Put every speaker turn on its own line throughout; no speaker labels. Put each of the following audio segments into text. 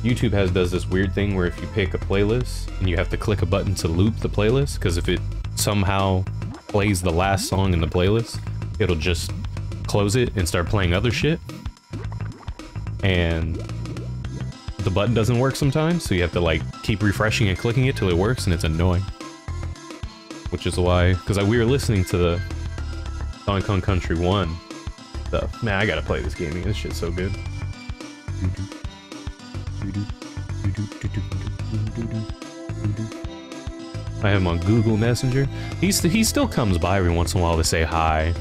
YouTube does this weird thing where if you pick a playlist and you have to click a button to loop the playlist, because if it somehow plays the last song in the playlist, it'll just close it and start playing other shit. And the button doesn't work sometimes, so you have to like keep refreshing and clicking it till it works, and it's annoying. Which is why, because we were listening to the Donkey Kong Country 1 stuff. Man, I gotta play this game again. This shit's so good. I have him on Google Messenger. He still comes by every once in a while to say hi.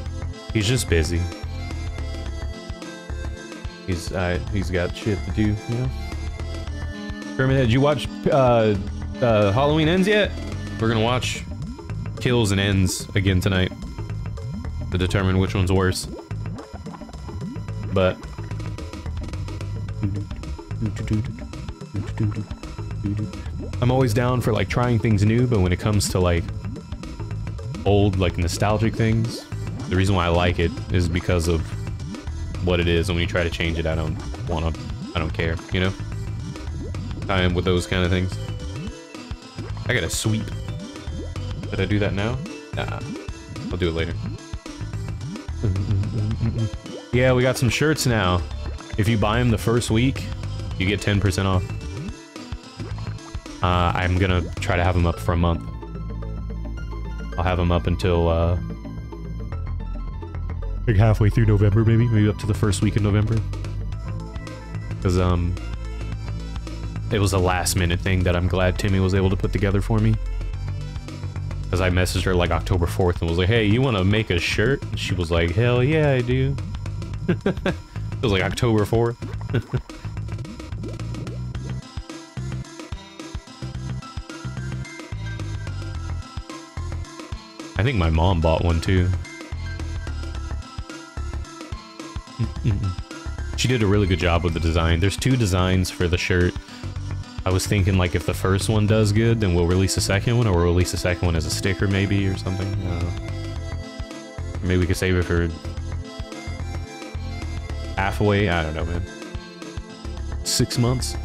He's just busy. He's got shit to do, you know? Tormented, did you watch Halloween Ends yet? We're gonna watch Kills and Ends again tonight to determine which one's worse. But I'm always down for like trying things new, but when it comes to like old, like nostalgic things, the reason why I like it is because of what it is, and when you try to change it, I don't care, you know? I am with those kind of things. I gotta sweep. Did I do that now? Nah, I'll do it later. Yeah, we got some shirts now. If you buy them the first week, you get 10% off. I'm gonna try to have them up for a month. I'll have them up until, like halfway through November, maybe up to the first week in November. Because, it was a last-minute thing that I'm glad Timmy was able to put together for me. Because I messaged her like October 4th and was like, hey, you want to make a shirt? And she was like, hell yeah, I do. It was like October 4th. I think my mom bought one too. She did a really good job with the design. There's 2 designs for the shirt. I was thinking like if the first one does good, then we'll release a second one, or we'll release a second one as a sticker maybe, or something. I don't know. Maybe we could save it for halfway. I don't know, man. 6 months.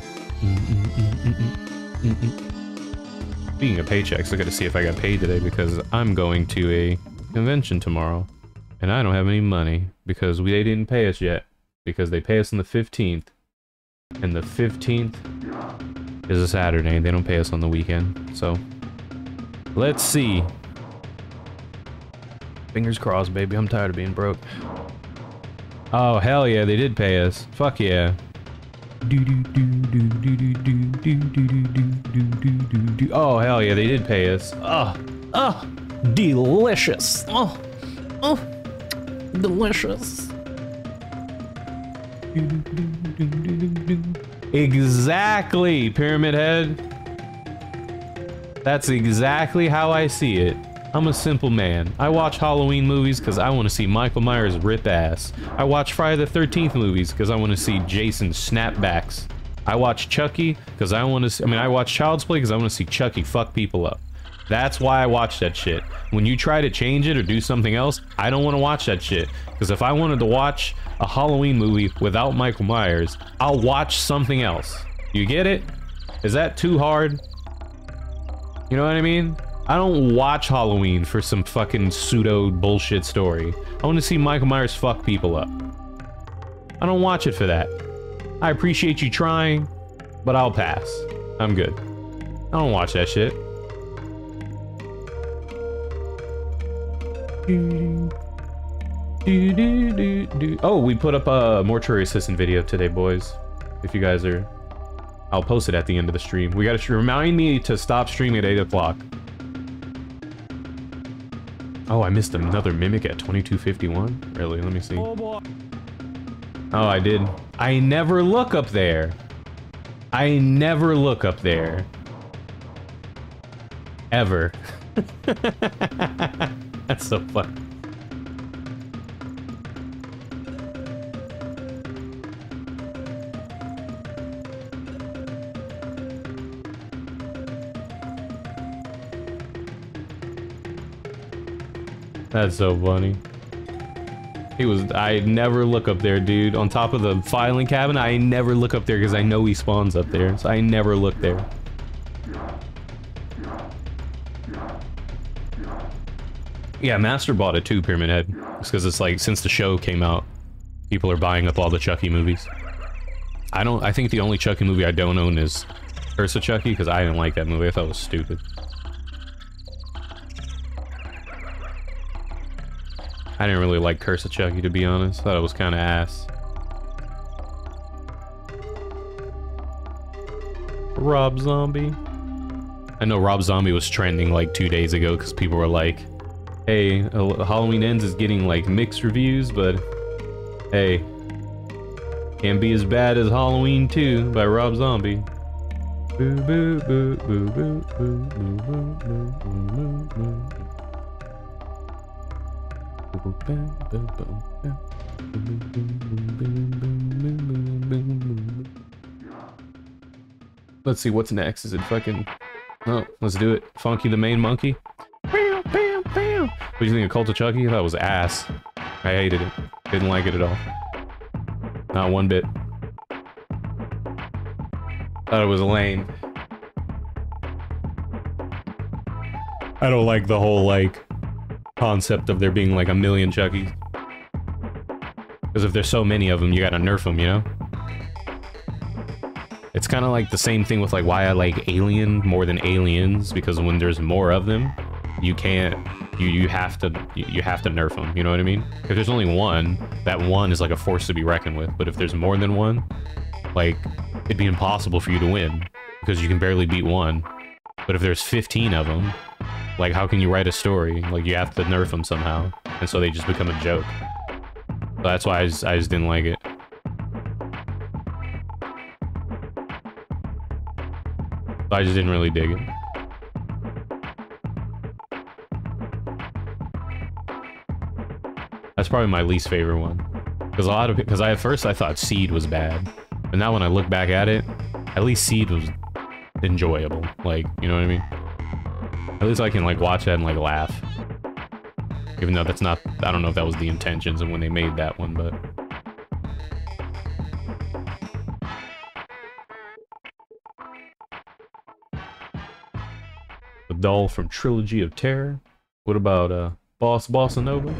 Speaking of paychecks, I gotta see if I got paid today, because I'm going to a convention tomorrow, and I don't have any money because they didn't pay us yet, because they pay us on the 15th, and the 15th is a Saturday, and they don't pay us on the weekend. So let's see. Fingers crossed, baby. I'm tired of being broke. Oh hell yeah, they did pay us. Fuck yeah. Oh hell yeah, they did pay us. Delicious. Delicious. Exactly, Pyramid Head. That's exactly how I see it. I'm a simple man. I watch Halloween movies because I want to see Michael Myers rip ass. I watch Friday the 13th movies because I want to see Jason snapbacks. I watch Chucky because I want to I watch Child's Play because I want to see Chucky fuck people up. That's why I watch that shit. When you try to change it or do something else, I don't want to watch that shit. Because if I wanted to watch a Halloween movie without Michael Myers, I'll watch something else. You get it? Is that too hard? You know what I mean? I don't watch Halloween for some fucking pseudo bullshit story. I want to see Michael Myers fuck people up. I don't watch it for that. I appreciate you trying, but I'll pass. I'm good. I don't watch that shit. Oh, we put up a mortuary assistant video today, boys. If you guys are... I'll post it at the end of the stream. We gotta remind me to stop streaming at 8 o'clock. Oh, I missed another mimic at 22:51? Really? Let me see. Oh, boy. Oh, I did. I never look up there. I never look up there. Ever. That's so fun. That's so funny. I never look up there, dude. On top of the filing cabinet, I never look up there because I know he spawns up there. So I never look there. Yeah, Master bought it too, Pyramid Head. It's because it's like, since the show came out, people are buying up all the Chucky movies. I think the only Chucky movie I don't own is Curse of Chucky, because I didn't like that movie. I thought it was stupid. I didn't really like Curse of Chucky, to be honest. Thought it was kind of ass. Rob Zombie. I know Rob Zombie was trending like 2 days ago because people were like, hey, Halloween Ends is getting like mixed reviews, but hey, can't be as bad as Halloween 2 by Rob Zombie. Boo boo boo boo boo boo boo boo boo boo. Let's see what's next. Is it fucking... Oh, let's do it. Funky the Main Monkey. What do you think of Cult of Chucky? That was ass. I hated it. Didn't like it at all. Not one bit. Thought it was lame. I don't like the whole, like, concept of there being, like, a million Chuckies. Because if there's so many of them, you gotta nerf them, you know? It's kind of like the same thing with, like, why I like Alien more than Aliens, because when there's more of them, you can't... You have to nerf them, you know what I mean? If there's only one, that one is like a force to be reckoned with, but if there's more than one, like, it'd be impossible for you to win, because you can barely beat one. But if there's 15 of them, like, how can you write a story? Like, you have to nerf them somehow, and so they just become a joke. So that's why I just didn't like it. I just didn't really dig it. That's probably my least favorite one. Because at first I thought Seed was bad. But now when I look back at it, at least Seed was enjoyable. Like, you know what I mean? At least I can, like, watch that and, like, laugh. Even though that's not... I don't know if that was the intentions of when they made that one, but... The doll from Trilogy of Terror. What about, Bossa Nova?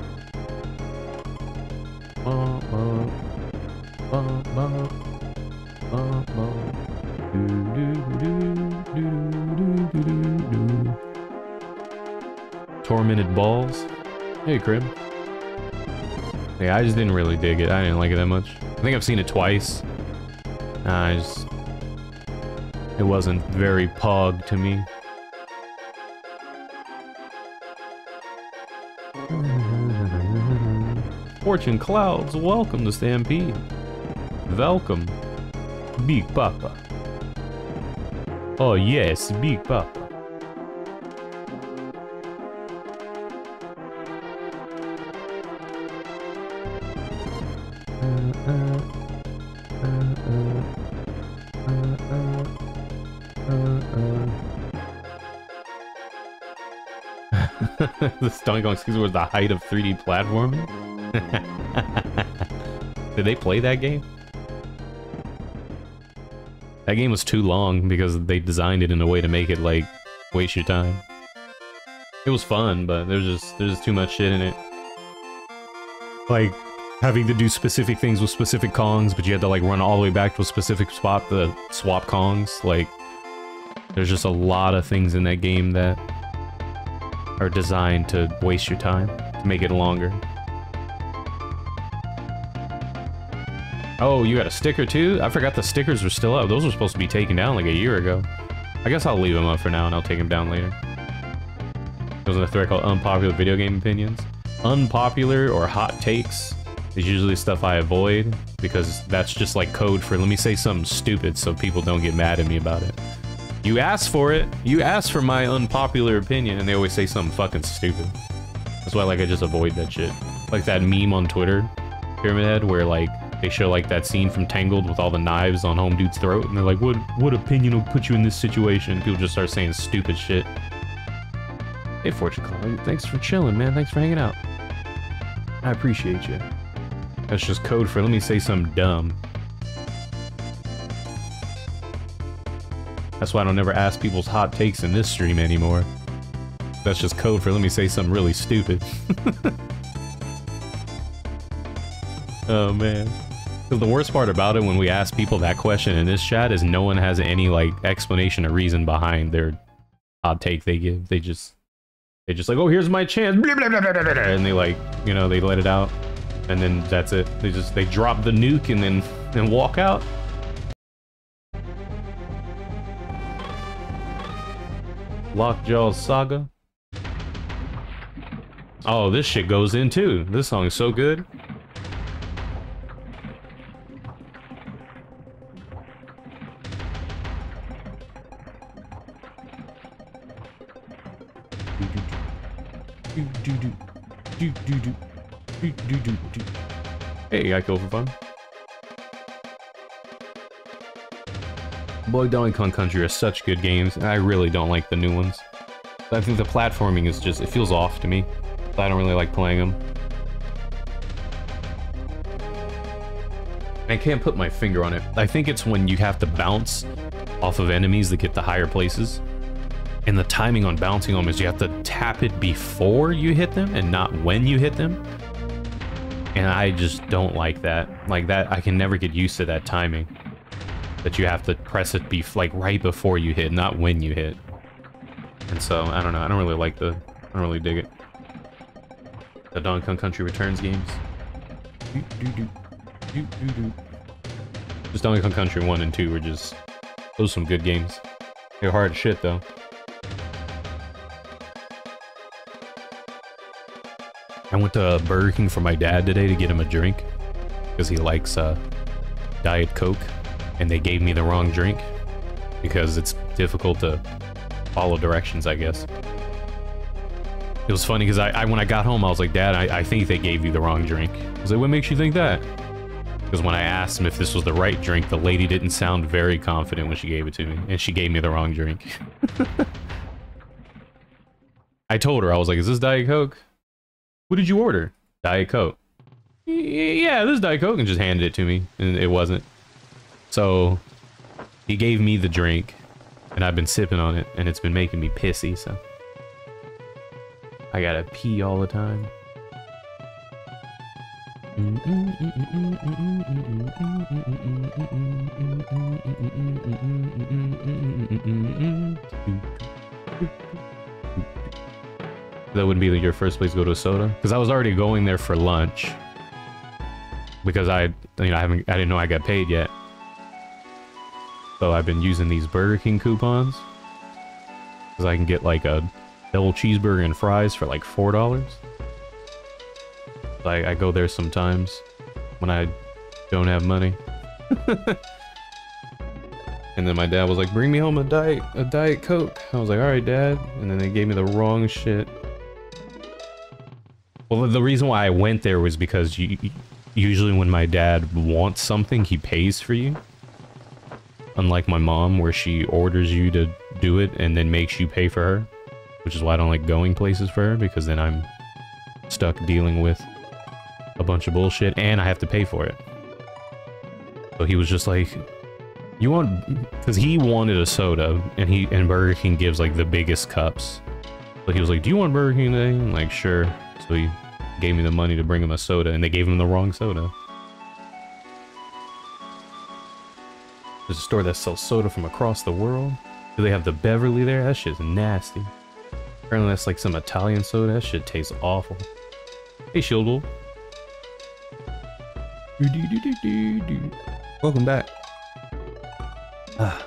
Tormented Balls. Hey, Crib. Yeah, I just didn't really dig it. I didn't like it that much. I think I've seen it twice. It wasn't very pog to me. Fortune Clouds, welcome to Stampede. Welcome, Big Papa. Oh yes, Big Papa. This Donkey Kong 60 was the height of 3D platforming? Did they play that game? That game was too long because they designed it in a way to make it, like, waste your time. It was fun, but there's just too much shit in it. Like, having to do specific things with specific Kongs, but you had to, like, run all the way back to a specific spot to swap Kongs. Like, there's just a lot of things in that game that are designed to waste your time, to make it longer. Oh, you got a sticker too? I forgot the stickers were still up. Those were supposed to be taken down like a year ago. I guess I'll leave them up for now and I'll take them down later. There's a thread called Unpopular Video Game Opinions. Unpopular or hot takes is usually stuff I avoid because that's just like code for let me say something stupid so people don't get mad at me about it. You asked for it. You asked for my unpopular opinion and they always say something fucking stupid. That's why, like, I just avoid that shit. Like that meme on Twitter, Pyramid Head, where, like, they show, like, that scene from Tangled with all the knives on Home Dude's throat, and they're like, what opinion will put you in this situation? People just start saying stupid shit. Hey, Fortune Caller, thanks for chilling, man. Thanks for hanging out. I appreciate you. That's just code for let me say something dumb. That's why I don't ever ask people's hot takes in this stream anymore. That's just code for let me say something really stupid. Oh man. So the worst part about it when we ask people that question in this chat is no one has any like explanation or reason behind their hot take they give. They just like, oh, here's my chance, blah, blah, blah, blah, blah, blah, and they like, you know, they let it out, and then that's it. They drop the nuke and then walk out. Lockjaw's Saga. Oh, this shit goes in too. This song is so good. Hey, I go for fun. Boy, Donkey Kong Country are such good games, and I really don't like the new ones. I think the platforming is just, it feels off to me. I don't really like playing them. I can't put my finger on it. I think it's when you have to bounce off of enemies that get to higher places. And the timing on bouncing them is you have to tap it before you hit them and not when you hit them. And I just don't like that. Like that, I can never get used to that timing. That you have to press it like right before you hit, not when you hit. And so, I don't know, I don't really dig it. The Donkey Kong Country Returns games. Just Donkey Kong Country 1 and 2 were just, those are some good games. They're hard as shit though. I went to Burger King for my dad today to get him a drink because he likes Diet Coke, and they gave me the wrong drink because it's difficult to follow directions, I guess. It was funny because when I got home, I was like, Dad, I think they gave you the wrong drink. I was like, what makes you think that? Because when I asked him if this was the right drink, the lady didn't sound very confident when she gave it to me, and she gave me the wrong drink. I told her, I was like, is this Diet Coke? What did you order? Diet Coke. Yeah, this is Diet Coke, and just handed it to me, and it wasn't. So, he gave me the drink, and I've been sipping on it, and it's been making me pissy, so. I gotta pee all the time. That wouldn't be your first place to go to a soda? Because I was already going there for lunch. Because I didn't know I got paid yet. So I've been using these Burger King coupons. Because I can get like a double cheeseburger and fries for like $4. So I go there sometimes when I don't have money. And then my dad was like, bring me home a Diet Coke. I was like, alright, Dad. And then they gave me the wrong shit. Well, the reason why I went there was because usually when my dad wants something, he pays for you. Unlike my mom, where she orders you to do it and then makes you pay for her. Which is why I don't like going places for her, because then I'm stuck dealing with a bunch of bullshit and I have to pay for it. So he was just like, you want, because he wanted a soda, and Burger King gives like the biggest cups. So he was like, do you want Burger King today? I'm like, sure. So he gave me the money to bring him a soda, and they gave him the wrong soda. There's a store that sells soda from across the world. Do they have the Beverly there? That shit's nasty. Apparently that's like some Italian soda. That shit tastes awful. Hey, Shield Wolf. Welcome back.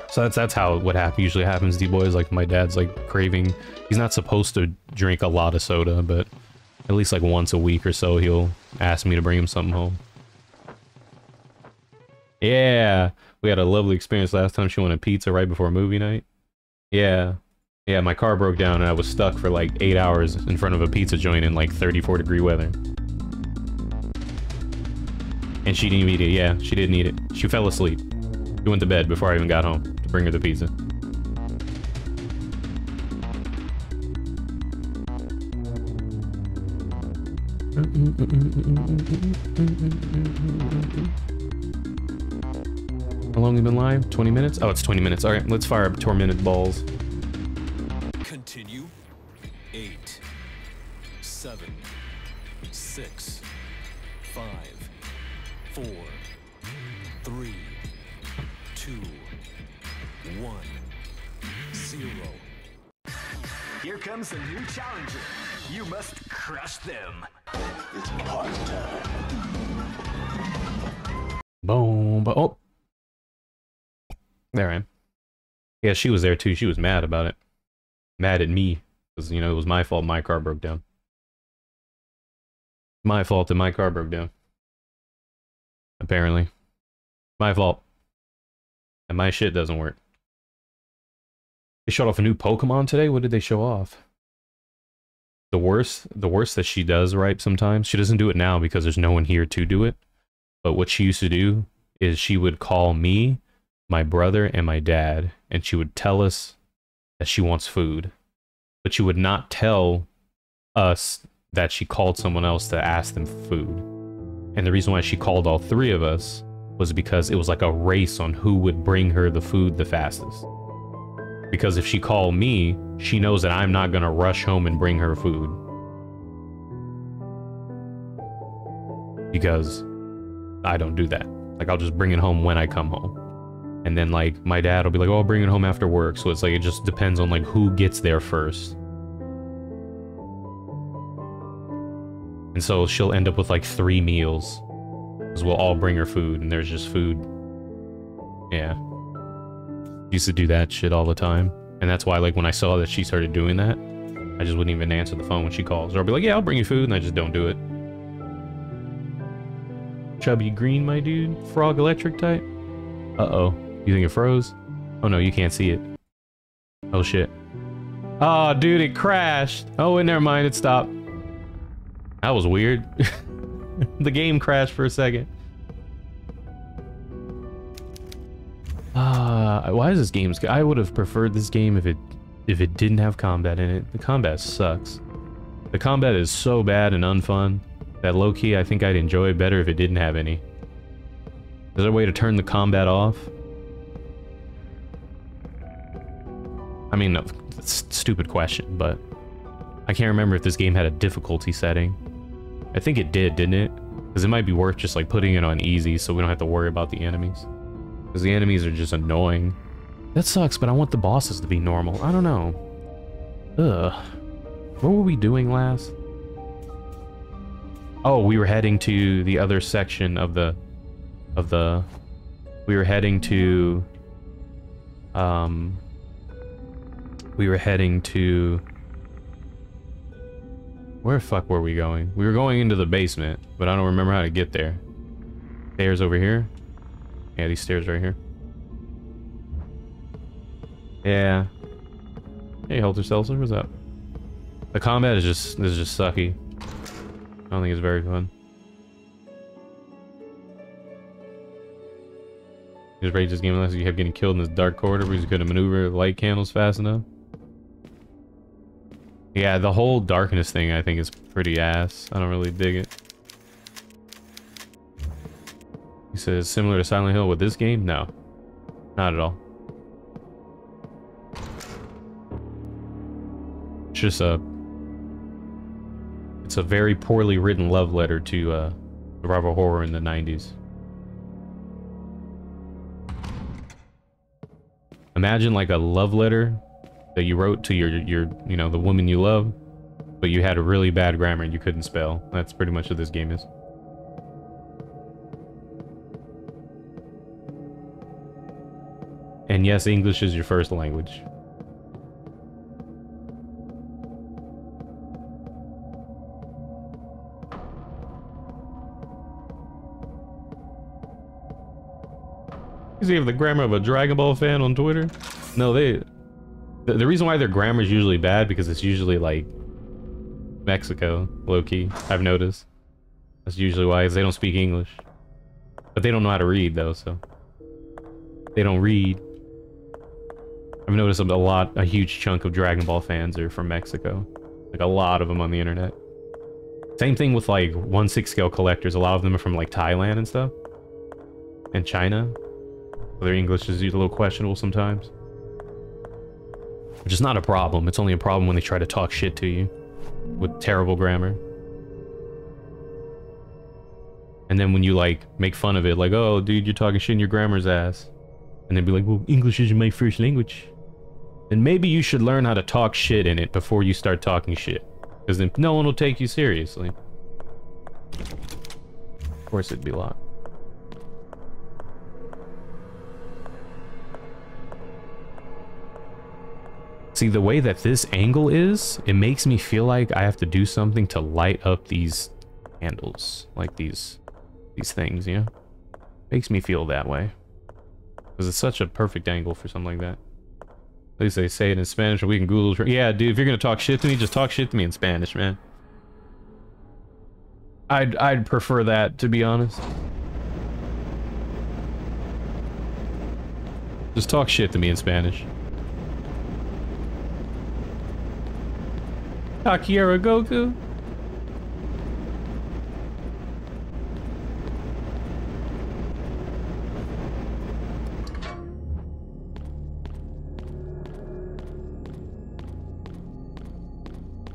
So that's how what usually happens, D-boys. Like my dad's like craving. He's not supposed to drink a lot of soda, but at least like once a week or so he'll ask me to bring him something home. Yeah, we had a lovely experience last time. She wanted pizza right before movie night. Yeah, my car broke down and I was stuck for like 8 hours in front of a pizza joint in like 34-degree weather. And she didn't eat it. Yeah, she didn't eat it. She fell asleep. She went to bed before I even got home to bring her the pizza. How long have we been live? 20 minutes? Oh, it's 20 minutes. All right, let's fire up Tormented balls.
Continue. 8, 7, 6, 5, 4, 3, 2, 1, 0.
Here comes a new challenger. You must crush them. It's party time.
Boom. Oh. There I am. Yeah, she was there too. She was mad about it. Mad at me. Because, you know, it was my fault my car broke down. My fault that my car broke down. Apparently. My fault. And my shit doesn't work. They showed off a new Pokemon today? What did they show off? The worst that she does, right, sometimes, she doesn't do it now because there's no one here to do it. But what she used to do is she would call me, my brother, and my dad, and she would tell us that she wants food. But she would not tell us that she called someone else to ask them for food. And the reason why she called all three of us was because it was like a race on who would bring her the food the fastest. Because if she called me, she knows that I'm not gonna rush home and bring her food. Because I don't do that. Like, I'll just bring it home when I come home. And then, like, my dad will be like, oh, I'll bring it home after work. So it's like, it just depends on, like, who gets there first. And so she'll end up with, like, 3 meals. Because we'll all bring her food, and there's just food. Yeah. Used to do that shit all the time. And that's why, like, when I saw that she started doing that, I just wouldn't even answer the phone when she calls. Or I'll be like, yeah, I'll bring you food, and I just don't do it. Chubby green, my dude. Frog electric type. Uh-oh. You think it froze? Oh no, you can't see it. Oh shit. Oh, dude, it crashed. Oh, wait, never mind, it stopped. That was weird. The game crashed for a second. Why is this game? I would have preferred this game if it didn't have combat in it. The combat sucks. The combat is so bad and unfun that low-key I think I'd enjoy it better if it didn't have any. Is there a way to turn the combat off? I mean, no, it's a stupid question, but I can't remember if this game had a difficulty setting. I think it did, didn't it? Because it might be worth just like putting it on easy so we don't have to worry about the enemies. Because the enemies are just annoying. That sucks, but I want the bosses to be normal. I don't know. Ugh. What were we doing last? Oh, we were heading to the other section of the... We were heading to... We were heading to... Where the fuck were we going? We were going into the basement, but I don't remember how to get there. Stairs over here? Yeah, these stairs right here. Yeah. Hey, Helter Seltzer, what's up? The combat is just sucky. I don't think it's very fun. You just rage this game unless you kept getting killed in this dark corridor because you couldn't maneuver the light candles fast enough. Yeah, the whole darkness thing I think is pretty ass. I don't really dig it. He says similar to Silent Hill with this game? No. Not at all. It's just it's a very poorly written love letter to survival horror in the 90s. Imagine like a love letter that you wrote to your you know, the woman you love, but you had a really bad grammar and you couldn't spell. That's pretty much what this game is. And yes, English is your first language. You have the grammar of a Dragon Ball fan on Twitter? No, the reason why their grammar is usually bad because it's usually like Mexico, low-key, I've noticed. That's usually why, is they don't speak English. But they don't know how to read though, so they don't read. I've noticed a huge chunk of Dragon Ball fans are from Mexico. Like a lot of them on the internet. Same thing with like 1/6 scale collectors. A lot of them are from like Thailand and stuff. And China. Their English is a little questionable sometimes. Which is not a problem. It's only a problem when they try to talk shit to you. With terrible grammar. And then when you like make fun of it, like, oh dude, you're talking shit in your grammar's ass. And then be like, well, English isn't my first language. Then maybe you should learn how to talk shit in it before you start talking shit. Because then no one will take you seriously. Of course it'd be locked. See, the way that this angle is, it makes me feel like I have to do something to light up these handles. Like these things, you know? Makes me feel that way. Because it's such a perfect angle for something like that. At least they say it in Spanish, or we can Google it. Yeah, dude, if you're gonna talk shit to me, just talk shit to me in Spanish, man. I'd prefer that, to be honest. Just talk shit to me in Spanish. Takiera Goku?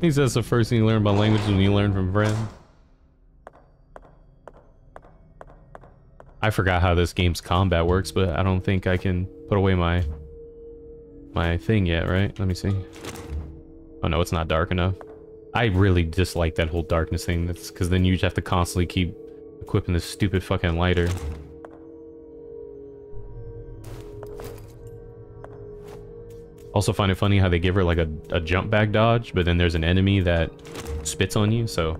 He says the first thing you learn about language is when you learn from friends. I forgot how this game's combat works, but I don't think I can put away my thing yet, right? Let me see. Oh no, it's not dark enough. I really dislike that whole darkness thing. That's because then you just have to constantly keep equipping this stupid fucking lighter. Also find it funny how they give her like a jump back dodge, but then there's an enemy that spits on you, so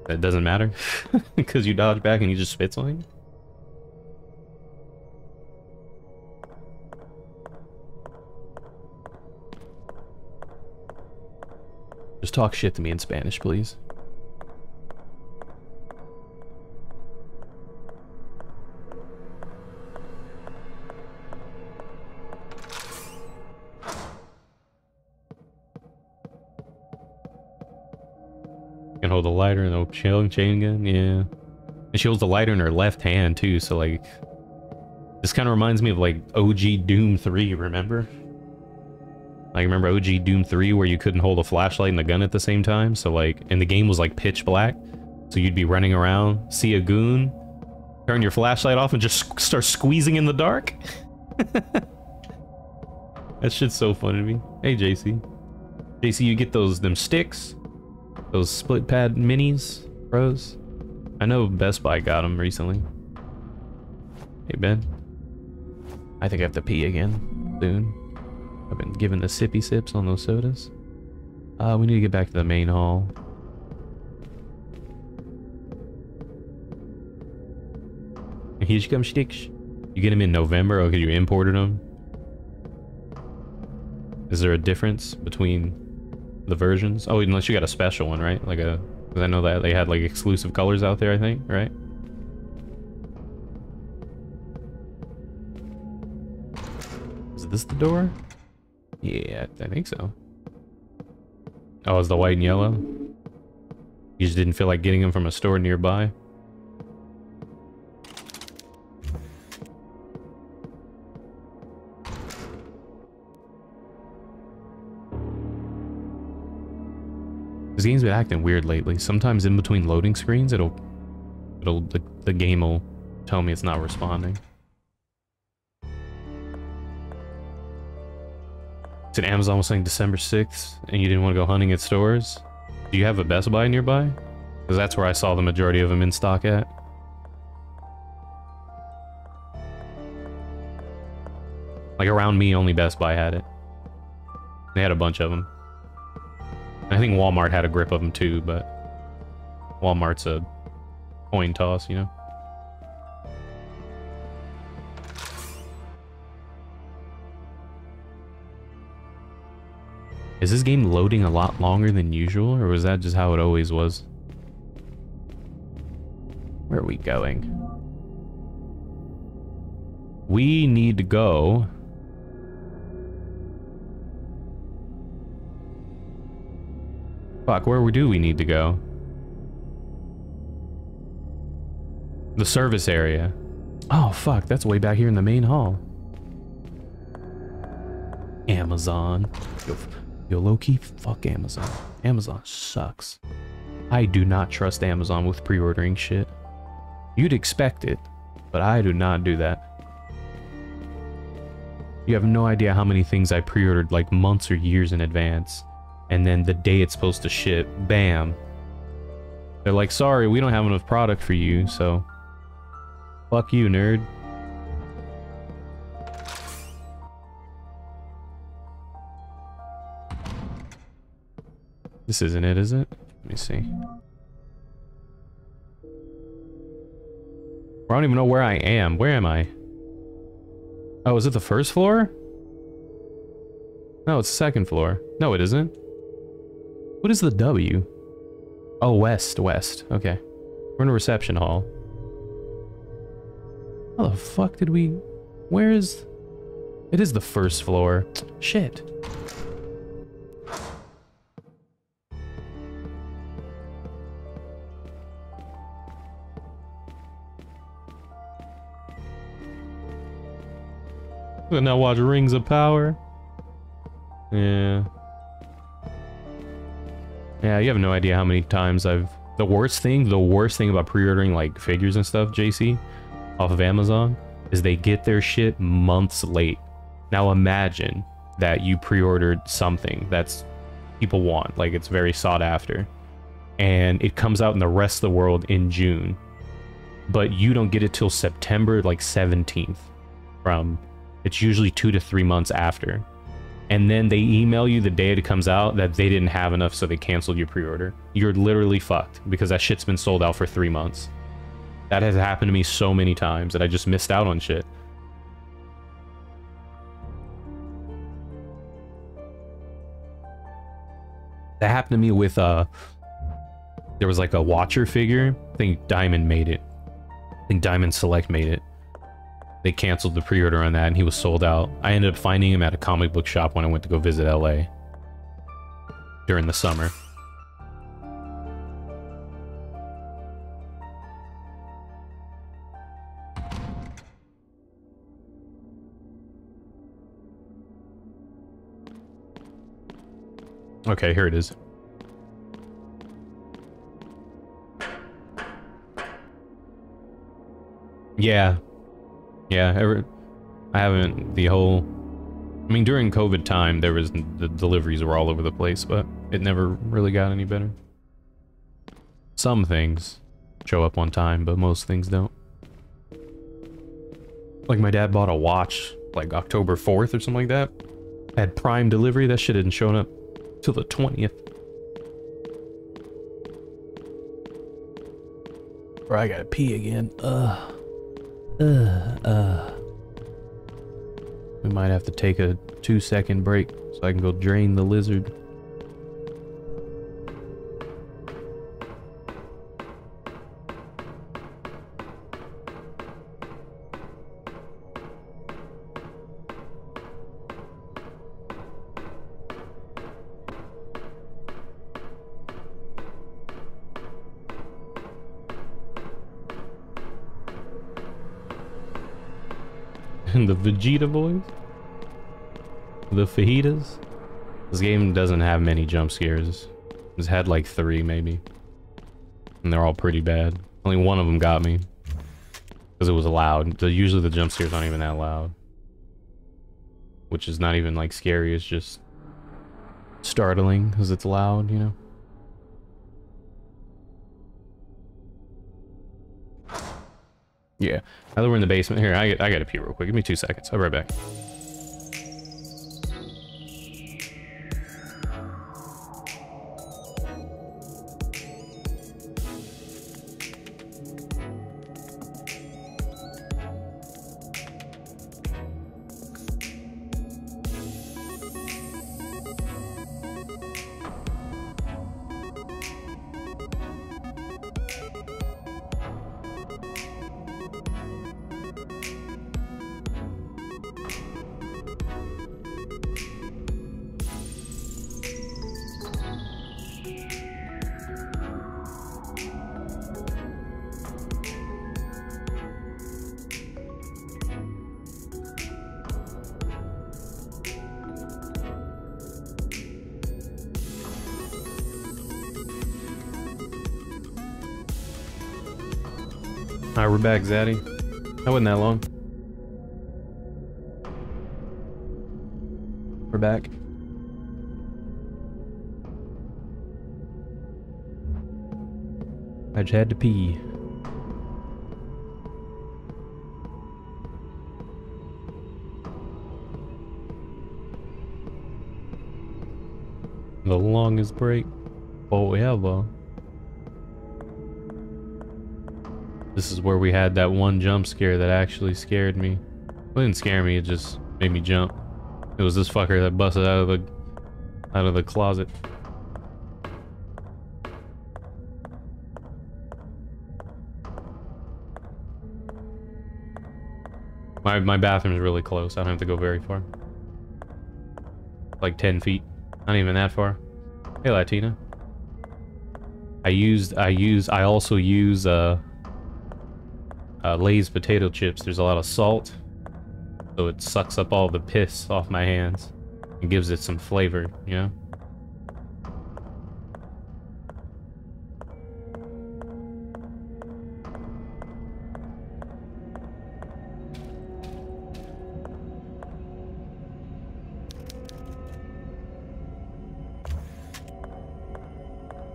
that doesn't matter because you dodge back and he just spits on you. Just talk shit to me in Spanish, please. Can hold the lighter and the chain gun, yeah. And she holds the lighter in her left hand too, so like this kind of reminds me of like OG Doom 3, remember? Like remember OG Doom 3 where you couldn't hold a flashlight and the gun at the same time? So like, and the game was like pitch black, so you'd be running around, see a goon, turn your flashlight off and just start squeezing in the dark. That shit's so funny to me. Hey JC. JC, you get them sticks? Those split pad minis, bros. I know Best Buy got them recently. Hey Ben. I think I have to pee again soon. I've been giving the sippy sips on those sodas. We need to get back to the main hall. Here come sticks. You get them in November? Okay, you imported them. Is there a difference between the versions? Oh, unless you got a special one, right? Like a, because I know that they had like exclusive colors out there, I think, right? Is this the door? Yeah, I think so. Oh, it's the white and yellow? You just didn't feel like getting them from a store nearby? This game's been acting weird lately. Sometimes in between loading screens, the game will tell me it's not responding. Said Amazon was saying December 6th, and you didn't want to go hunting at stores. Do you have a Best Buy nearby? Because that's where I saw the majority of them in stock at. Like around me, only Best Buy had it. They had a bunch of them. I think Walmart had a grip of them too, but Walmart's a coin toss, you know? Is this game loading a lot longer than usual, or was that just how it always was? Where are we going? We need to go... Fuck, where do we need to go? The service area. Oh, fuck. That's way back here in the main hall. Amazon. Yo, low-key, fuck Amazon. Amazon sucks. I do not trust Amazon with pre-ordering shit. You'd expect it, but I do not do that. You have no idea how many things I pre-ordered like months or years in advance. And then the day it's supposed to ship, bam. They're like, sorry, we don't have enough product for you, so... Fuck you, nerd. This isn't it, is it? Let me see. I don't even know where I am. Where am I? Oh, is it the first floor? No, it's the second floor. No, it isn't. What is the W? Oh, west. Okay. We're in a reception hall. How the fuck did we... Where is... It is the first floor. Shit. And now watch Rings of Power. Yeah. Yeah, you have no idea how many times I've... The worst thing about pre-ordering like figures and stuff, JC, off of Amazon, is they get their shit months late. Now imagine that you pre-ordered something that's people want, like it's very sought after, and it comes out in the rest of the world in June, but you don't get it till September like 17th from... It's usually 2 to 3 months after. And then they email you the day it comes out that they didn't have enough, so they canceled your pre-order. You're literally fucked because that shit's been sold out for 3 months. That has happened to me so many times that I just missed out on shit. That happened to me with, there was like a Watcher figure. I think Diamond made it. I think Diamond Select made it. They canceled the pre-order on that and he was sold out. I ended up finding him at a comic book shop when I went to go visit LA during the summer. Okay, here it is. Yeah. Yeah, I haven't, the whole... I mean, during COVID time, there was... The deliveries were all over the place, but it never really got any better. Some things show up on time, but most things don't. Like, my dad bought a watch, like, October 4th or something like that. Had Prime delivery, that shit hadn't shown up till the 20th. Bro, I gotta pee again. We might have to take a 2-second break so I can go drain the lizard. And the Vegeta voice? The fajitas? This game doesn't have many jump scares. It's had like 3 maybe. And they're all pretty bad. Only one of them got me. Because it was loud. Usually the jump scares aren't even that loud. Which is not even like scary, it's just startling because it's loud, you know? Yeah, now that we're in the basement here, I gotta pee real quick. Give me 2 seconds. I'll be right back. Alright, we're back, Zaddy. That wasn't that long. We're back. I just had to pee. The longest break forever. This is where we had that one jump scare that actually scared me. It didn't scare me, it just made me jump. It was this fucker that busted out of the closet. My bathroom's really close. I don't have to go very far. Like 10 feet. Not even that far. Hey, Latina. I also use Lay's potato chips. There's a lot of salt, so it sucks up all the piss off my hands and gives it some flavor, you know?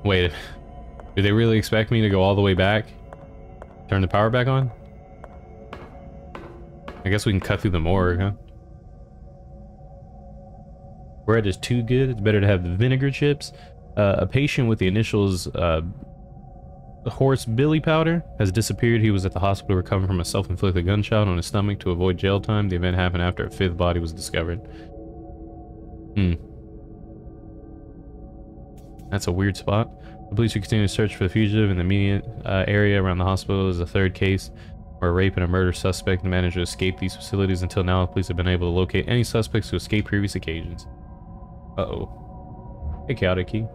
Wait, do they really expect me to go all the way back? Turn the power back on? I guess we can cut through the morgue, huh? Bread is too good. It's better to have the vinegar chips. A patient with the initials Horse Billy Powder has disappeared. He was at the hospital recovering from a self-inflicted gunshot on his stomach to avoid jail time. The event happened after a fifth body was discovered. That's a weird spot. The police are continuing to search for the fugitive in the immediate area around the hospital. Is a third case where a rape and a murder suspect managed to escape these facilities. Until now, the police have been able to locate any suspects who escaped previous occasions. Uh-oh. Hey, Chaotic Key.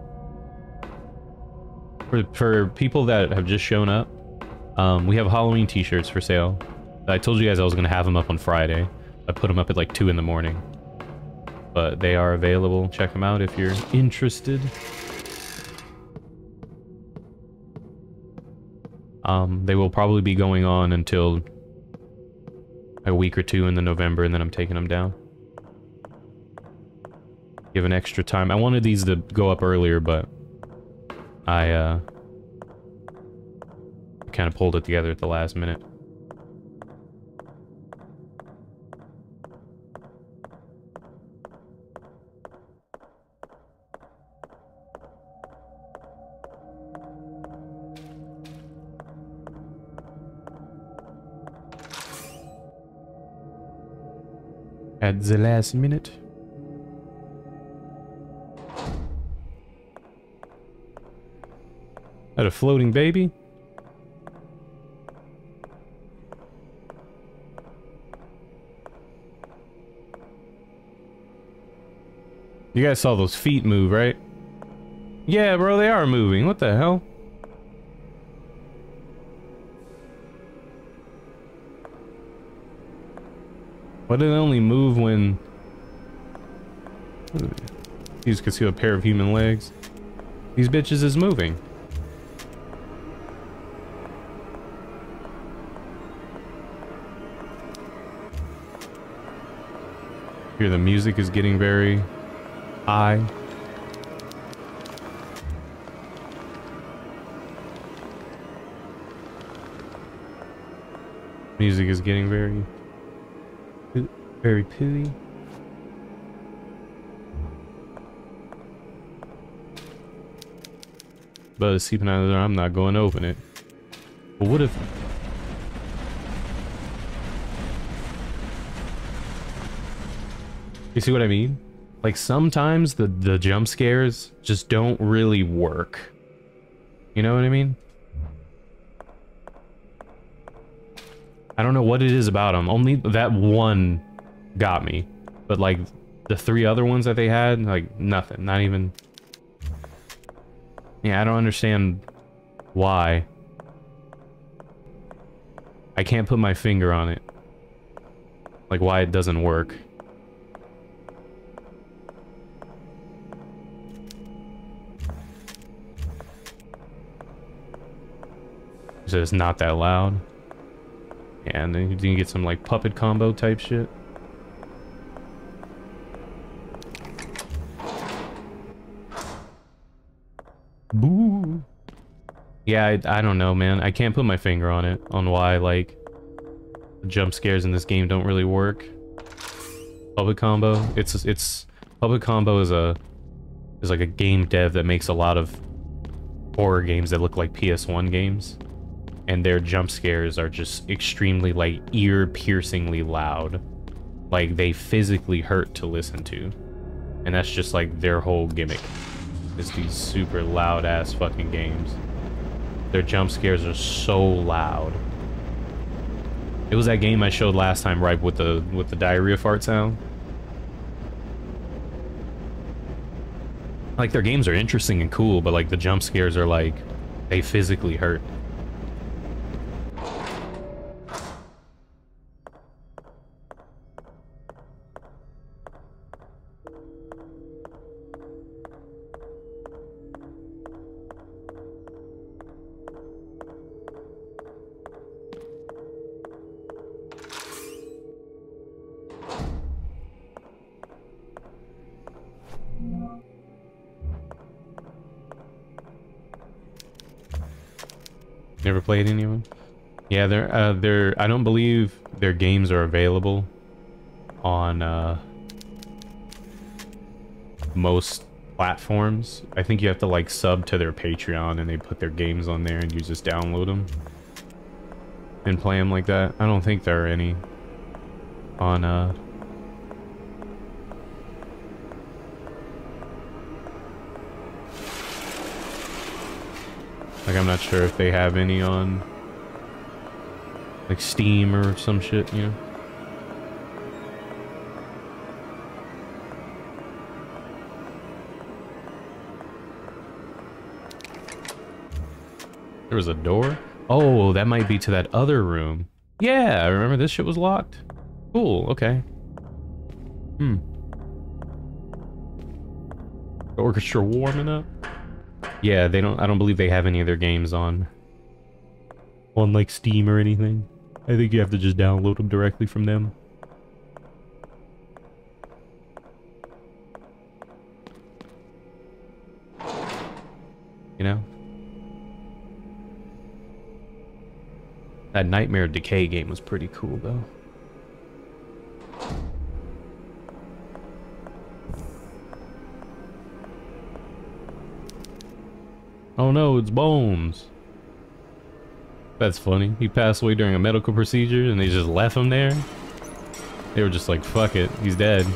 For people that have just shown up, we have Halloween t-shirts for sale. I told you guys I was going to have them up on Friday. I put them up at like 2 in the morning. But they are available. Check them out if you're interested. They will probably be going on until a week or 2 in the November, and then I'm taking them down. Give an extra time. I wanted these to go up earlier, but I kind of pulled it together at the last minute. At the last minute. At a floating baby? You guys saw those feet move, right? Yeah, bro, they are moving. What the hell? Why do they only move when... You just could see a pair of human legs. These bitches is moving. Here the music is getting very high. Music is getting very pooey. But it's sleeping out of there. I'm not going to open it. But what if... You see what I mean? Like sometimes the jump scares just don't really work. You know what I mean? I don't know what it is about them. Only that one got me. But like the 3 other ones that they had, like nothing. Not even... Yeah, I don't understand why. I can't put my finger on it. Like why it doesn't work. So it's not that loud. Yeah, and then you can get some like puppet combo type shit. Boo. Yeah, I don't know, man. I can't put my finger on it, on why, like, the jump scares in this game don't really work. Puppet combo, Puppet combo is like a game dev that makes a lot of horror games that look like PS1 games. And their jump scares are just extremely, like, ear-piercingly loud. Like, they physically hurt to listen to. And that's just, like, their whole gimmick. Is these super loud-ass fucking games. Their jump scares are so loud. It was that game I showed last time, right, with the diarrhea fart sound. Like, their games are interesting and cool, but, like, the jump scares are, like, they physically hurt. Never played any of them? Yeah, I don't believe their games are available on most platforms. I think you have to like sub to their Patreon and they put their games on there and you just download them and play them like that. I don't think there are any on like, I'm not sure if they have any on, like, Steam or some shit, you know? There was a door? Oh, that might be to that other room. Yeah, I remember this shit was locked. Cool, okay. The orchestra warming up? Yeah, I don't believe they have any of their games on like Steam or anything. I think you have to just download them directly from them. You know? That Nightmare Decay game was pretty cool though. Oh no, it's Bones. That's funny. He passed away during a medical procedure and they just left him there. They were just like, fuck it, he's dead.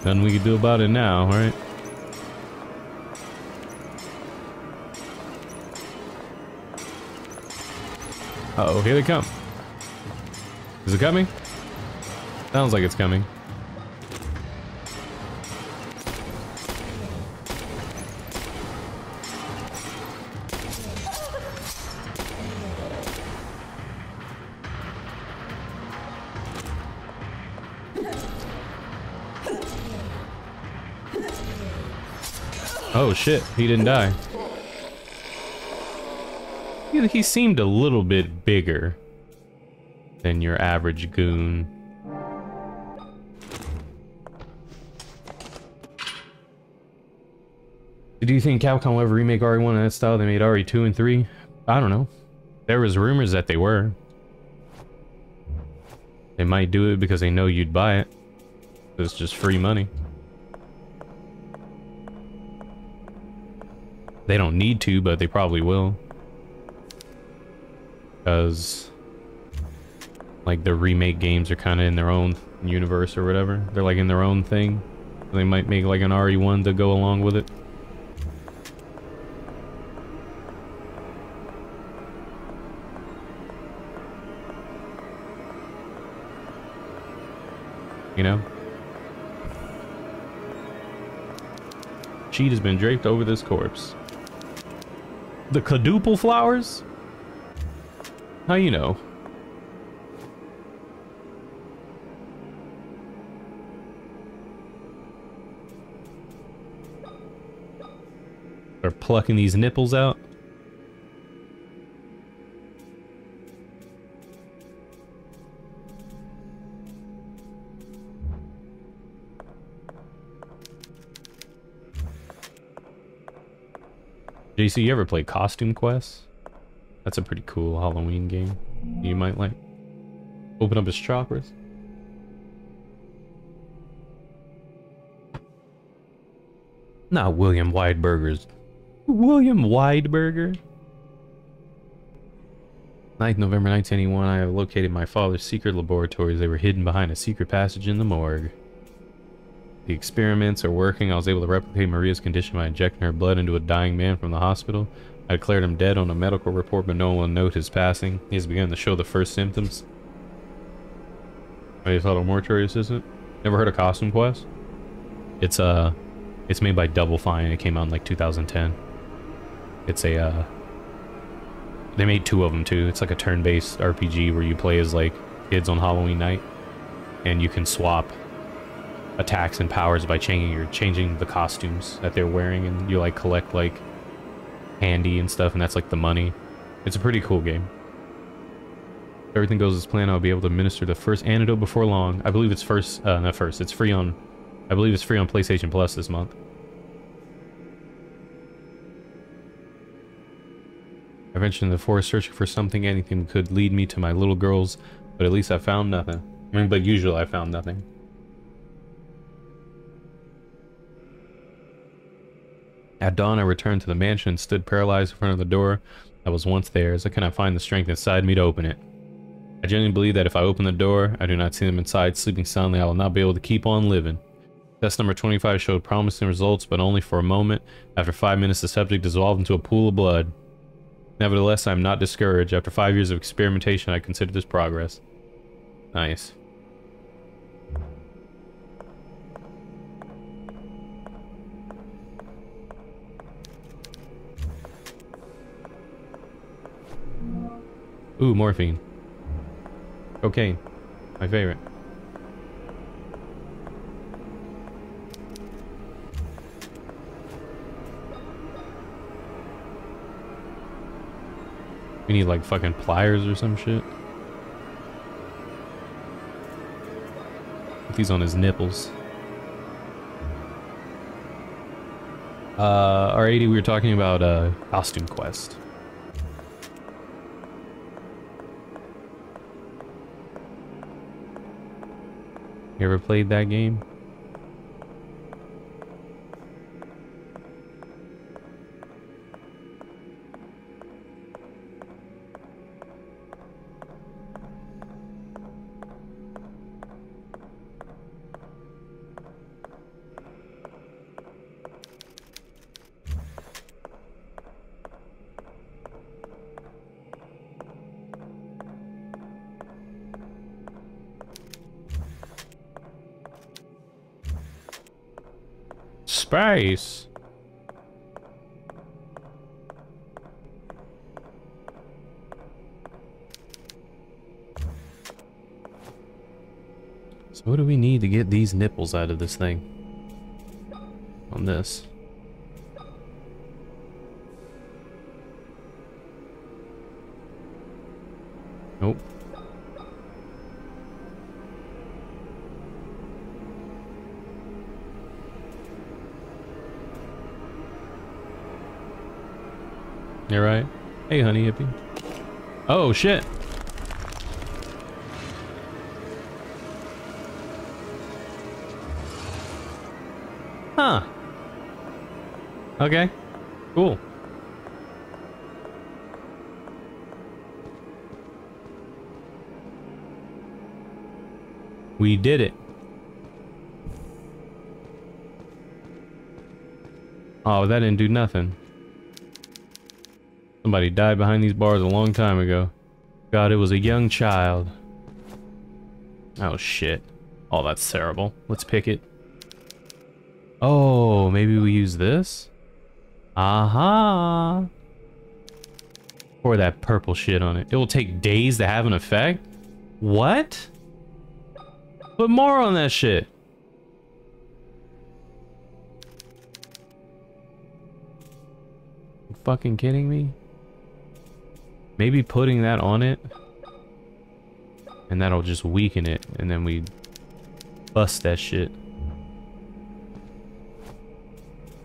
Nothing we can do about it now, right? Uh-oh, here they come. Is it coming? Sounds like it's coming. Oh shit, he didn't die. He seemed a little bit bigger than your average goon. Do you think Capcom will ever remake RE1 in that style they made RE2 and 3? I don't know. There was rumors that they were. They might do it because they know you'd buy it. It's just free money. They don't need to, but they probably will. Because, like, the remake games are kind of in their own universe or whatever. They're, like, in their own thing. They might make, like, an RE1 to go along with it. You know? Sheet has been draped over this corpse. The quadruple flowers? How you know? They're plucking these nipples out. JC, you ever play Costume Quest? That's a pretty cool Halloween game. You might like. Open up his chakras. Not William Wideburger's. William Wideburger? 9th November 1981, I have located my father's secret laboratories. They were hidden behind a secret passage in the morgue. The experiments are working. I was able to replicate Maria's condition by injecting her blood into a dying man from the hospital. I declared him dead on a medical report, but no one will note his passing. He has begun to show the first symptoms. I just thought a mortuary assistant. Never heard of Costume Quest? It's made by Double Fine. It came out in like 2010. It's a they made 2 of them too. It's like a turn-based RPG where you play as like kids on Halloween night, and you can swap attacks and powers by changing the costumes that they're wearing, and you like collect like candy and stuff, and that's like the money. It's a pretty cool game. If everything goes as planned, I'll be able to administer the first antidote before long. I believe it's it's free on, I believe it's free on PlayStation Plus this month. I ventured in the forest searching for something, anything could lead me to my little girls, but at least I found nothing. I mean, but usually I found nothing. At dawn, I returned to the mansion and stood paralyzed in front of the door that was once theirs. I cannot find the strength inside me to open it. I genuinely believe that if I open the door, I do not see them inside sleeping soundly, I will not be able to keep on living. Test number 25 showed promising results, but only for a moment. After 5 minutes, the subject dissolved into a pool of blood. Nevertheless, I am not discouraged. After 5 years of experimentation, I consider this progress. Nice. Ooh, morphine. Cocaine. My favorite. We need like fucking pliers or some shit. Put these on his nipples. R80, we were talking about Costume Quest. You ever played that game? Space. So what do we need to get these nipples out of this thing? On this. Nope. You're right. Hey, honey hippie. Oh, shit. Huh. Okay. Cool. We did it. Oh, that didn't do nothing. Somebody died behind these bars a long time ago. God, it was a young child. Oh, shit. Oh, that's terrible. Let's pick it. Oh, maybe we use this? Aha! Pour that purple shit on it. It will take days to have an effect? What? Put more on that shit. You fucking kidding me? Maybe putting that on it, and that'll just weaken it, and then we bust that shit.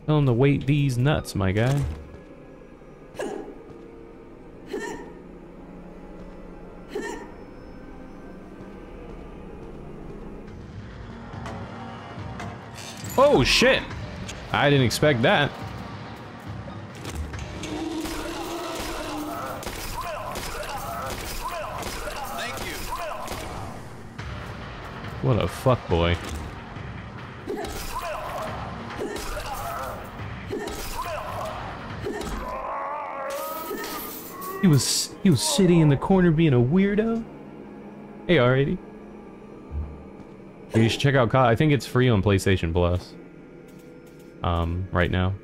Tell him to weight these nuts, my guy. Oh shit! I didn't expect that.
Thank you.
What a fuckboy. He was sitting in the corner being a weirdo. Hey, R80. You should check out I think it's free on PlayStation Plus. Right now.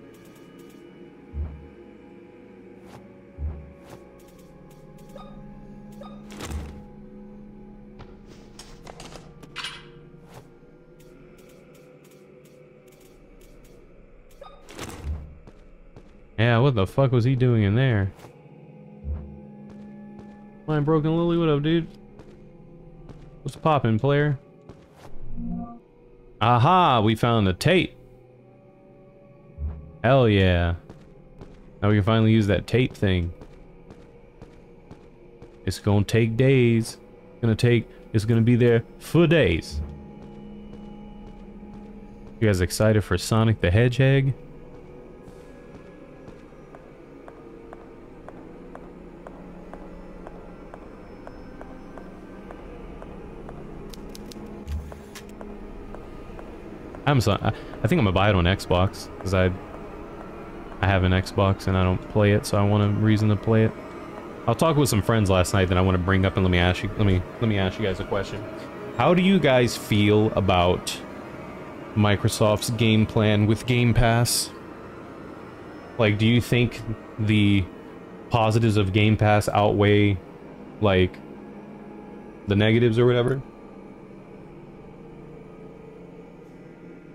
Yeah, what the fuck was he doing in there? Mine Broken Lily, what up, dude? What's poppin', player? Aha, we found a tape. Hell yeah. Now we can finally use that tape thing. It's gonna take days. It's gonna be there for days. You guys excited for Sonic the Hedgehog? I think I'm gonna buy it on Xbox because I have an Xbox and I don't play it, so I want a reason to play it. I'll talk with some friends last night that I want to bring up, and let me ask you guys a question. How do you guys feel about Microsoft's game plan with Game Pass? Like, do you think the positives of Game Pass outweigh like the negatives or whatever?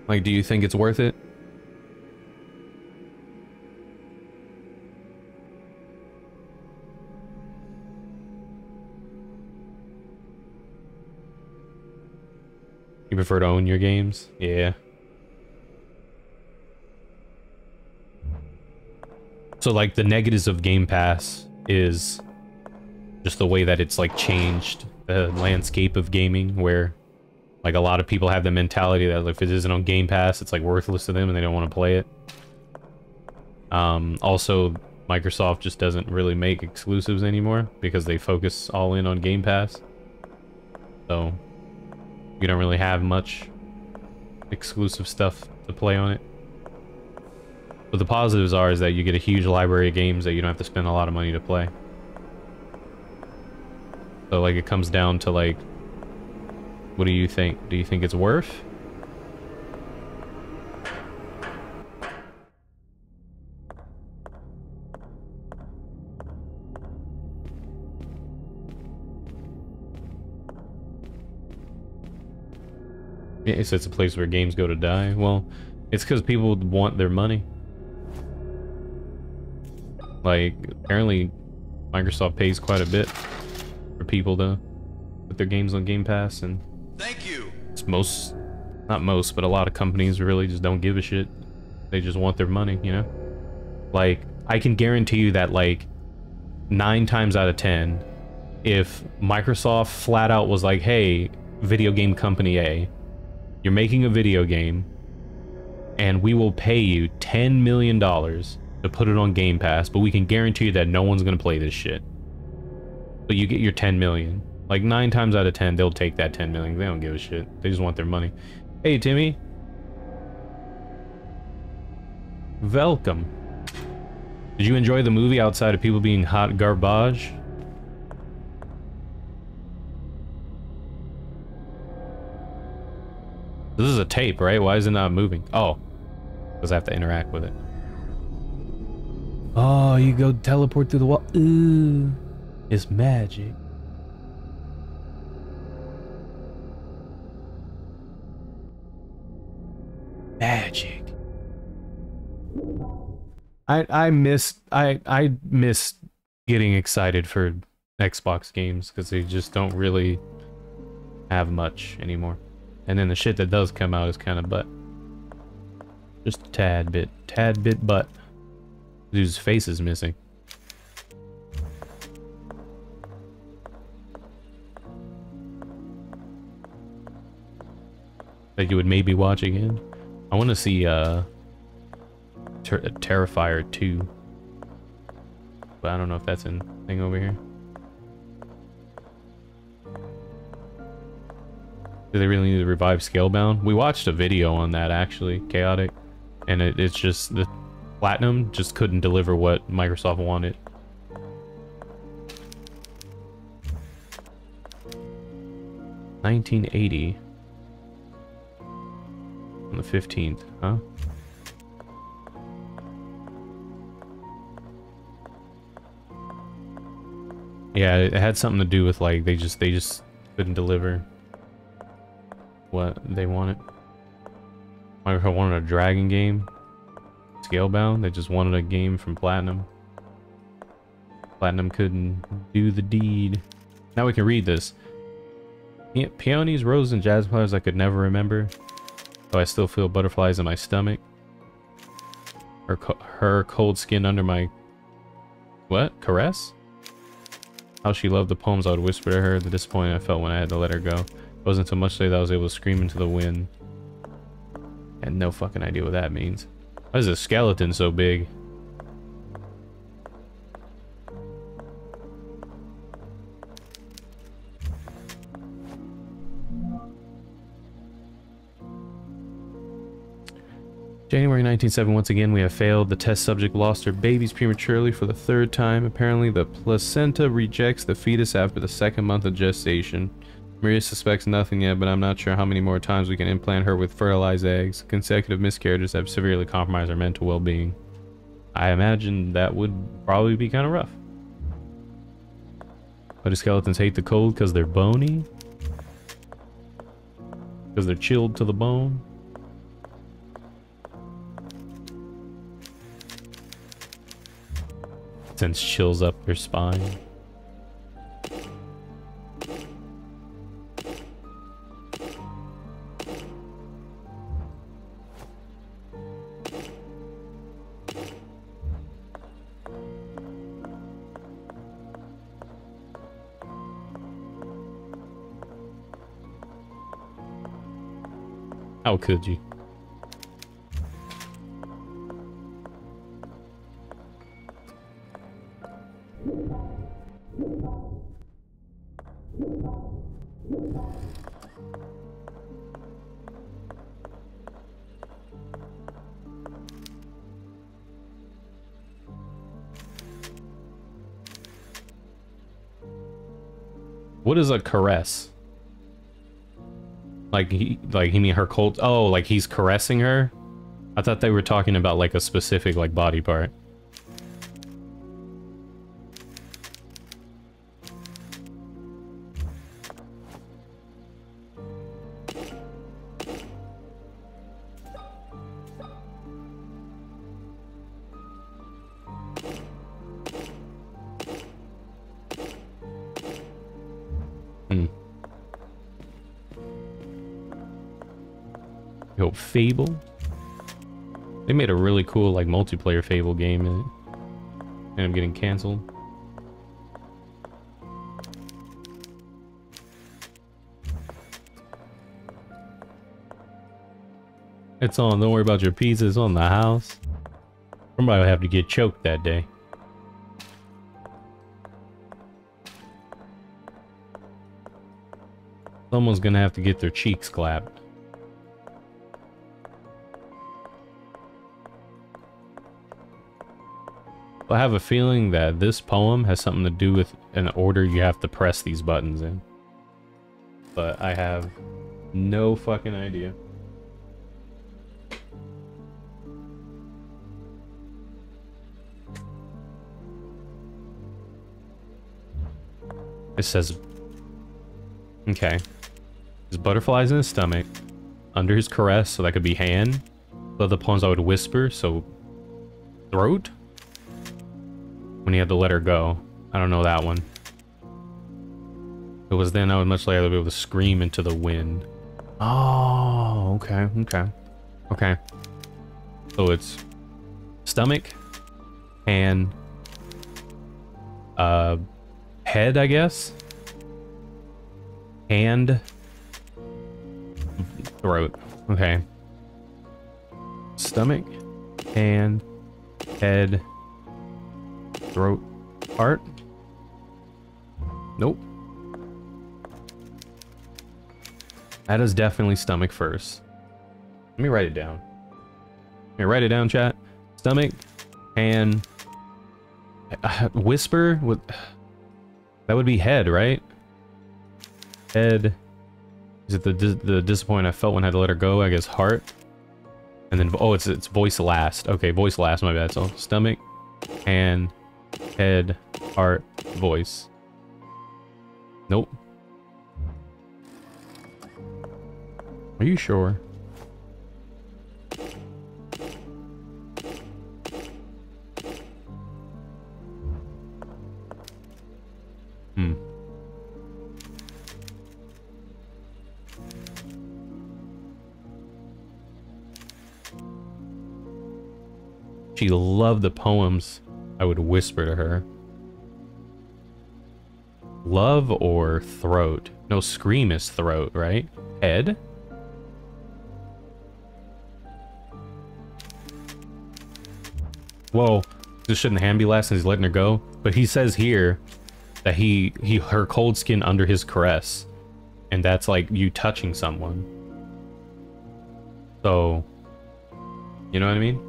Like, do you think it's worth it? You prefer to own your games? Yeah. So, like, the negatives of Game Pass is just the way that it's, like, changed the landscape of gaming, where like a lot of people have the mentality that if it isn't on Game Pass, it's like worthless to them and they don't want to play it. Also, Microsoft just doesn't really make exclusives anymore because they focus all in on Game Pass. So you don't really have much exclusive stuff to play on it. But the positives is that you get a huge library of games that you don't have to spend a lot of money to play. So like it comes down to like, what do you think? Do you think it's worth? Yeah, it's a place where games go to die. Well, it's because people want their money. Like, apparently Microsoft pays quite a bit for people to put their games on Game Pass, and
Thank you.
it's not most, but a lot of companies really just don't give a shit. They just want their money, you know? Like, I can guarantee you that, like, 9 times out of 10, if Microsoft flat out was like, hey, video game company A, you're making a video game, and we will pay you $10 million to put it on Game Pass, but we can guarantee you that no one's gonna play this shit. But you get your 10 million. Like 9 times out of 10, they'll take that 10 million. They don't give a shit. They just want their money. Hey, Timmy. Welcome. Did you enjoy the movie outside of people being hot garbage? This is a tape, right? Why is it not moving? Oh, because I have to interact with it. Oh, you go teleport through the wall. Ooh, it's magic. Magic. I miss getting excited for Xbox games because they just don't really have much anymore. And then the shit that does come out is kind of butt. Just a tad bit butt. Dude's face is missing. That you would maybe watch again. I want to see Terrifier 2. But I don't know if that's a thing over here. Do they really need to revive Scalebound? We watched a video on that, actually, Chaotic. And it's just, the Platinum just couldn't deliver what Microsoft wanted. $19.80 on the 15th, huh? Yeah, it had something to do with like they just couldn't deliver what they wanted. Microsoft wanted a dragon game, Scalebound. They just wanted a game from Platinum. Platinum couldn't do the deed. Now we can read this. Peonies, roses, and jasmine flowers I could never remember. Though I still feel butterflies in my stomach. Her cold skin under my... What? Caress? How she loved the poems I would whisper to her. The disappointment I felt when I had to let her go. It wasn't so much that I was able to scream into the wind. I had no fucking idea what that means. Why is a skeleton so big? January 1970, once again we have failed. The test subject lost her babies prematurely for the 3rd time. Apparently the placenta rejects the fetus after the 2nd month of gestation. Maria suspects nothing yet, but I'm not sure how many more times we can implant her with fertilized eggs. Consecutive miscarriages have severely compromised her mental well-being. I imagine that would probably be kind of rough. Why do skeletons hate the cold? Because they're bony? Because they're chilled to the bone? Sends chills up their spine. How could you? What is a caress? Like he mean her cold? Oh, like he's caressing her? I thought they were talking about like a specific like body part. Yo, Fable. They made a really cool like multiplayer Fable game and it ended up getting canceled. It's on. Don't worry about your pizza. It's on the house. Somebody will have to get choked that day. Someone's gonna have to get their cheeks clapped. I have a feeling that this poem has something to do with an order you have to press these buttons in. But I have no fucking idea. It says... Okay. There's butterflies in his stomach. Under his caress, so that could be hand. The other poems I would whisper, so... Throat? When he had to let her go. I don't know that one. If it was then, I would much later be able to scream into the wind. Oh, okay, okay. Okay. So it's... stomach, hand, head, I guess? Hand, throat. Okay. Stomach, hand, head, throat, heart. Nope. That is definitely stomach first. Let me write it down. Here, write it down, chat. Stomach, hand, whisper. That would be head, right? Head. Is it the disappointment I felt when I had to let her go? I guess heart. And then, oh, it's voice last. Okay, voice last, my bad. So stomach, hand, head, heart, voice. Nope. Are you sure? Hmm. She loved the poems I would whisper to her. Love or throat? No, scream is throat, right? Head? Whoa, this shouldn't hand be last since he's letting her go. But he says here that her cold skin under his caress. And that's like you touching someone. So, you know what I mean?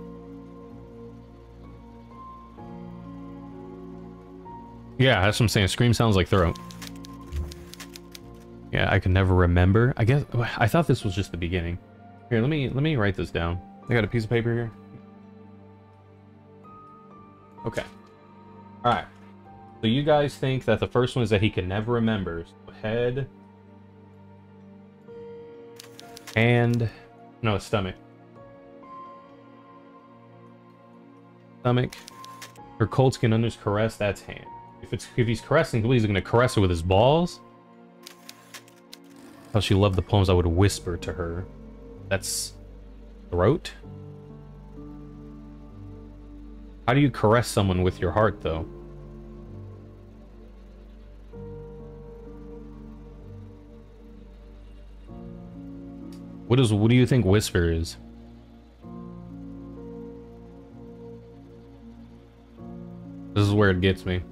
Yeah, that's what I'm saying. Scream sounds like throat. Yeah, I can never remember. I guess I thought this was just the beginning. Here, let me write this down. I got a piece of paper here. Okay. All right. So you guys think that the first one is that he can never remember. So head, hand, no, stomach. Stomach. Her cold skin under his caress. That's hand. If he's caressing, he's gonna caress her with his balls. How she loved the poems I would whisper to her. That's throat. How do you caress someone with your heart, though? What do you think whisper is? This is where it gets me.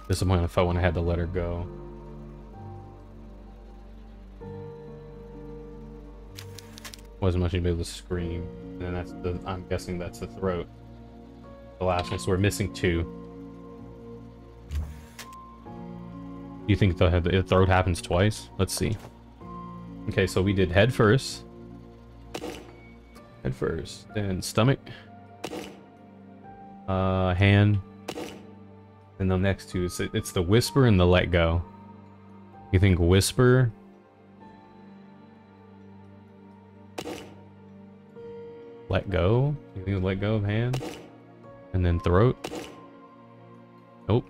Disappointed I felt when I had to let her go. Wasn't much able to scream. And then that's the, I'm guessing that's the throat. The last one, so we're missing two. Do you think the throat happens twice? Let's see. Okay, so we did head first. Head first. Then stomach. Hand. And the next two, it's the whisper and the let go. You think whisper? Let go? You think let go of hand? And then throat? Nope.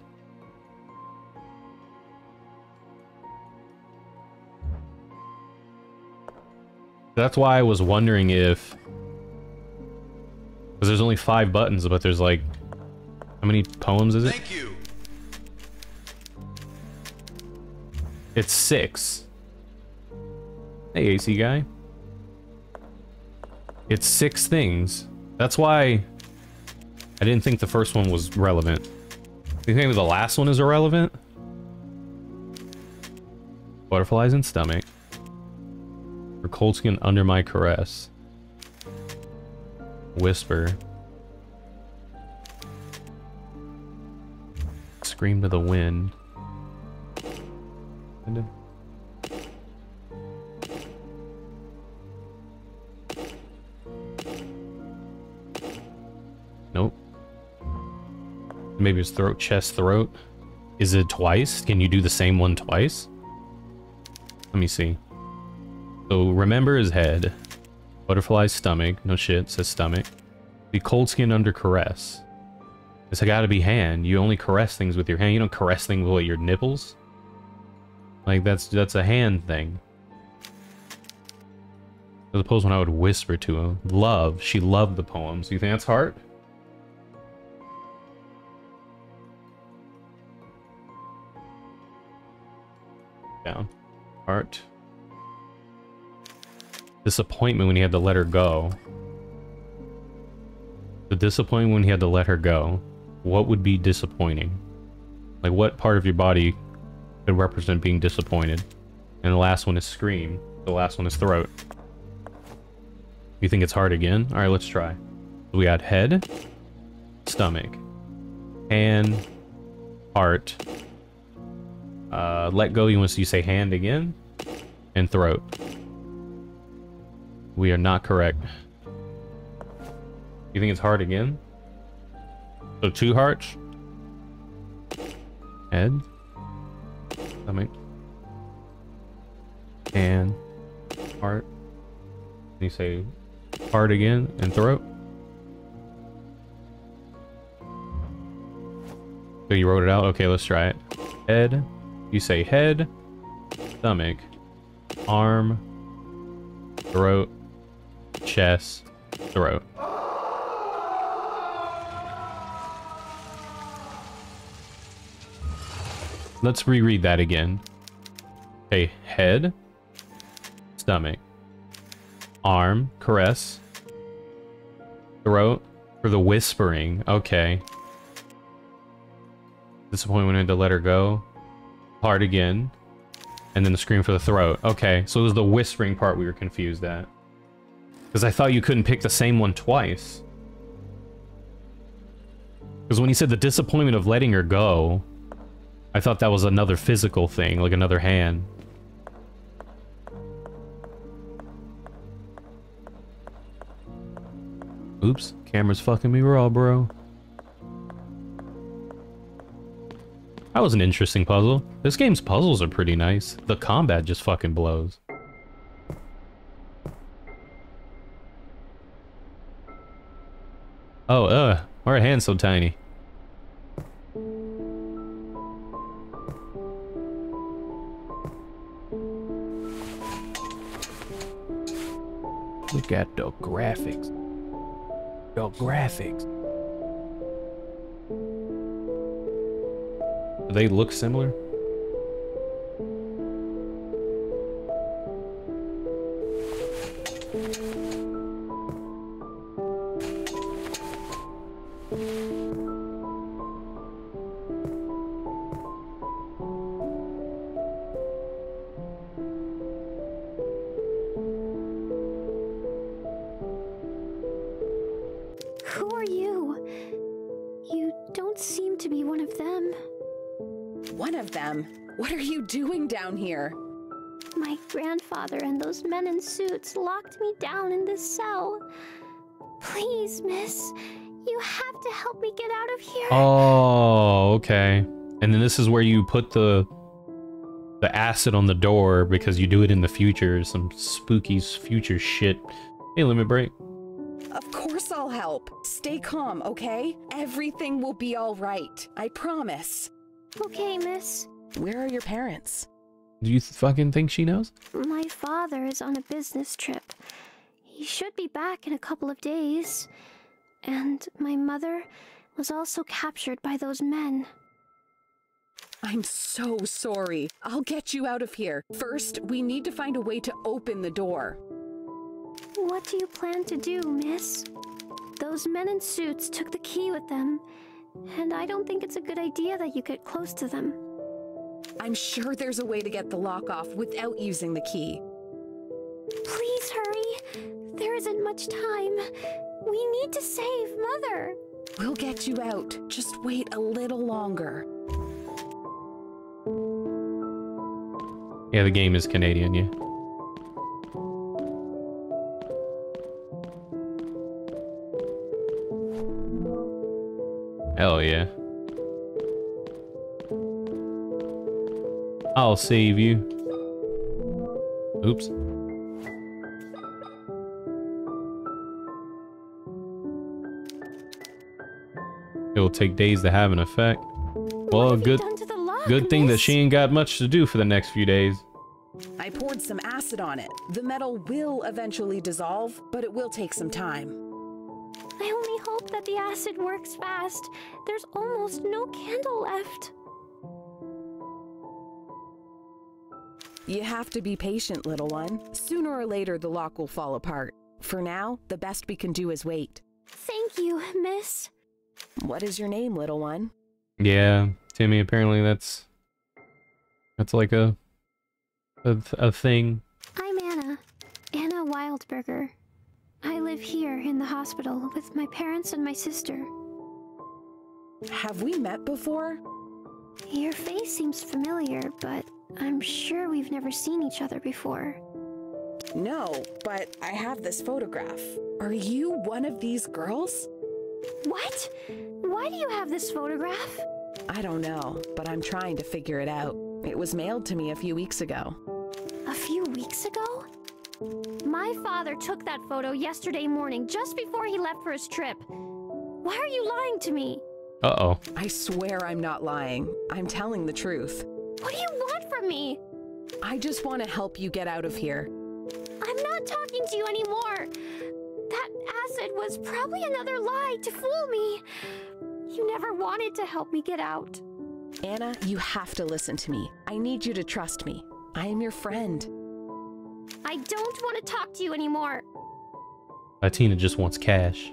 That's why I was wondering if... Because there's only 5 buttons, but there's like... How many poems is it?
Thank you.
It's 6. Hey, AC guy. It's 6 things. That's why I didn't think the first one was relevant. Do you think the last one is irrelevant? Butterflies in stomach. Her cold skin under my caress. Whisper. Scream to the wind. Nope. Maybe it's throat, chest, throat. Is it twice? Can you do the same one twice? Let me see. So remember his head. Butterfly's stomach. No shit, says stomach. The cold skin under caress. It's gotta be hand. You only caress things with your hand. You don't caress things with your nipples. Like that's a hand thing. As opposed when I would whisper to him. Love. She loved the poems. You think that's heart? Heart. Disappointment when he had to let her go. The disappointment when he had to let her go. What would be disappointing? Like, what part of your body could represent being disappointed? And the last one is scream. The last one is throat. You think it's heart again? Alright, let's try. We got head, stomach, hand, heart. Let go, you want to say hand again? And throat. We are not correct. You think it's heart again? So 2 hearts? Head, stomach, hand, heart. You say heart again and throat. So you wrote it out? Okay, let's try it. Head. You say head, stomach, arm, throat, chest, throat. Let's reread that again. Okay, head, stomach, arm, caress, throat for the whispering. Okay. Disappointment when I had to let her go. Heart again. And then the scream for the throat. Okay, so it was the whispering part we were confused at. Because I thought you couldn't pick the same one twice. Because when he said the disappointment of letting her go, I thought that was another physical thing, like another hand. Oops, camera's fucking me raw, bro. That was an interesting puzzle. This game's puzzles are pretty nice. The combat just fucking blows. Oh, why are her hands so tiny? Look at the graphics. The graphics. Do they look similar?
Who are you? You don't seem to be one of them.
One of them? What are you doing down here?
My grandfather and those men in suits locked me down in this cell. Please, miss, you have to help me get out of here.
Oh, okay. And then this is where you put the acid on the door because you do it in the future. Some spooky future shit. Hey, limit break.
Of course I'll help. Stay calm, okay? Everything will be all right. I promise.
Okay, miss.
Where are your parents?
Do you fucking think she knows?
My father is on a business trip. He should be back in a couple of days. And my mother was also captured by those men.
I'm so sorry. I'll get you out of here. First, we need to find a way to open the door.
What do you plan to do, miss? Those men in suits took the key with them, and I don't think it's a good idea that you get close to them.
I'm sure there's a way to get the lock off without using the key.
Please hurry. There isn't much time. We need to save Mother.
We'll get you out. Just wait a little longer.
Yeah, the game is Canadian, yeah. Hell yeah. I'll save you. Oops. It'll take days to have an effect. Well, good thing that she ain't got much to do for the next few days.
I poured some acid on it. The metal will eventually dissolve, but it will take some time.
I only hope that the acid works fast. There's almost no candle left.
You have to be patient, little one. Sooner or later, the lock will fall apart. For now, the best we can do is wait.
Thank you, miss.
What is your name, little one?
Yeah, Timmy, apparently that's like a thing.
I'm Anna. Anna Wildberger. I live here in the hospital with my parents and my sister.
Have we met before?
Your face seems familiar, but I'm sure we've never seen each other before.
No, but I have this photograph. Are you one of these girls?
What? Why do you have this photograph?
I don't know, but I'm trying to figure it out. It was mailed to me a few weeks ago.
A few weeks ago? My father took that photo yesterday morning, just before he left for his trip. Why are you lying to me?
Uh-oh.
I swear I'm not lying. I'm telling the truth.
What do you want from me?
I just want to help you get out of here.
I'm not talking to you anymore. That acid was probably another lie to fool me. You never wanted to help me get out.
Anna, you have to listen to me. I need you to trust me. I am your friend.
I don't want to talk to you anymore.
Latina just wants cash.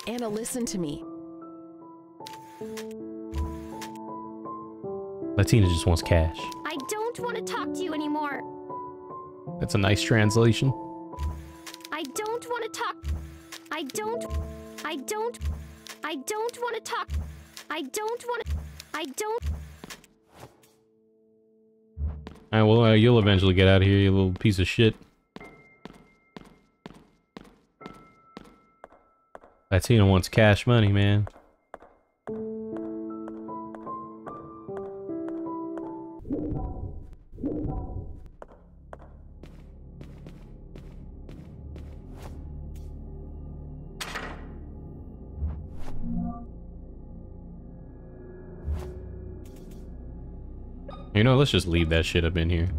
Anna, listen to me.
Latina just wants cash.
I don't want to talk to you anymore.
That's a nice translation.
I don't want to talk. I don't want to talk. I don't.
Alright, well, you'll eventually get out of here, you little piece of shit. Latina wants cash money, man. You know, let's just leave that shit up in here.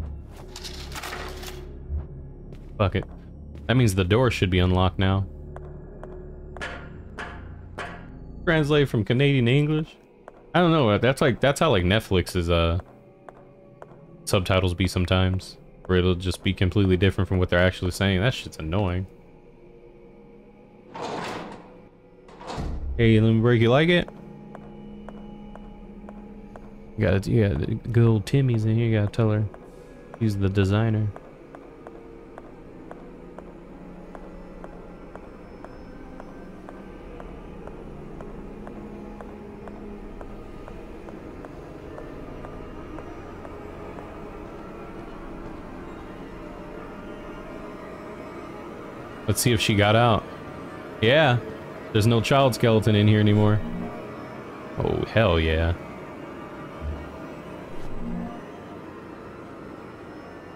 Fuck it. That means the door should be unlocked now. Translate from Canadian to English? I don't know, that's how like Netflix's subtitles be sometimes. Where it'll just be completely different from what they're actually saying. That shit's annoying. Hey, let me break, you like it? You got good old Timmy's in here, you gotta tell her. He's the designer. Let's see if she got out. Yeah, there's no child skeleton in here anymore. Oh, hell yeah.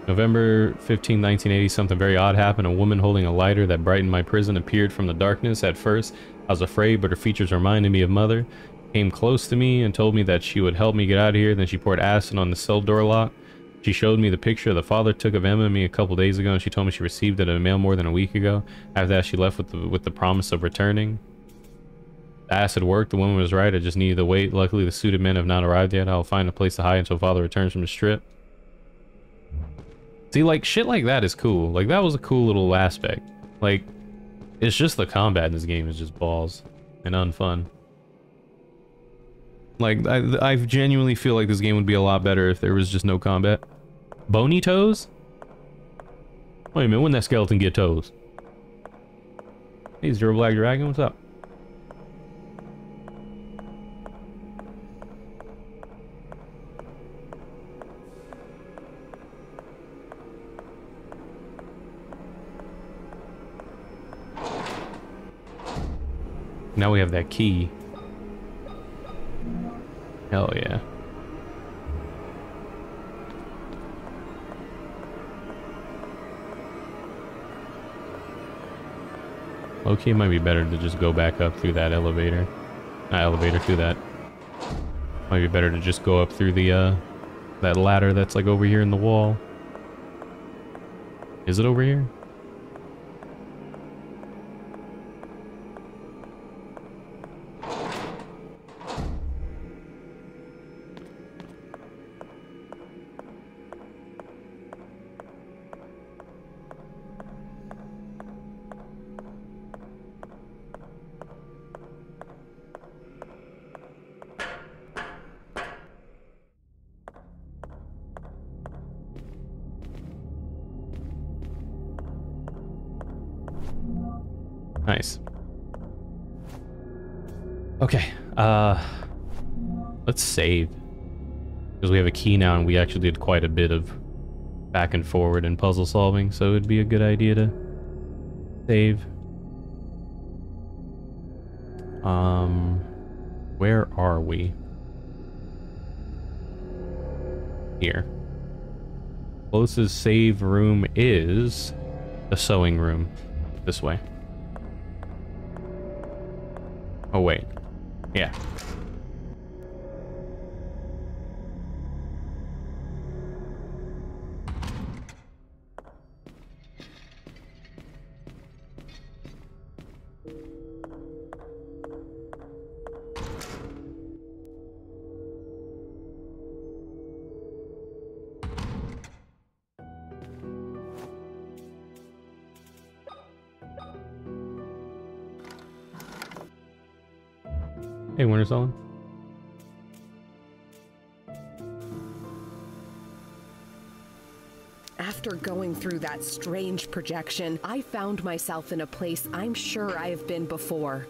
November 15, 1980, something very odd happened. A woman holding a lighter that brightened my prison appeared from the darkness. At first, I was afraid, but her features reminded me of Mother. Came close to me and told me that she would help me get out of here. Then she poured acid on the cell door lock. She showed me the picture the father took of Emma and me a couple days ago, and she told me she received it in the mail more than a week ago. After that, she left with the promise of returning. The acid worked. The woman was right. I just needed to wait. Luckily, the suited men have not arrived yet. I'll find a place to hide until father returns from the strip. See, like, shit like that is cool. Like, that was a cool little aspect. Like, it's just the combat in this game is just balls and unfun. Like, I genuinely feel like this game would be a lot better if there was just no combat. Bony toes? Wait a minute, when that skeleton get toes? Hey, Zero Black Dragon, what's up? Now we have that key. Hell yeah. Low-key, it might be better to just go back up through that elevator. Not elevator, through that. Might be better to just go up through the, that ladder that's like over here in the wall. Is it over here? Nice. Okay, let's save. Because we have a key now and we actually did quite a bit of back and forward and puzzle solving, so it'd be a good idea to save. Where are we? Here. Closest save room is the sewing room. This way. Oh, wait. Yeah. Hey, Winter Solid.
After going through that strange projection, I found myself in a place I'm sure I have been before.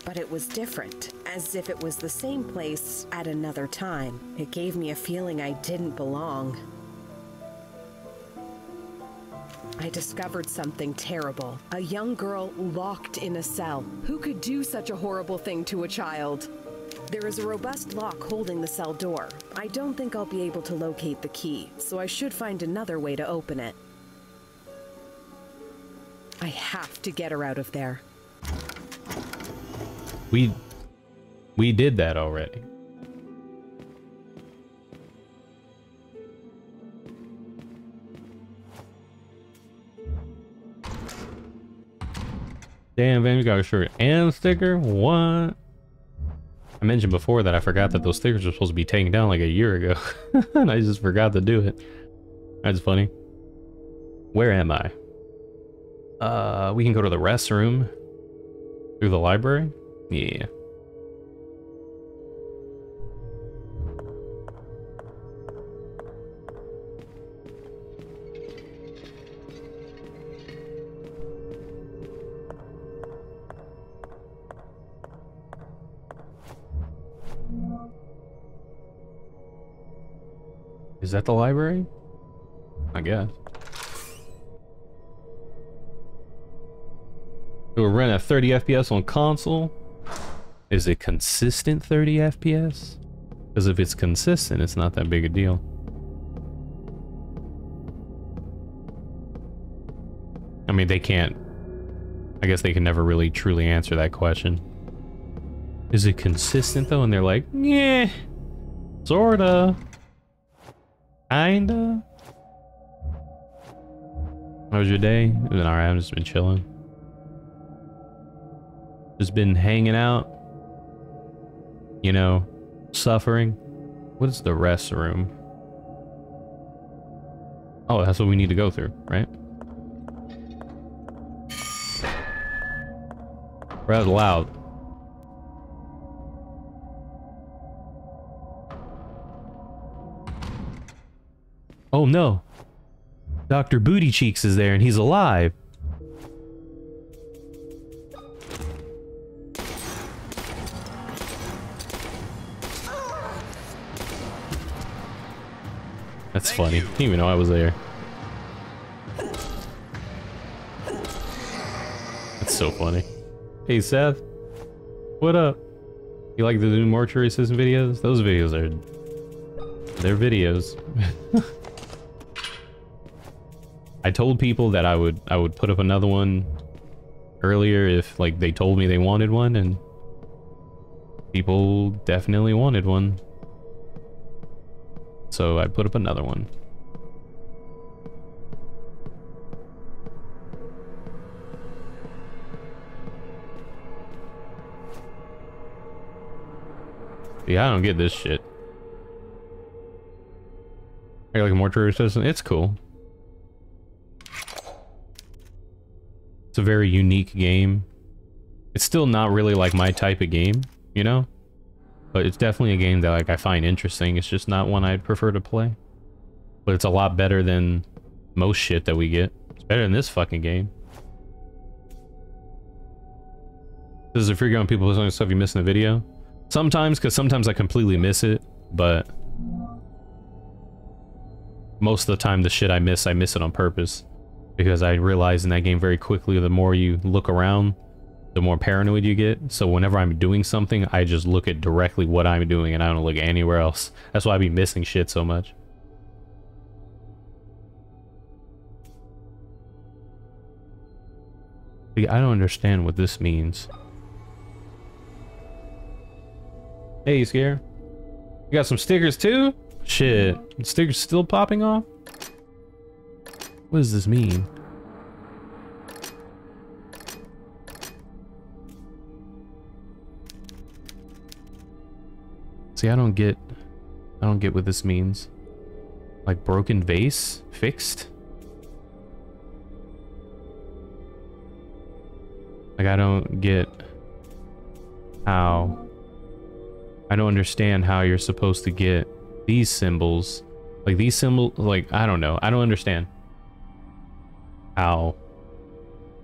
But it was different, as if it was the same place at another time. It gave me a feeling I didn't belong. I discovered something terrible. A young girl locked in a cell. Who could do such a horrible thing to a child? There is a robust lock holding the cell door. I don't think I'll be able to locate the key, so I should find another way to open it. I have to get her out of there.
We did that already. Damn, Van, you got a shirt and a sticker? What? I mentioned before that I forgot that those stickers were supposed to be taken down like a year ago. And I just forgot to do it. That's funny. Where am I? We can go to the restroom. Through the library? Yeah. Is that the library? I guess. It will run at 30 FPS on console. Is it consistent 30 FPS? Because if it's consistent, it's not that big a deal. I mean, they can't... I guess they can never really truly answer that question. Is it consistent though? And they're like, yeah, sorta. Kinda. How was your day? It's been alright, I've just been chilling. Just been hanging out. You know, suffering. What is the restroom? Oh, that's what we need to go through, right? That was loud. Oh no. Dr. Booty Cheeks is there and he's alive. That's funny.
You.
Didn't even know I was there. That's so funny. Hey Seth. What up? You like the new mortuary assistant videos? Those videos are... They're videos. I told people that I would put up another one earlier if like they told me they wanted one, and people definitely wanted one. So I put up another one. Yeah, I don't get this shit. Are you like a mortuary assistant? It's cool. It's a very unique game. It's still not really like my type of game, you know? But it's definitely a game that like I find interesting. It's just not one I'd prefer to play. But it's a lot better than most shit that we get. Better than this fucking game. This is a figure on people doing stuff you miss in the video. Sometimes, because sometimes I completely miss it, but most of the time the shit I miss it on purpose. Because I realize in that game very quickly, the more you look around, the more paranoid you get. So whenever I'm doing something, I just look at directly what I'm doing and I don't look anywhere else. That's why I be missing shit so much. See, I don't understand what this means. Hey, you scared? You got some stickers too? Shit. Stickers still popping off? What does this mean? See, I don't get what this means. Like broken vase? Fixed? Like I don't get how... I don't understand how you're supposed to get these symbols. Like these symbols, like, I don't know. I don't understand how,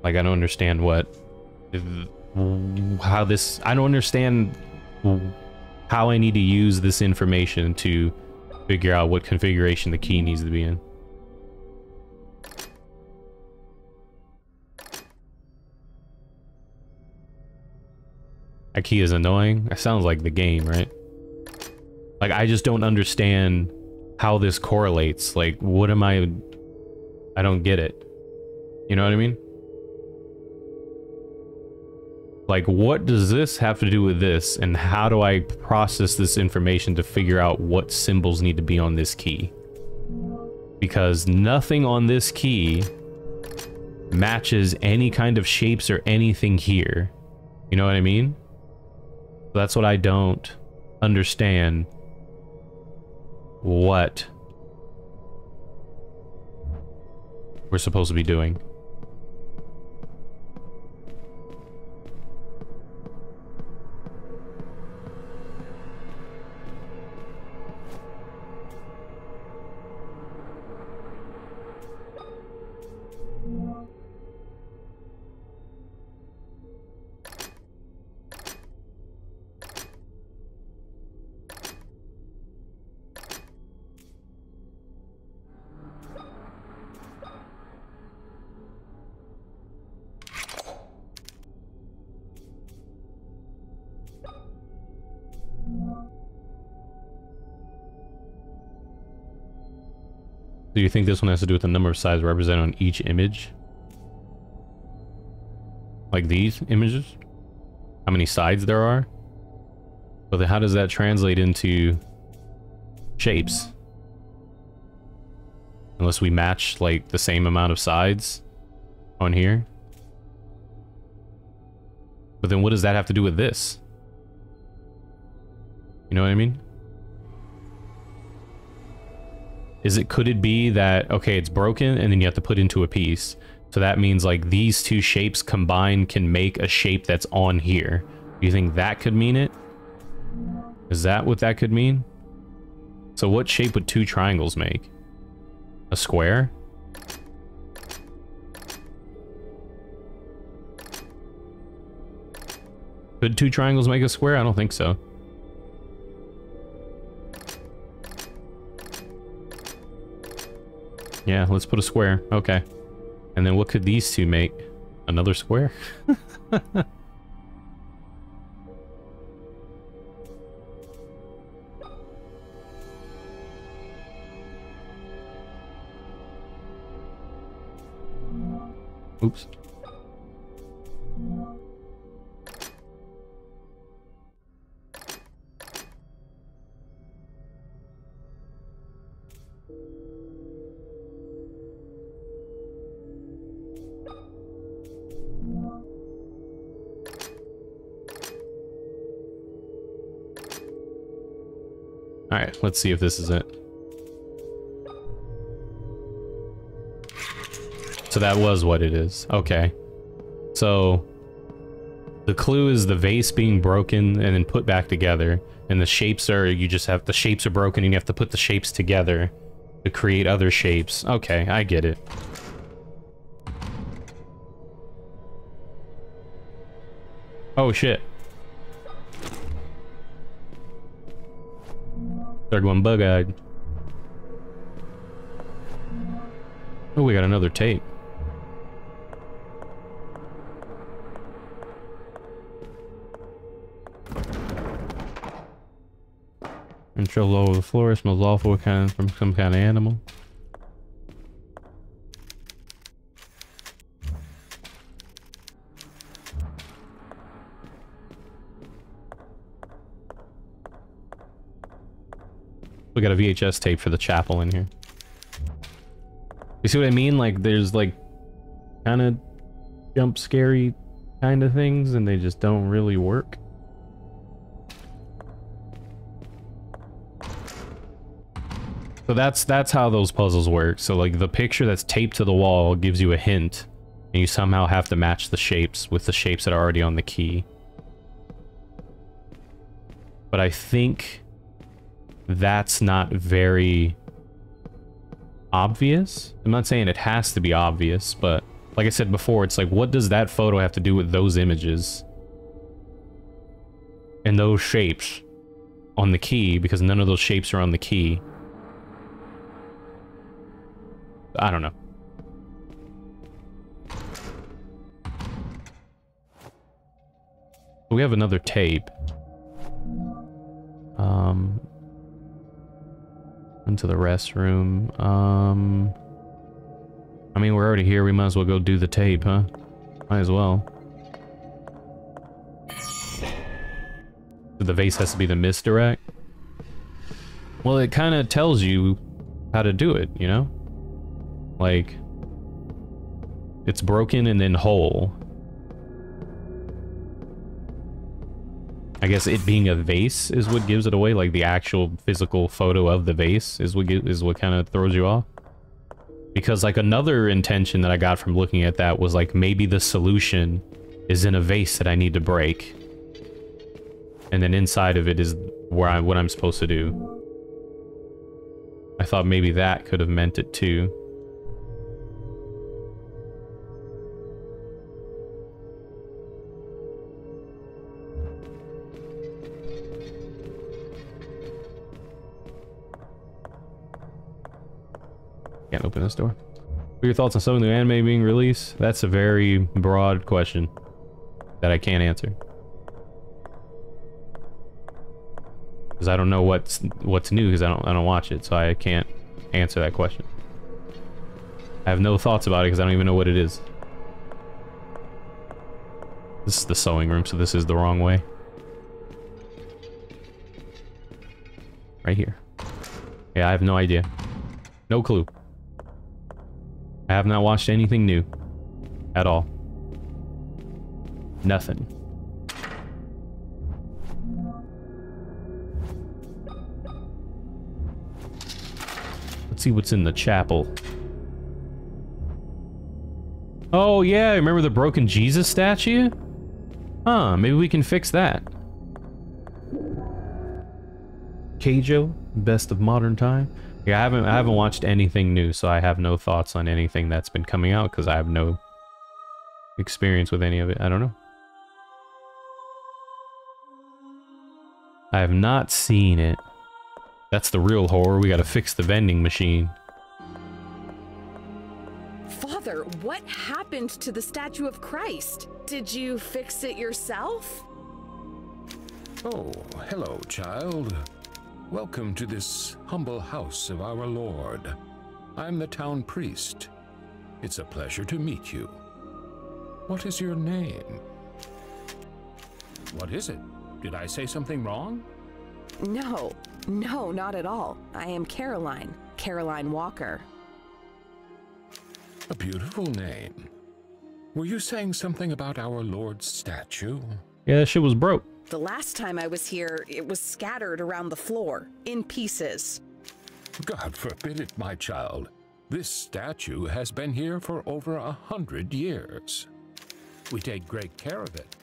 like, I don't understand how this, I don't understand how I need to use this information to figure out what configuration the key needs to be in. That key is annoying. That sounds like the game, right? Like, I just don't understand how this correlates. Like, what am I don't get it. You know what I mean? Like, what does this have to do with this? And how do I process this information to figure out what symbols need to be on this key? Because nothing on this key matches any kind of shapes or anything here. You know what I mean? That's what I don't understand. What we're supposed to be doing. Do you think this one has to do with the number of sides represented on each image? Like these images? How many sides there are? But then how does that translate into shapes? Unless we match like the same amount of sides on here. But then what does that have to do with this? You know what I mean? Could it be that, okay, it's broken and then you have to put into a piece. So that means like these two shapes combined can make a shape that's on here. Do you think that could mean it? Is that what that could mean? So what shape would two triangles make? A square? Could two triangles make a square? I don't think so. Yeah, let's put a square. Okay. And then what could these two make? Another square? Oops. Alright, let's see if this is it. So that was what it is. Okay. So the clue is the vase being broken and then put back together. And the shapes are, the shapes are broken and you have to put the shapes together to create other shapes. Okay, I get it. Oh shit. They're going bug-eyed. Oh, we got another tape. And trails all over the floor. It smells awful, kind of from some kind of animal. We got a VHS tape for the chapel in here. You see what I mean? Like, there's like kind of jump scary kind of things, and they just don't really work. So that's how those puzzles work. So like the picture that's taped to the wall gives you a hint, and you somehow have to match the shapes with the shapes that are already on the key. But I think that's not very obvious. I'm not saying it has to be obvious, but like I said before, it's like, what does that photo have to do with those images and those shapes on the key? Because none of those shapes are on the key. I don't know. We have another tape. Into the restroom. I mean, we're already here. We might as well go do the tape, huh? Might as well. The vase has to be the misdirect. Well, it kind of tells you how to do it, you know? Like, it's broken and then whole. I guess it being a vase is what gives it away. Like the actual physical photo of the vase is what kind of throws you off. Because like another intention that I got from looking at that was like maybe the solution is in a vase that I need to break, and then inside of it is where what I'm supposed to do. I thought maybe that could have meant it too. Can't open this door. What are your thoughts on some of the anime being released? That's a very broad question that I can't answer. Because I don't know what's new, because I don't watch it, so I can't answer that question. I have no thoughts about it because I don't even know what it is. This is the sewing room, so this is the wrong way. Right here. Yeah, I have no idea. No clue. I have not watched anything new. At all. Nothing. Let's see what's in the chapel. Oh yeah, remember the broken Jesus statue? Huh, maybe we can fix that. Keijo, best of modern time. Yeah, I haven't watched anything new, so I have no thoughts on anything that's been coming out because I have no experience with any of it. I don't know. I have not seen it. That's the real horror. We gotta fix the vending machine.
Father, what happened to the statue of Christ? Did you fix it yourself?
Oh, hello, child. Welcome to this humble house of our Lord. I'm the town priest. It's a pleasure to meet you. What is your name? What is it? Did I say something wrong?
No, not at all. I am Caroline Walker.
A beautiful name. Were you saying something about our Lord's statue?
Yeah, that shit was broke.
The last time I was here, it was scattered around the floor, in pieces.
God forbid it, my child. This statue has been here for over 100 years. We take great care of it.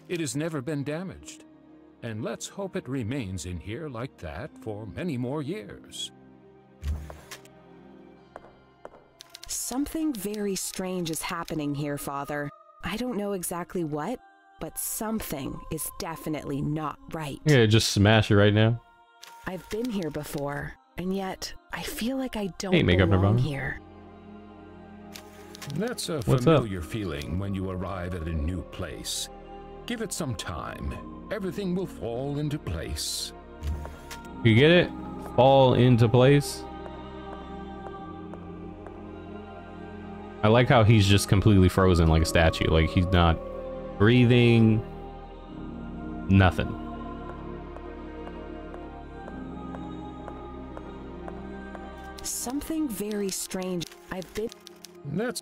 It has never been damaged. And let's hope it remains in here like that for many more years.
Something very strange is happening here, Father. I don't know exactly what, but something is definitely not right.
Yeah, just smash it right now.
I've been here before, and yet I feel like I don't
Hey, Makeup
belong
Nirvana.
here.
That's a
What's up?
familiar feeling when you arrive at a new place. Give it some time. Everything will fall into place.
You get it? Fall into place. I like how he's just completely frozen like a statue. Like he's not breathing. Nothing.
Something very strange. I've been...
That's...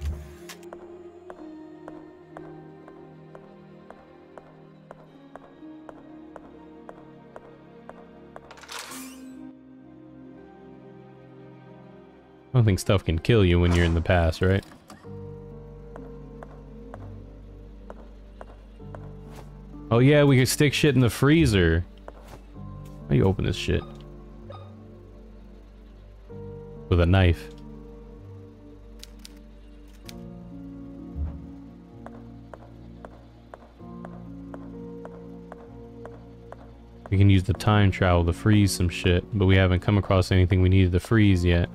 I don't think stuff can kill you when you're in the past, right? Oh yeah, we could stick shit in the freezer. How do you open this shit? With a knife. We can use the time travel to freeze some shit, but we haven't come across anything we needed to freeze yet.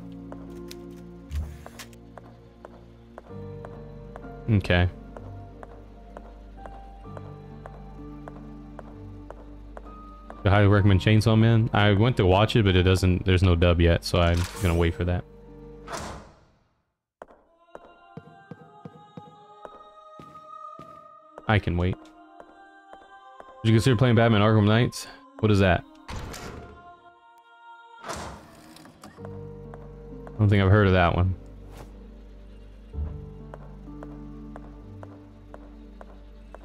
Okay. I highly recommend Chainsaw Man. I went to watch it, but it doesn't, there's no dub yet, so I'm gonna wait for that. I can wait. Would you consider playing Batman Arkham Knights? What is that? I don't think I've heard of that one.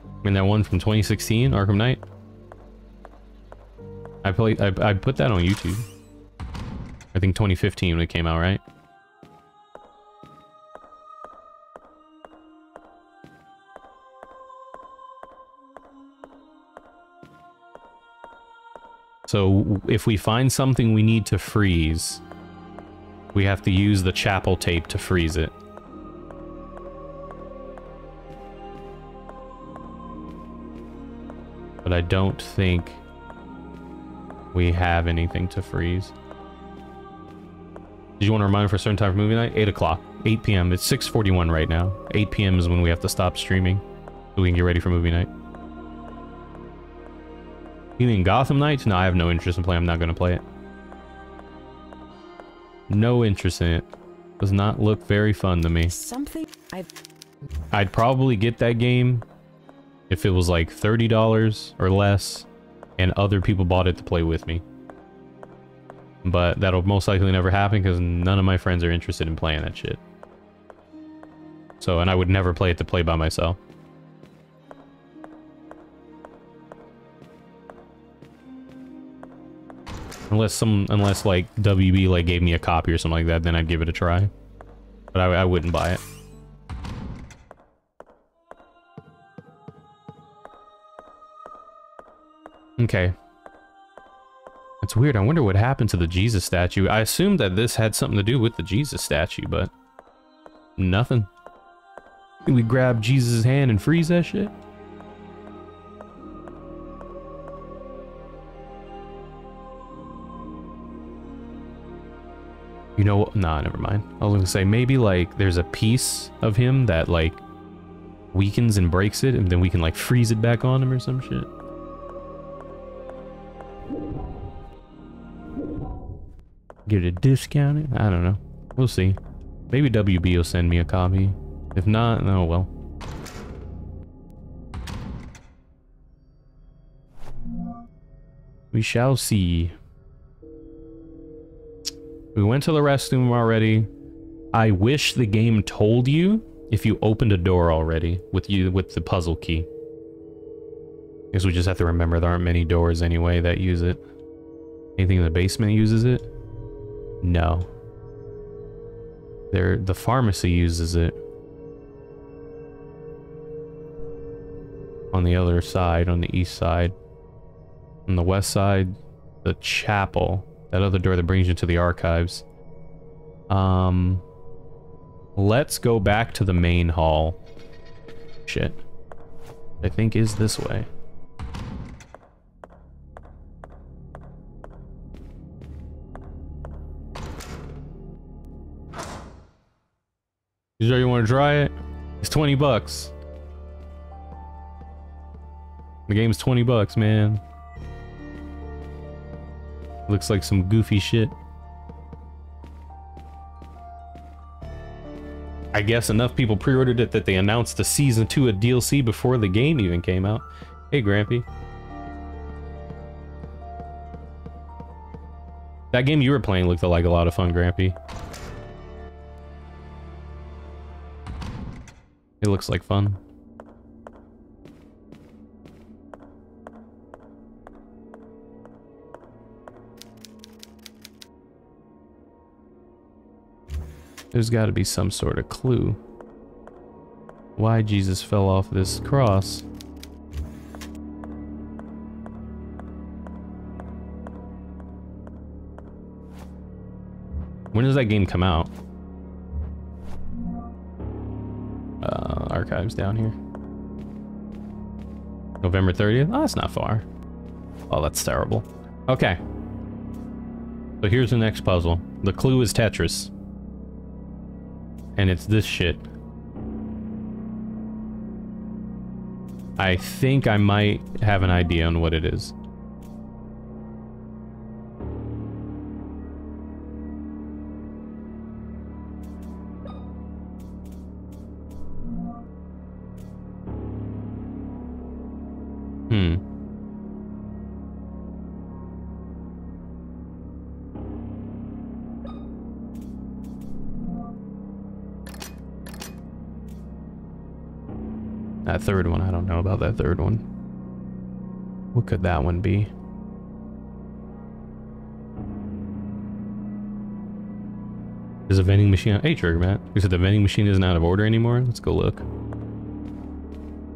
I mean that one from 2016, Arkham Knight? I put that on YouTube. I think 2015 when it came out, right? So if we find something we need to freeze, we have to use the chapel tape to freeze it. But I don't think we have anything to freeze. Did you want to remind me for a certain time for movie night? 8 o'clock. 8 p.m. It's 6:41 right now. 8 p.m. is when we have to stop streaming, so we can get ready for movie night. You mean Gotham Knights? No, I have no interest in playing. I'm not going to play it. No interest in it. Does not look very fun to me.
Something
I'd probably get that game if it was like $30 or less and other people bought it to play with me. But that'll most likely never happen because none of my friends are interested in playing that shit. So, and I would never play it to play by myself. Unless like WB like gave me a copy or something like that, then I'd give it a try. But I wouldn't buy it. Okay. It's weird. I wonder what happened to the Jesus statue. I assumed that this had something to do with the Jesus statue, but nothing. Can we grab Jesus' hand and freeze that shit? You know what? Nah, never mind. I was gonna say, maybe, like, there's a piece of him that, like, weakens and breaks it, and then we can, like, freeze it back on him or some shit. Get it discounted? I don't know. We'll see. Maybe WB will send me a copy. If not, oh well. We shall see. We went to the restroom already. I wish the game told you if you opened a door already with the puzzle key. Guess we just have to remember there aren't many doors anyway that use it. Anything in the basement uses it? No. The pharmacy uses it. On the other side, on the east side. On the west side, the chapel. That other door that brings you to the archives. Let's go back to the main hall. Shit. I think is this way. You sure you want to try it? It's 20 bucks. The game's 20 bucks, man. Looks like some goofy shit. I guess enough people pre-ordered it that they announced the Season 2 of DLC before the game even came out. Hey, Grampy. That game you were playing looked like a lot of fun, Grampy. It looks like fun. There's got to be some sort of clue. Why Jesus fell off this cross. When does that game come out? Archives down here. November 30th? Oh, that's not far. Oh, that's terrible. Okay. So here's the next puzzle. The clue is Tetris. And it's this shit. I think I might have an idea on what it is. That third one, I don't know about that third one. What could that one be? Is a vending machine? Hey, Trigger Matt. You said the vending machine isn't out of order anymore? Let's go look.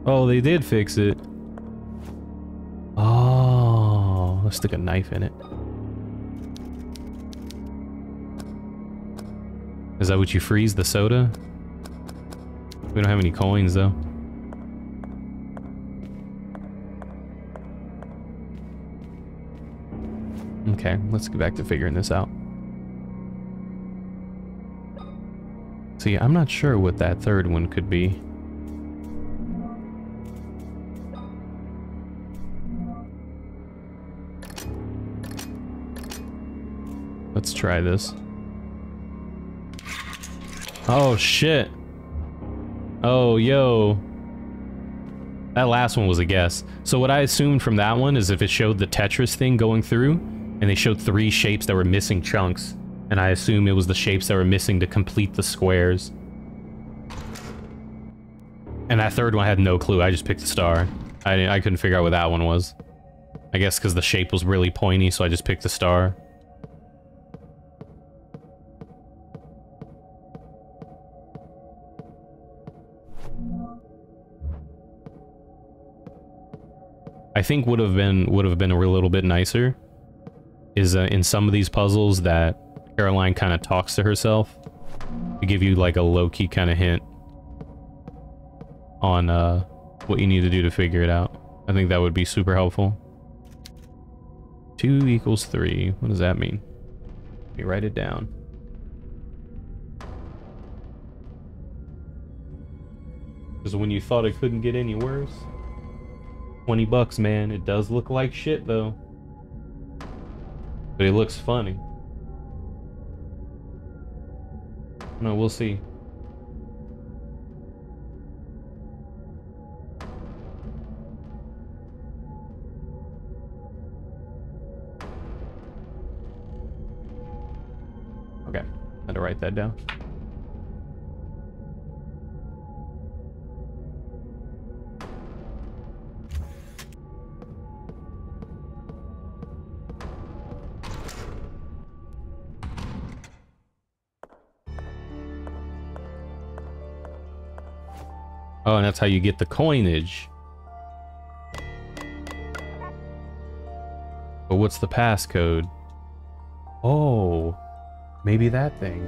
Oh, they did fix it. Oh, let's stick a knife in it. Is that what you freeze, the soda? We don't have any coins, though. Okay, let's get back to figuring this out. See, I'm not sure what that third one could be. Let's try this. Oh, shit. Oh, yo. That last one was a guess. So what I assumed from that one is if it showed the Tetris thing going through, and they showed 3 shapes that were missing chunks, and I assume it was the shapes that were missing to complete the squares. And that third one I had no clue. I just picked a star. I couldn't figure out what that one was. I guess because the shape was really pointy, so I just picked a star. I think would have been a little bit nicer is in some of these puzzles that Caroline kind of talks to herself to give you like a low-key kind of hint on what you need to do to figure it out. I think that would be super helpful. 2 equals 3. What does that mean? Let me write it down. Because when you thought it couldn't get any worse, 20 bucks, man. It does look like shit, though. But it looks funny. No, we'll see. Okay, I had to write that down. Oh, and that's how you get the coinage. But what's the passcode? Oh, maybe that thing.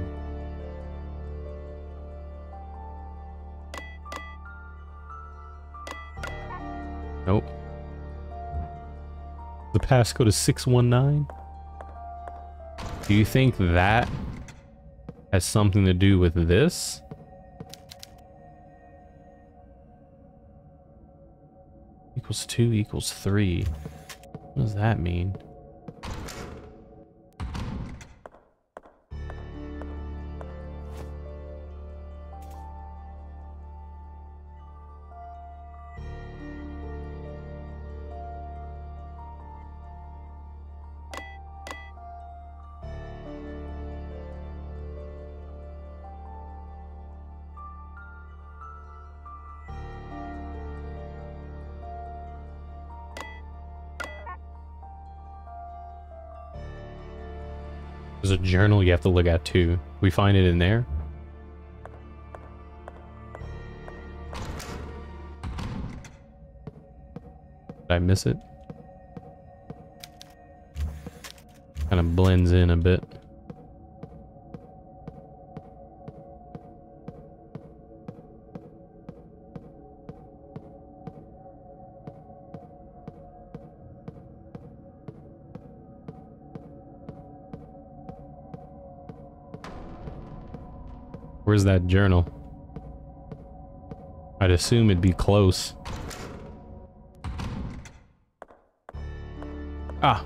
Nope. The passcode is 619. Do you think that has something to do with this? Equals 2 equals 3. What does that mean? There's a journal you have to look at too. We find it in there. Did I miss it? Kind of blends in a bit. Where's that journal? I'd assume it'd be close. Ah.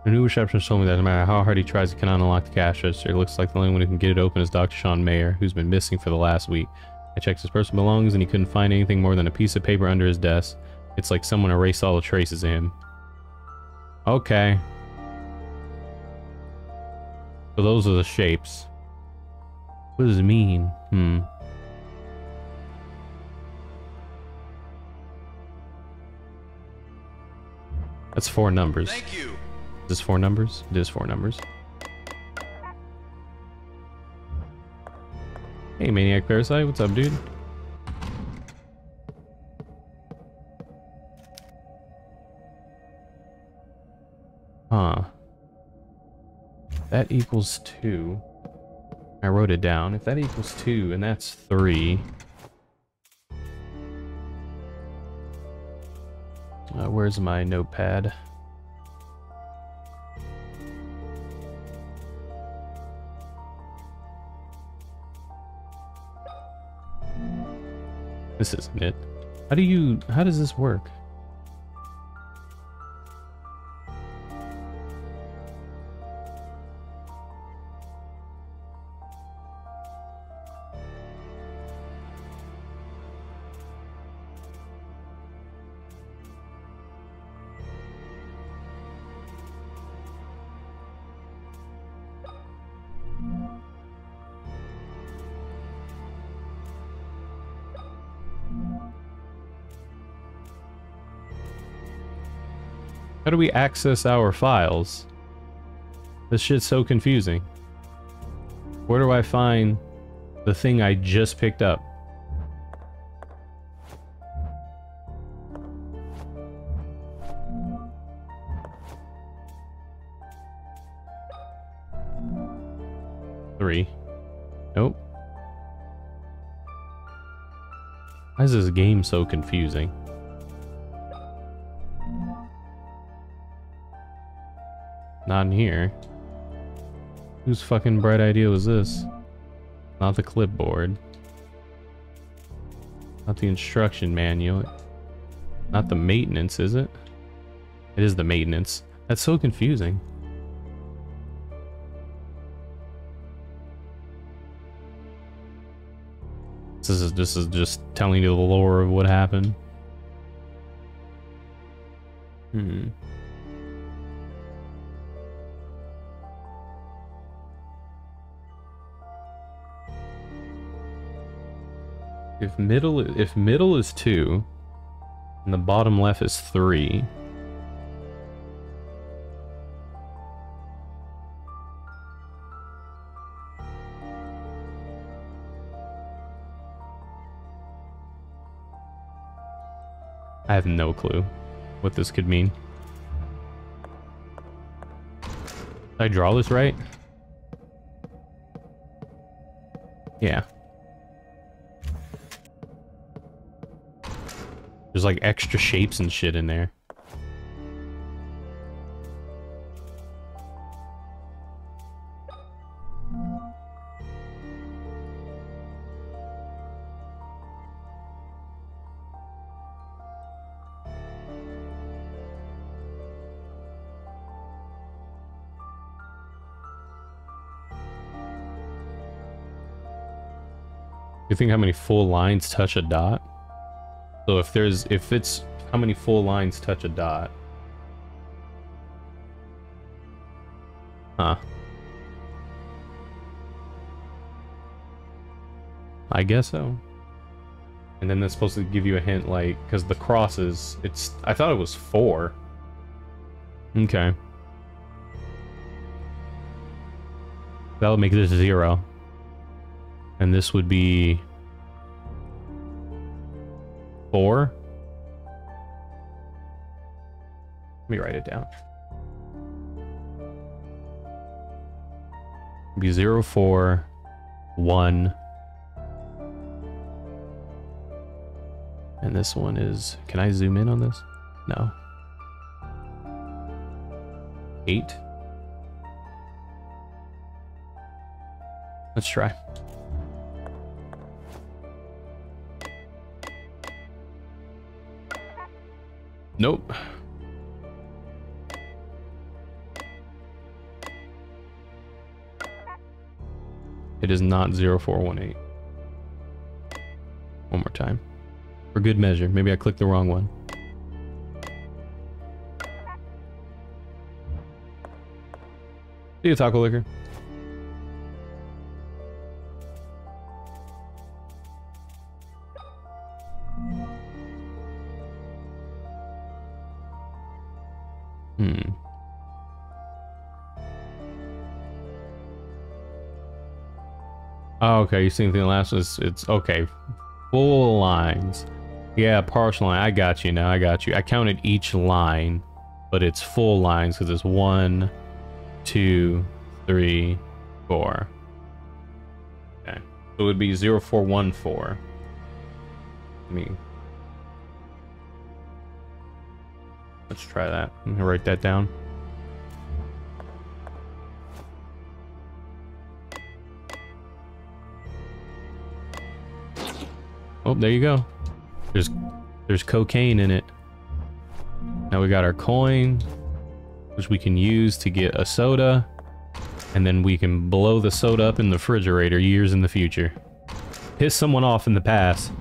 The new receptionist told me that no matter how hard he tries, he cannot unlock the cash register. It looks like the only one who can get it open is Dr. Sean Mayer, who's been missing for the last week. I checked his personal belongings and he couldn't find anything more than a piece of paper under his desk. It's like someone erased all the traces of him. Okay. So those are the shapes. What does it mean? That's 4 numbers.
Thank you.
Is this 4 numbers? It is 4 numbers. Hey, Maniac Parasite, what's up, dude? Huh. That equals 2. I wrote it down. If that equals 2 and that's 3. Where's my notepad? This isn't it. How does this work? How do we access our files? This shit's so confusing. Where do I find the thing I just picked up? Three. Nope. Why is this game so confusing? Not in here. Whose fucking bright idea was this? Not the clipboard. Not the instruction manual. Not the maintenance, is it? It is the maintenance. That's so confusing. This is just telling you the lore of what happened. If middle is 2 and the bottom left is 3. I have no clue what this could mean. Did I draw this right? There's like extra shapes and shit in there. You think how many full lines touch a dot? So if it's how many full lines touch a dot? Huh. I guess so. And then that's supposed to give you a hint, like, because the crosses, I thought it was 4. Okay. That would make this 0. And this would be 4. Let me write it down. It'd be 0, 4, 1. And this one is, can I zoom in on this? No. 8. Let's try. Nope. It is not 0418. One more time. For good measure. Maybe I clicked the wrong one. See you, Taco Liquor. Oh, okay, you seen the last one? It's okay. Full lines. Yeah, partial line. I got you now. I got you. I counted each line, but it's full lines because it's 1, 2, 3, 4. Okay. So it would be 0414. Let's try that. I'm gonna write that down. Oh, there you go. There's cocaine in it. Now we got our coin, which we can use to get a soda, and then we can blow the soda up in the refrigerator years in the future. Piss someone off in the past.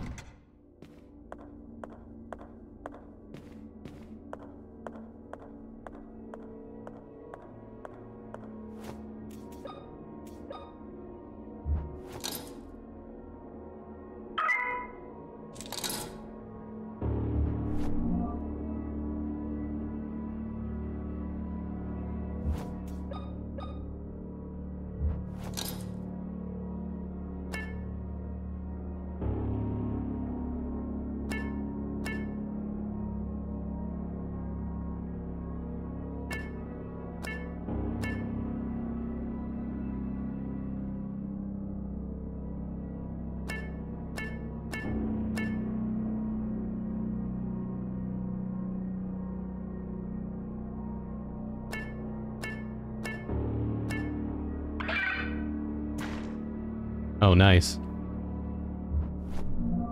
Oh, nice.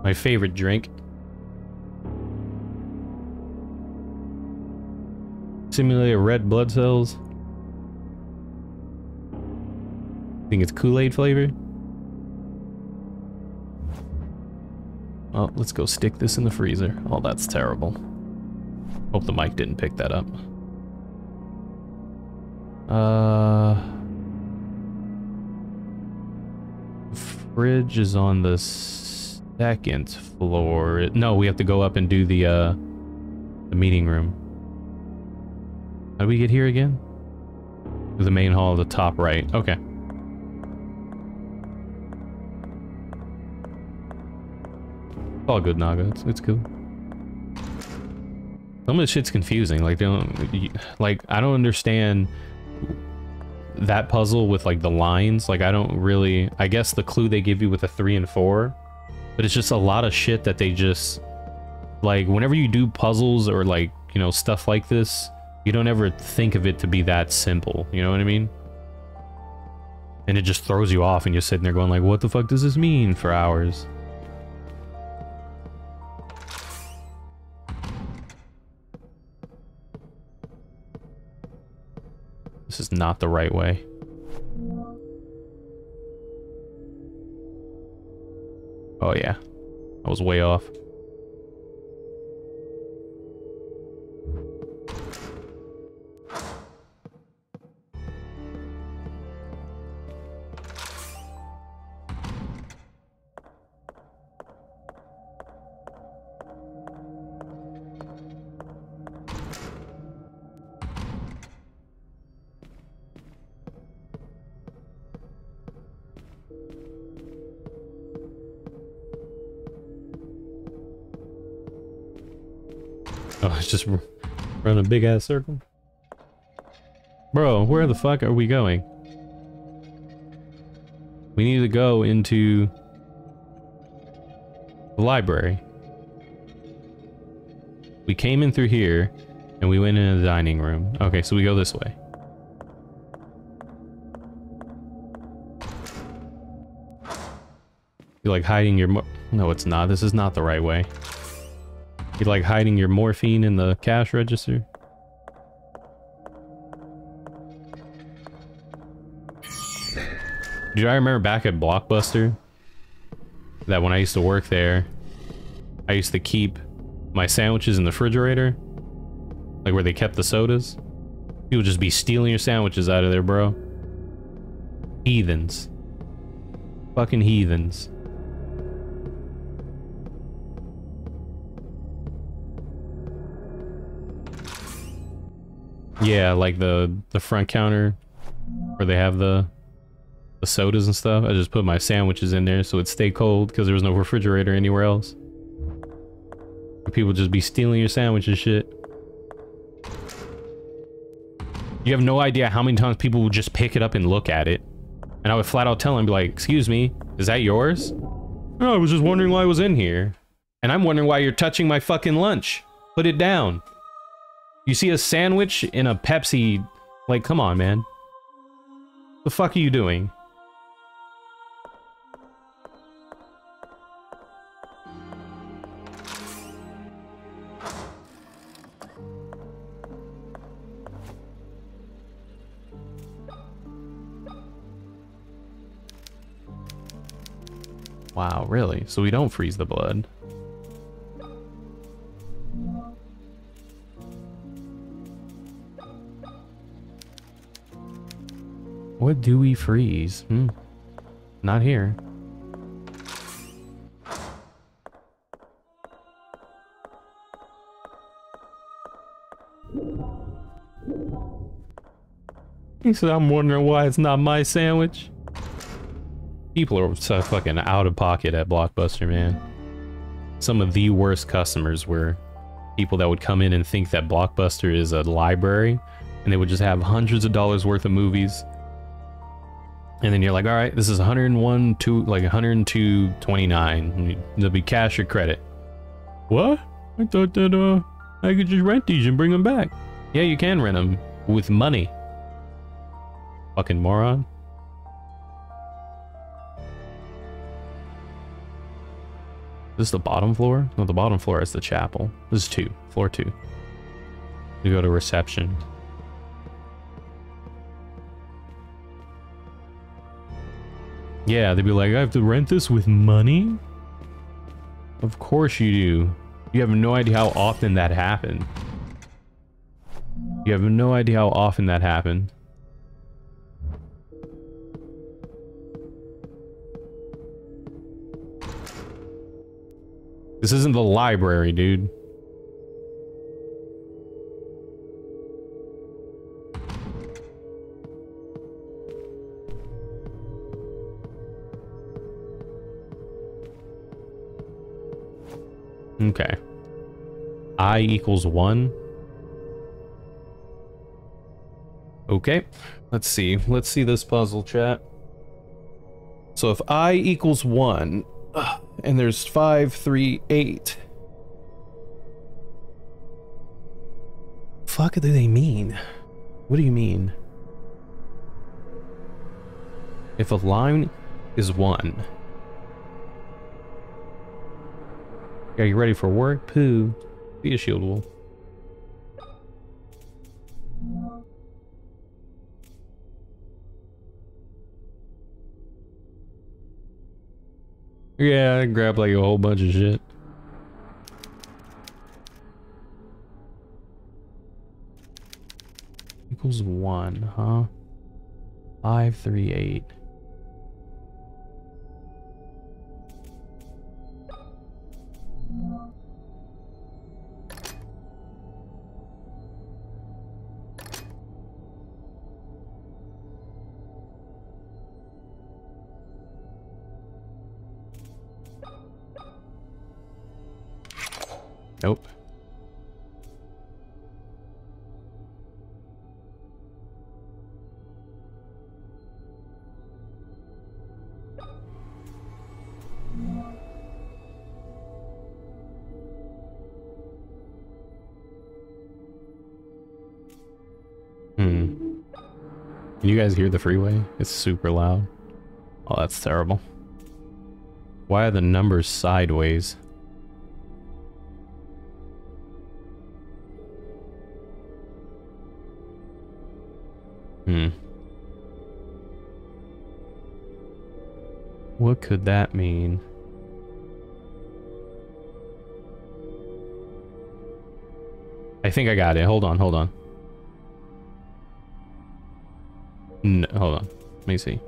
My favorite drink. Simulate red blood cells. Think it's Kool-Aid flavor? Oh, let's go stick this in the freezer. Oh, that's terrible. Hope the mic didn't pick that up. Fridge is on the 2nd floor. No, we have to go up and do the meeting room. How do we get here again? To the main hall, the top right. Okay. It's all good, Naga. It's cool. Some of the shit's confusing. Like, I don't understand that puzzle with like the lines. Like, I don't really, I guess the clue they give you with the 3 and 4, but it's just a lot of shit that they just Like, whenever you do puzzles or, like, you know, stuff like this, you don't ever think of it to be that simple. You know what I mean? And it just throws you off and you're sitting there going like, what the fuck does this mean for hours? This is not the right way. Oh yeah, I was way off. Oh, it's just run a big ass circle. Bro, where the fuck are we going? We need to go into the library. We came in through here and we went into the dining room. Okay, so we go this way. You're like hiding your no, it's not. This is not the right way. You like hiding your morphine in the cash register? Dude, I remember back at Blockbuster that when I used to work there, I used to keep my sandwiches in the refrigerator, like where they kept the sodas. People just be stealing your sandwiches out of there, bro. Heathens. Fucking heathens. Yeah, like the front counter where they have the sodas and stuff. I just put my sandwiches in there so it'd stay cold because there was no refrigerator anywhere else. People just be stealing your sandwich and shit. You have no idea how many times people would just pick it up and look at it. And I would flat out tell them, be like, excuse me, is that yours? Oh, I was just wondering why I was in here. And I'm wondering why you're touching my fucking lunch. Put it down. You see a sandwich in a Pepsi, like, come on, man. The fuck are you doing? Wow, really? So we don't freeze the blood. What do we freeze? Not here. He said, I'm wondering why it's not my sandwich. People are so fucking out of pocket at Blockbuster, man. Some of the worst customers were people that would come in and think that Blockbuster is a library, and they would just have hundreds of dollars worth of movies. And then you're like, all right, this is 101 to like 102.29. There'll be cash or credit. What? I thought that I could just rent these and bring them back. Yeah, you can rent them with money. Fucking moron. This is the bottom floor? No, the bottom floor is the chapel. This is 2. Floor 2. We go to reception. Yeah, they'd be like, I have to rent this with money? Of course you do. You have no idea how often that happened. You have no idea how often that happened. This isn't the library, dude. Okay. I equals 1. Okay. Let's see. Let's see this puzzle, chat. So if I equals 1, and there's 5, 3, 8. fuck do they mean? What do you mean? If a line is 1. Are you ready for work? Pooh. Be a shield wool. Yeah, I grabbed like a whole bunch of shit. Equals 1, huh? 5, 3, 8. Nope. Can you guys hear the freeway? It's super loud. Oh, that's terrible. Why are the numbers sideways? What could that mean? I think I got it. Hold on, hold on. No, hold on. Let me see.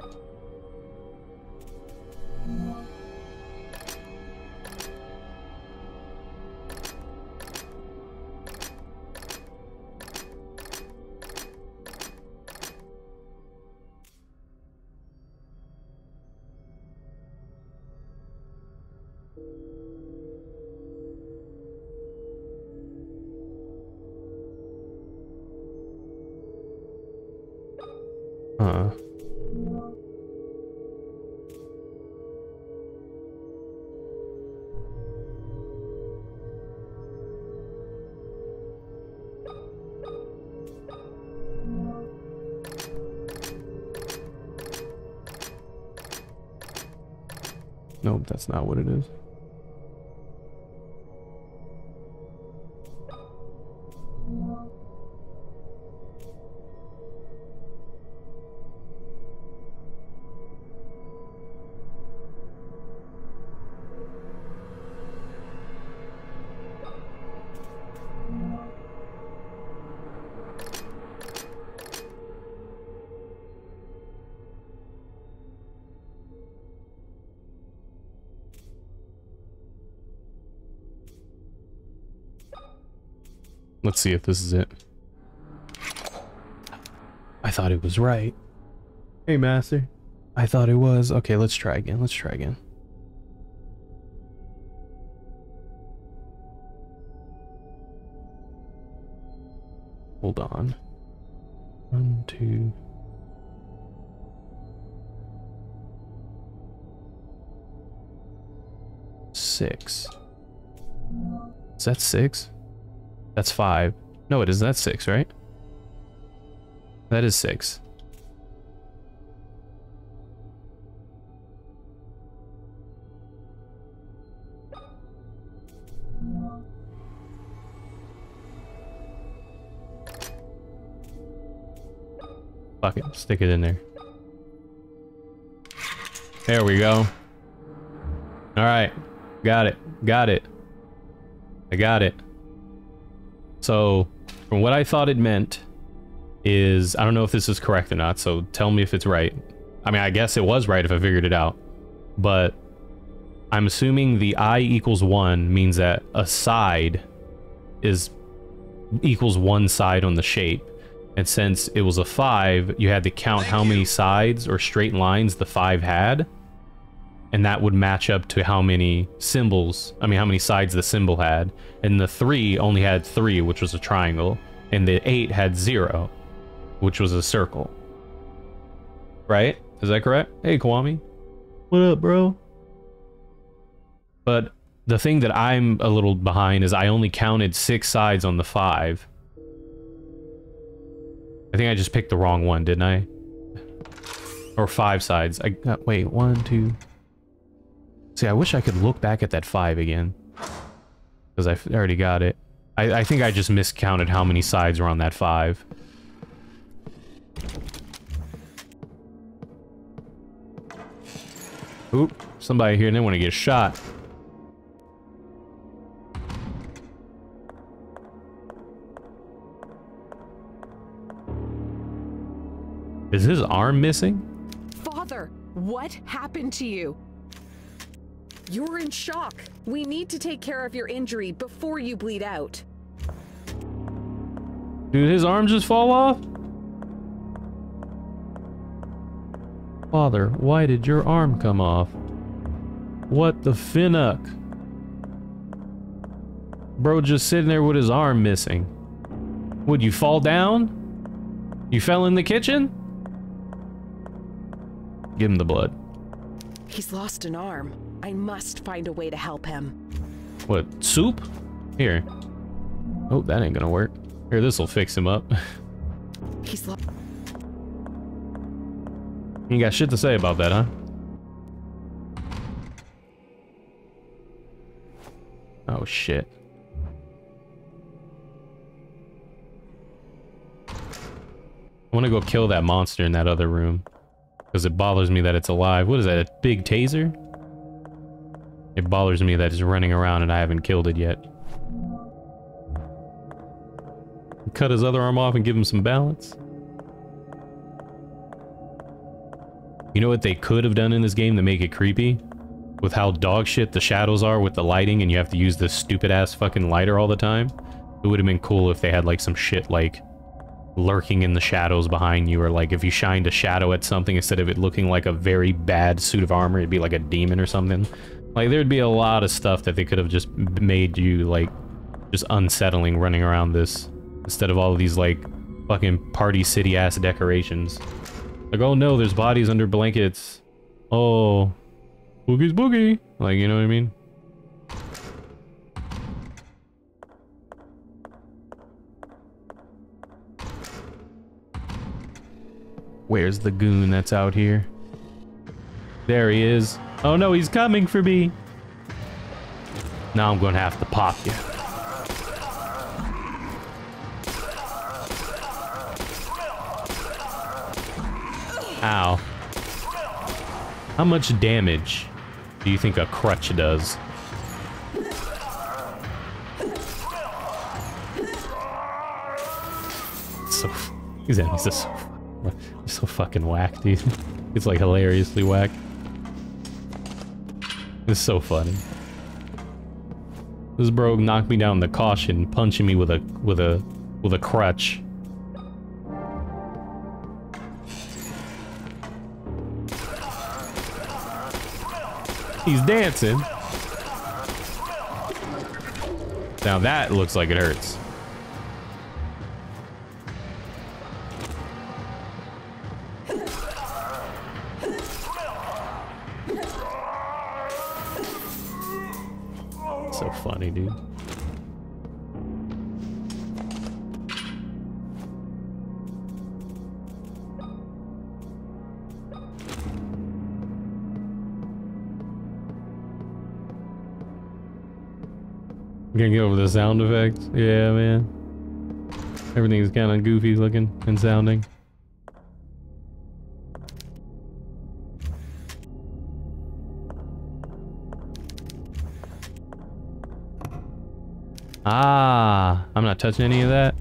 Nope, that's not what it is. Let's see if this is it. I thought it was right. Hey, Master. I thought it was. Okay, let's try again. Let's try again. Hold on. 1, 2. Six. Is that 6? That's 5. No, it is. That's 6, right? That is 6. Fuck it. Stick it in there. There we go. Alright. Got it. Got it. I got it. So, from what I thought it meant is, I don't know if this is correct or not, so tell me if it's right. I mean, I guess it was right if I figured it out. But I'm assuming the I equals 1 means that a side equals one side on the shape. And since it was a 5, you had to count how many sides or straight lines the 5 had. And that would match up to how many symbols, I mean, how many sides the symbol had. And the 3 only had 3, which was a triangle. And the 8 had 0, which was a circle. Right? Is that correct? Hey, Kwame. What up, bro? But the thing that I'm a little behind is I only counted 6 sides on the 5. think I just picked the wrong one, didn't I? Or 5 sides. I got, wait, 1, 2. See, I wish I could look back at that 5 again. Because I already got it. I think I just miscounted how many sides were on that 5. Oop, somebody here didn't want to get shot. Is his arm missing?
Father, what happened to you? You're in shock. We need to take care of your injury before you bleed out.
Dude, his arm just fall off? Father, why did your arm come off? What the finnuck? Bro just sitting there with his arm missing. Would you fall down? You fell in the kitchen? Give him the blood.
He's lost an arm. I must find a way to help him.
What, soup? Here. Oh, that ain't gonna work. Here, this'll fix him up.
He's lost.
You got shit to say about that, huh? Oh, shit. I want to go kill that monster in that other room. Because it bothers me that it's alive. What is that, a big taser? It bothers me that it's running around and I haven't killed it yet. Cut his other arm off and give him some balance. You know what they could have done in this game to make it creepy? With how dog shit the shadows are with the lighting and you have to use this stupid ass fucking lighter all the time. It would have been cool if they had like some shit like lurking in the shadows behind you, or like if you shined a shadow at something, instead of it looking like a very bad suit of armor, it'd be like a demon or something. Like there'd be a lot of stuff that they could have just made you like just unsettling running around this, instead of all of these like fucking Party City ass decorations. Like, oh no, there's bodies under blankets. Oh, boogie's boogie. Like, you know what I mean? Where's the goon that's out here? There he is. Oh no, he's coming for me. Now I'm gonna have to pop you. Ow. How much damage do you think a crutch does? So, these enemies are so fucking whack, dude. It's like hilariously whack. It's so funny. This bro knocked me down the caution, punching me with a crutch. He's dancing. Now that looks like it hurts. So funny, dude. Gonna get over the sound effects. Yeah, man. Everything's kind of goofy looking and sounding. Ah, I'm not touching any of that.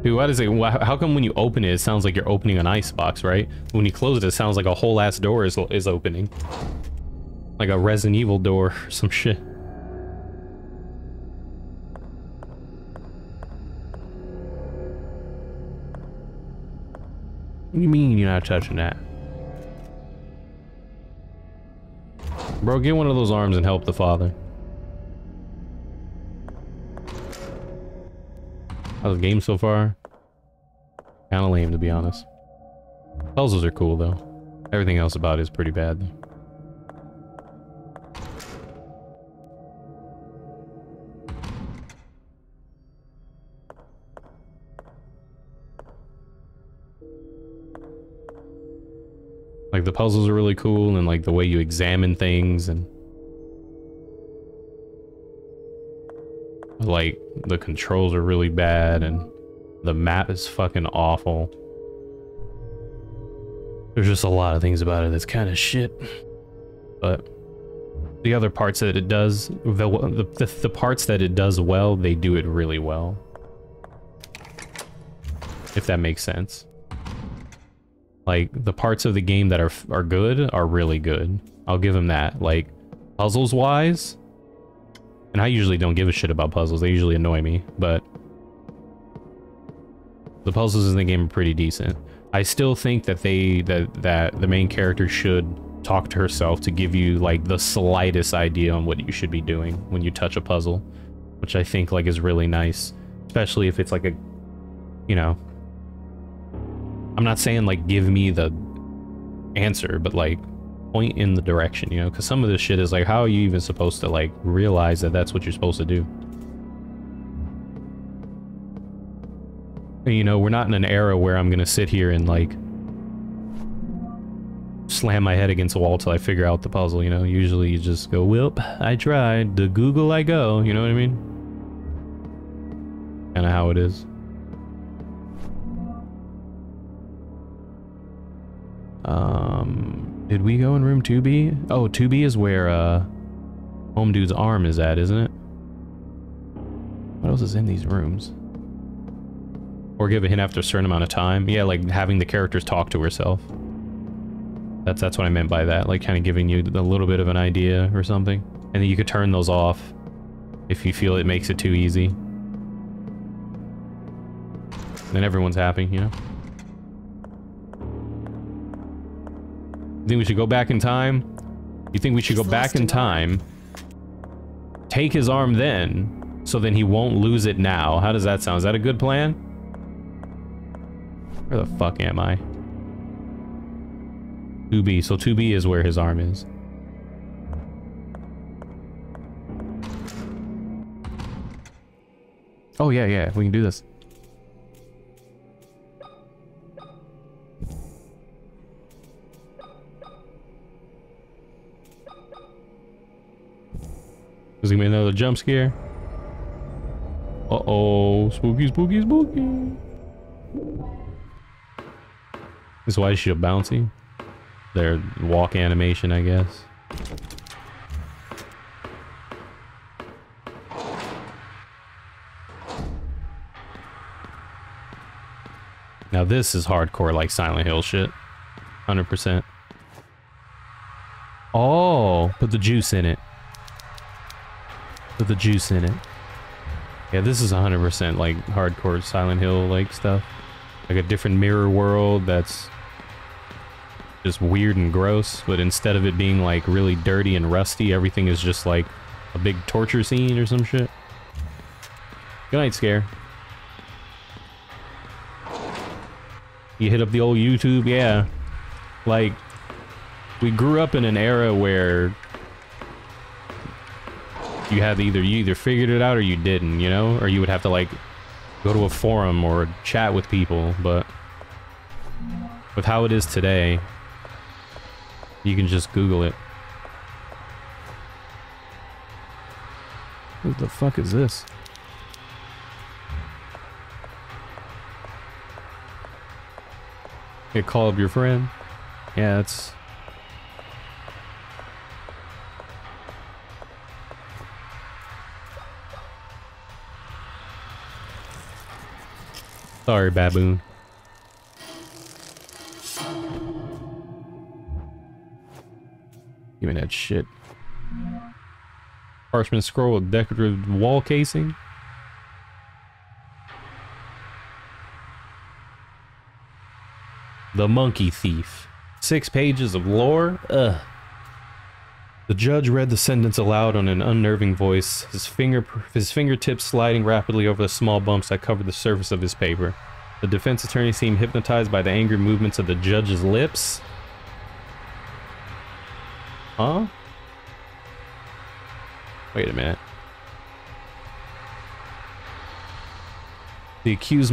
Dude, why does it? How come when you open it, it sounds like you're opening an icebox, right? When you close it, it sounds like a whole ass door is opening. Like a Resident Evil door or some shit. What do you mean you're not touching that? Bro, get one of those arms and help the father. How's the game so far? Kinda lame, to be honest. Puzzles are cool, though. Everything else about it is pretty bad, though. Like, the puzzles are really cool, and like the way you examine things, and like the controls are really bad, and the map is fucking awful. There's just a lot of things about it that's kind of shit. But the other parts that it does, the parts that it does well, they do it really well. If that makes sense. Like, the parts of the game that are good are really good. I'll give them that. Like, puzzles-wise, and I usually don't give a shit about puzzles. They usually annoy me, but the puzzles in the game are pretty decent. I still think that that the main character should talk to herself to give you like the slightest idea on what you should be doing when you touch a puzzle, which I think like is really nice, especially if it's like a, you know, I'm not saying like give me the answer, but like point in the direction, you know, because some of this shit is like, how are you even supposed to like realize that that's what you're supposed to do? You know, we're not in an era where I'm gonna sit here and like slam my head against a wall till I figure out the puzzle, you know. Usually you just go, "Welp, I tried, to Google I go," you know what I mean? Kinda how it is. Did we go in room 2B? Oh, 2B is where Home Dude's arm is at, isn't it? What else is in these rooms? Or give a hint after a certain amount of time. Yeah, like having the characters talk to herself. That's what I meant by that. Like kind of giving you a little bit of an idea or something. And then you could turn those off if you feel it makes it too easy. Then everyone's happy, you know? You think we should go back in time? You think we should go back in time, take his arm then, so then he won't lose it now? How does that sound? Is that a good plan? Where the fuck am I? 2B. So 2B is where his arm is. Oh, yeah, yeah. We can do this. Is it gonna be another jump scare? Uh-oh. Spooky, spooky, spooky. This is why she's bouncy. Their walk animation, I guess. Now this is hardcore like Silent Hill shit. 100%. Oh, put the juice in it. Put the juice in it. Yeah, this is 100% like hardcore Silent Hill like stuff. Like a different mirror world that's just weird and gross, but instead of it being like really dirty and rusty, everything is just like a big torture scene or some shit. Good night, Scare. You hit up the old YouTube, yeah. Like, we grew up in an era where you either figured it out or you didn't, you know? Or you would have to like go to a forum or chat with people, but with how it is today, you can just Google it. What the fuck is this? You call up your friend? Yeah, it's... Sorry, baboon. Give me that shit. Parchment scroll with decorative wall casing. The Monkey Thief. 6 pages of lore? Ugh. The judge read the sentence aloud on an unnerving voice, his fingertips sliding rapidly over the small bumps that covered the surface of his paper. The defense attorney seemed hypnotized by the angry movements of the judge's lips. Huh? Wait a minute. The accused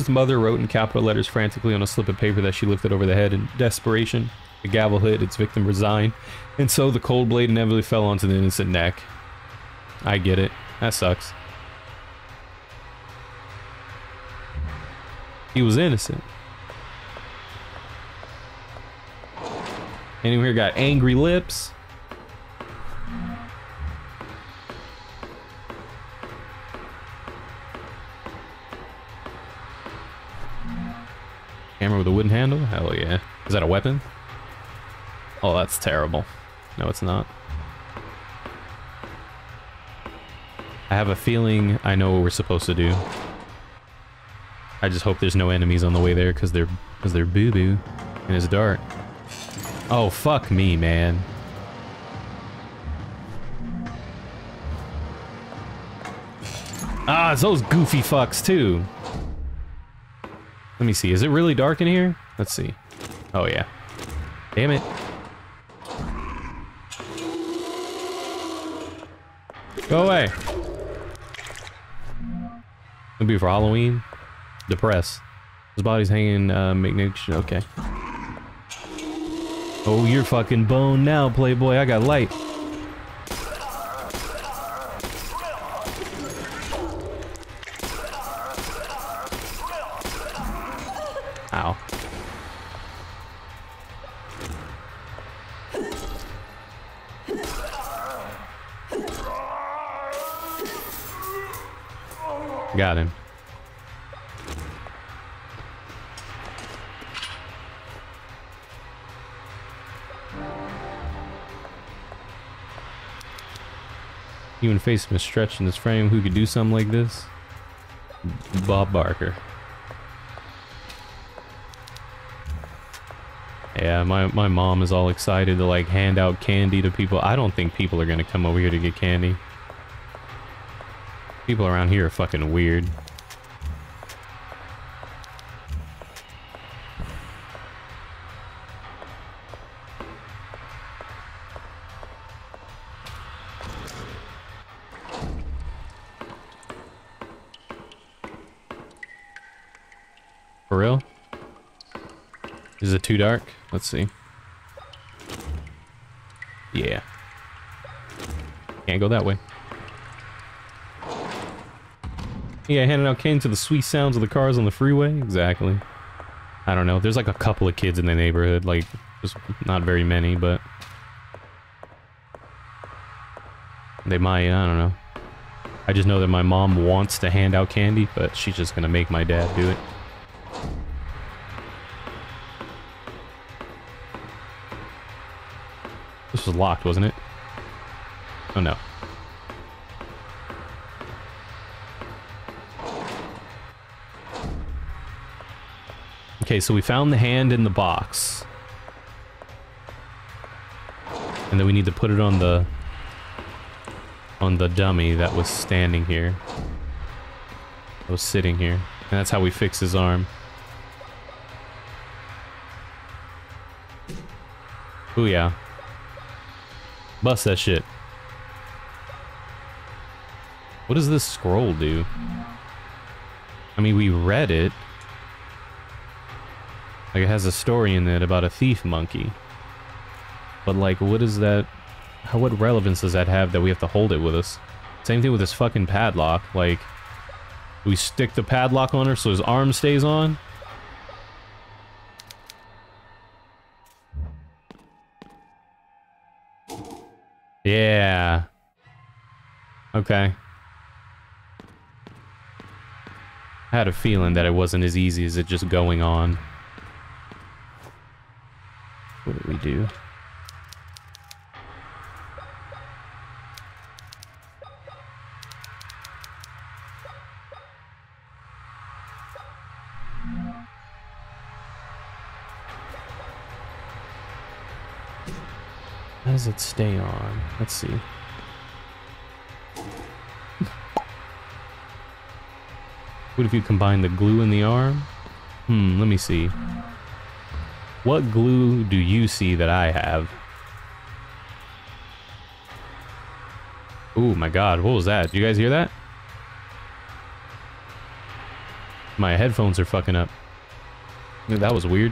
mother wrote in capital letters frantically on a slip of paper that she lifted over the head in desperation. The gavel hit, its victim resigned, and so the cold blade inevitably fell onto the innocent neck. I get it. That sucks. He was innocent. Anyone here got angry lips? Hammer with a wooden handle? Hell yeah. Is that a weapon? Oh, that's terrible. No, it's not. I have a feeling I know what we're supposed to do. I just hope there's no enemies on the way there, because they're boo-boo and it's dark. Oh, fuck me, man. Ah, it's those goofy fucks, too. Let me see. Is it really dark in here? Let's see. Oh, yeah. Damn it. Go away. It'll be for Halloween. Depress. His body's hanging, okay. Oh, you're fucking boned now, Playboy. I got light. Ow. Got him. Human face been stretched in this frame. Who could do something like this? Bob Barker. Yeah, my mom is all excited to like hand out candy to people. I don't think people are gonna come over here to get candy. People around here are fucking weird. For real? Is it too dark? Let's see. Yeah. Can't go that way. Yeah, handing out candy to the sweet sounds of the cars on the freeway? Exactly. I don't know. There's like a couple of kids in the neighborhood. Like, just not very many, but... they might, I don't know. I just know that my mom wants to hand out candy, but she's just gonna make my dad do it. This was locked, wasn't it? Oh no. Okay, so we found the hand in the box. And then we need to put it on the dummy that was standing here. That was sitting here. And that's how we fix his arm. Ooh yeah. Bust that shit. What does this scroll do? I mean, we read it. Like, it has a story in it about a thief monkey. But, like, what is that? What relevance does that have that we have to hold it with us? Same thing with this fucking padlock. Like, do we stick the padlock on her so his arm stays on? Yeah. Okay. I had a feeling that it wasn't as easy as it just going on. What did we do? How does it stay on? Let's see. What if you combine the glue and the arm? Let me see. What glue do you see that I have? Oh my god, what was that? Did you guys hear that? My headphones are fucking up. Dude, that was weird.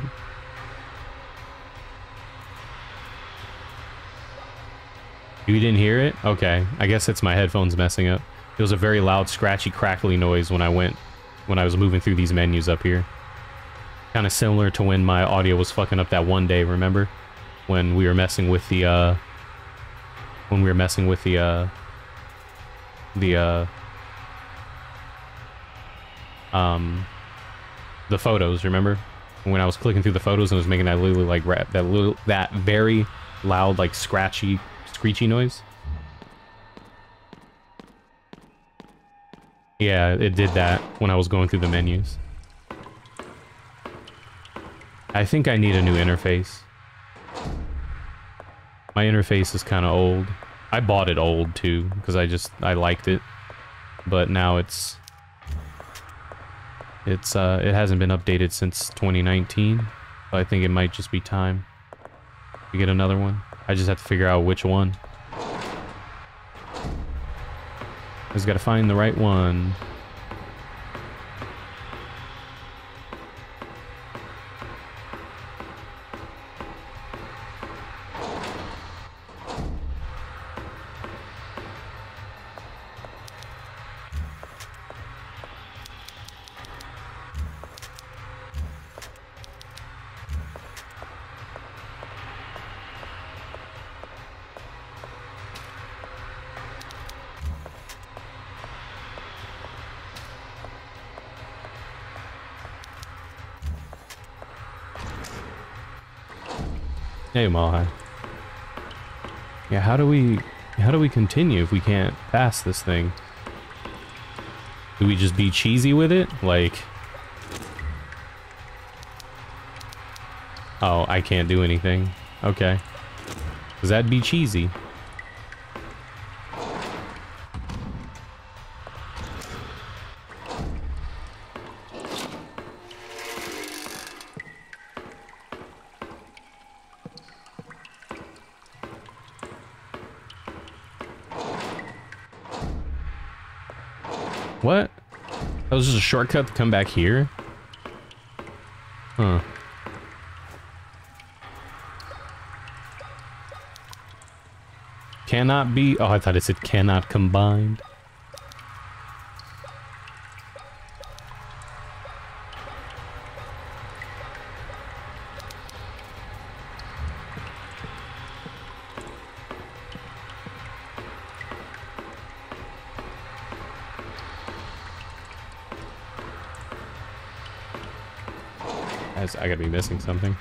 You didn't hear it? Okay. I guess it's my headphones messing up. It was a very loud, scratchy, crackly noise when I was moving through these menus up here. Kind of similar to when my audio was fucking up that one day, remember? When we were messing with the, the photos, remember? When I was clicking through the photos and it was making that little, like, that very loud, like, scratchy, screechy noise? Yeah, it did that when I was going through the menus. I think I need a new interface. My interface is kind of old. I bought it old, too, because I liked it. But now it hasn't been updated since 2019. So I think it might just be time to get another one. I just have to figure out which one. I just gotta find the right one. Hey, Mahi. Yeah, how do we continue if we can't pass this thing? Do we just be cheesy with it? Like... Oh, I can't do anything. Okay. Does that be cheesy? What? That was just a shortcut to come back here? Huh. Cannot be... Oh, I thought it said cannot combined. I gotta be missing something.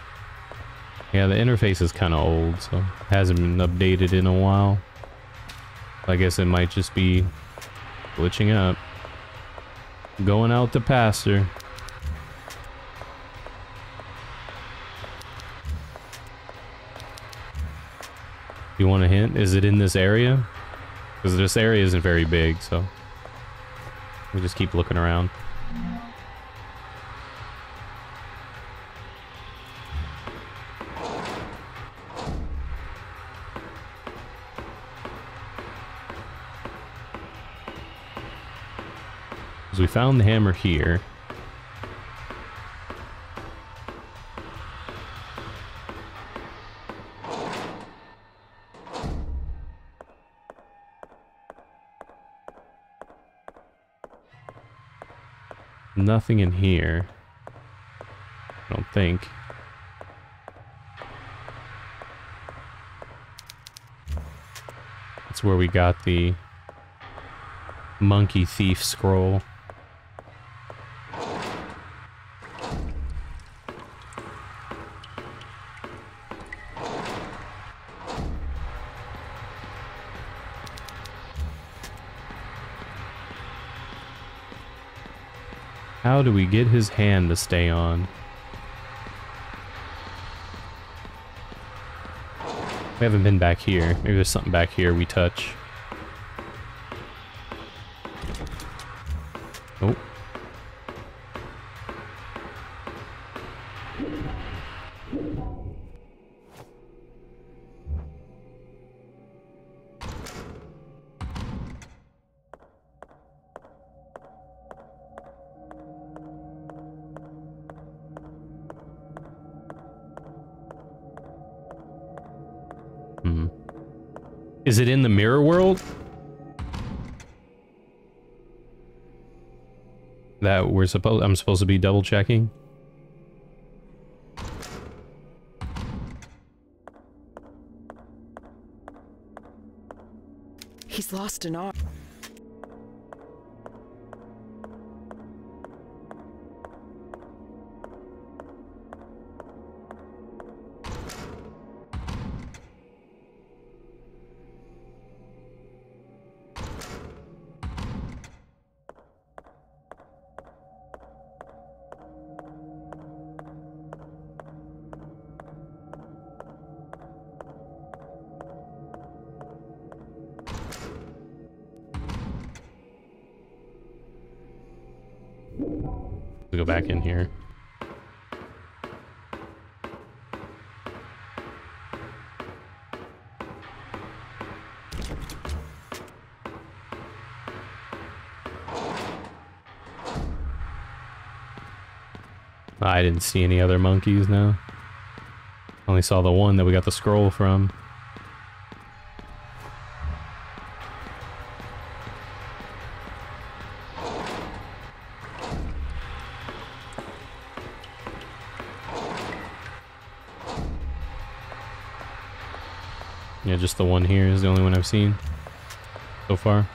Yeah, the interface is kind of old, so it hasn't been updated in a while. I guess it might just be glitching up. Going out to pasture. You want a hint? Is it in this area? Because this area isn't very big, so we just keep looking around. We found the hammer here. Nothing in here. I don't think. That's where we got the monkey thief scroll. How do we get his hand to stay on? We haven't been back here. Maybe there's something back here we touch. Oh. Hmm. Is it in the mirror world? That I'm supposed to be double checking?
He's lost an arm.
Go back in here. I didn't see any other monkeys now. Only saw the one that we got the scroll from. Yeah, just the one here is the only one I've seen so far.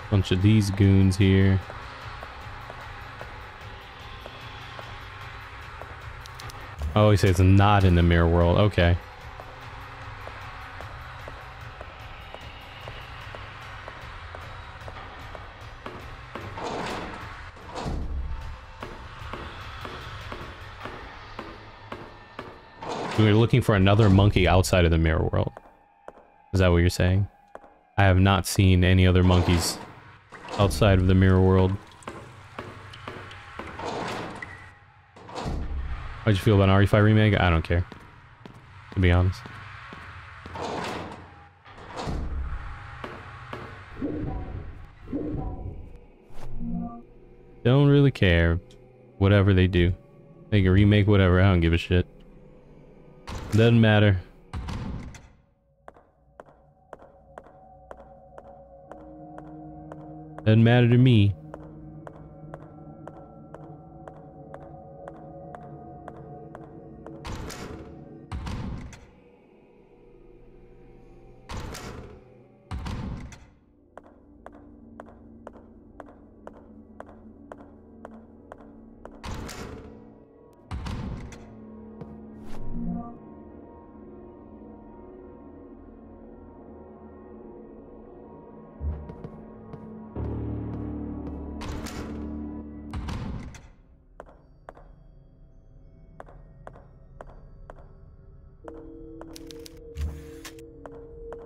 Bunch of these goons here. Oh, he says it's not in the mirror world. Okay. We're looking for another monkey outside of the mirror world. Is that what you're saying? I have not seen any other monkeys outside of the mirror world. How'd you feel about an RE5 remake? I don't care, to be honest. Don't really care. Whatever they do. They can remake whatever, I don't give a shit. Doesn't matter. Doesn't matter to me.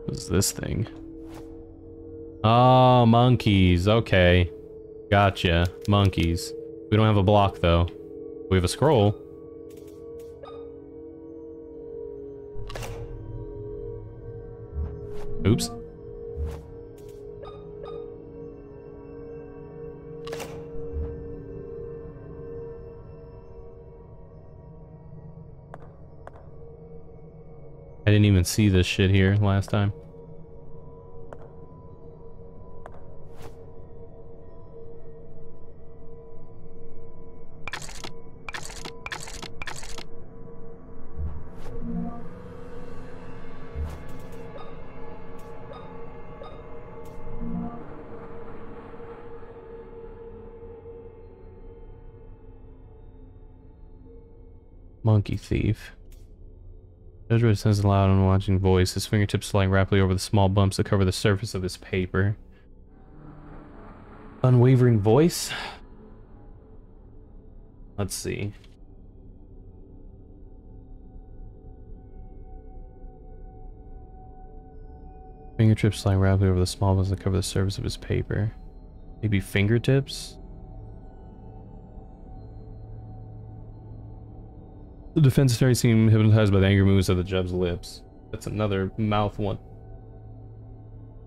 What's this thing? Oh, monkeys. Okay. Gotcha. Monkeys. We don't have a block, though. We have a scroll. Oops. I didn't even see this shit here last time. Monkey thief. Judge says a loud and watching voice, his fingertips sliding rapidly over the small bumps that cover the surface of his paper. Unwavering voice? Let's see. Fingertips sliding rapidly over the small ones that cover the surface of his paper. Maybe fingertips? The defense attorney seemed hypnotized by the angry movements of the judge's lips. That's another mouth one.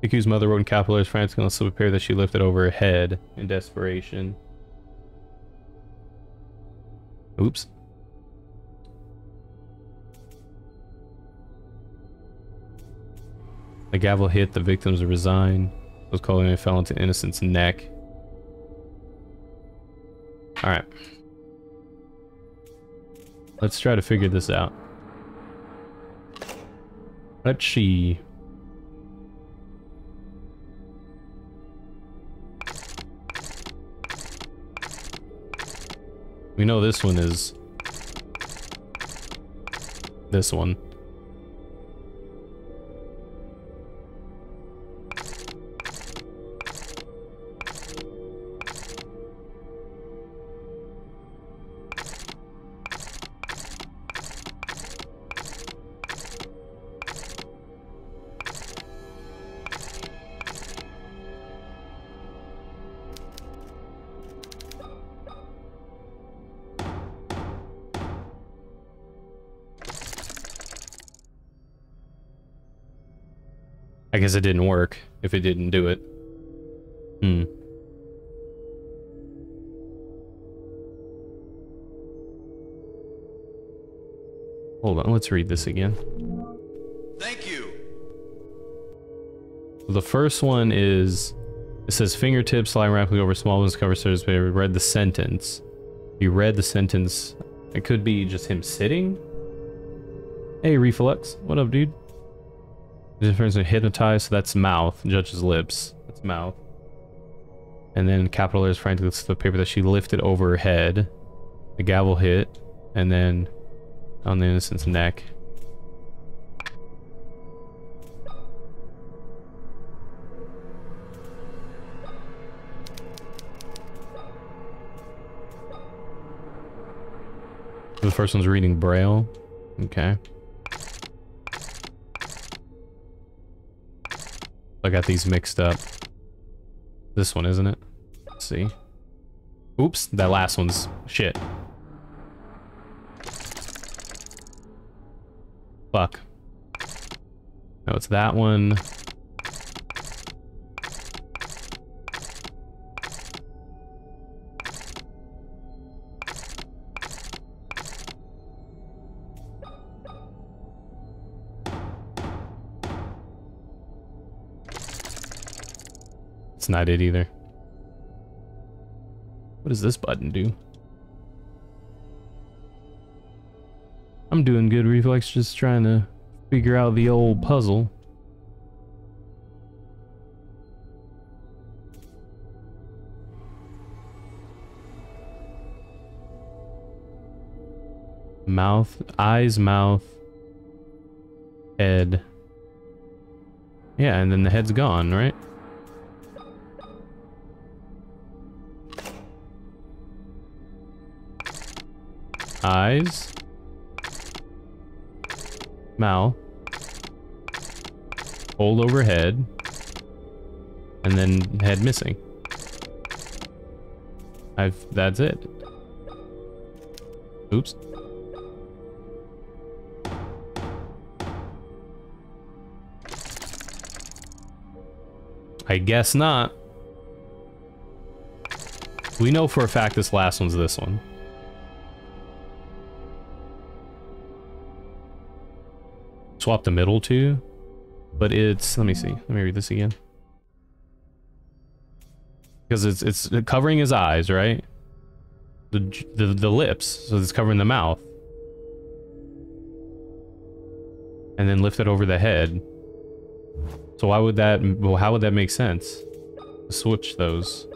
The accused mother wrote in capital letters frantically on a slip of paper that she lifted over her head in desperation. Oops. The gavel hit, the victims resigned. Was calling and fell into innocent's neck. Alright. Let's try to figure this out. Let's see. We know this one is this one. I guess it didn't work if it didn't do it. Hold on, let's read this again.
Thank you.
The first one is, it says fingertips sliding rapidly over small ones cover surface paper. Read the sentence. You read the sentence. It could be just him sitting. Hey, Reflex. What up, dude? The difference in hypnotized, so that's mouth. Judge's lips. That's mouth. And then capital letters frantically the paper that she lifted over her head. The gavel hit. And then on the innocent's neck. The first one's reading Braille. Okay. I got these mixed up. This one, isn't it? Let's see. Oops, that last one's shit. Fuck. No, it's that one. It's not it either. What does this button do? I'm doing good, Reflex, just trying to figure out the old puzzle. Mouth, eyes, mouth, head. Yeah, and then the head's gone, right? Eyes, mouth, hold over head, and then head missing. That's it. Oops. I guess not. We know for a fact this last one's this one. Swap the middle two, but it's, let me see, let me read this again, because it's covering his eyes, right? The lips, so it's covering the mouth, and then lift it over the head. So why would that, well, how would that make sense? Switch those.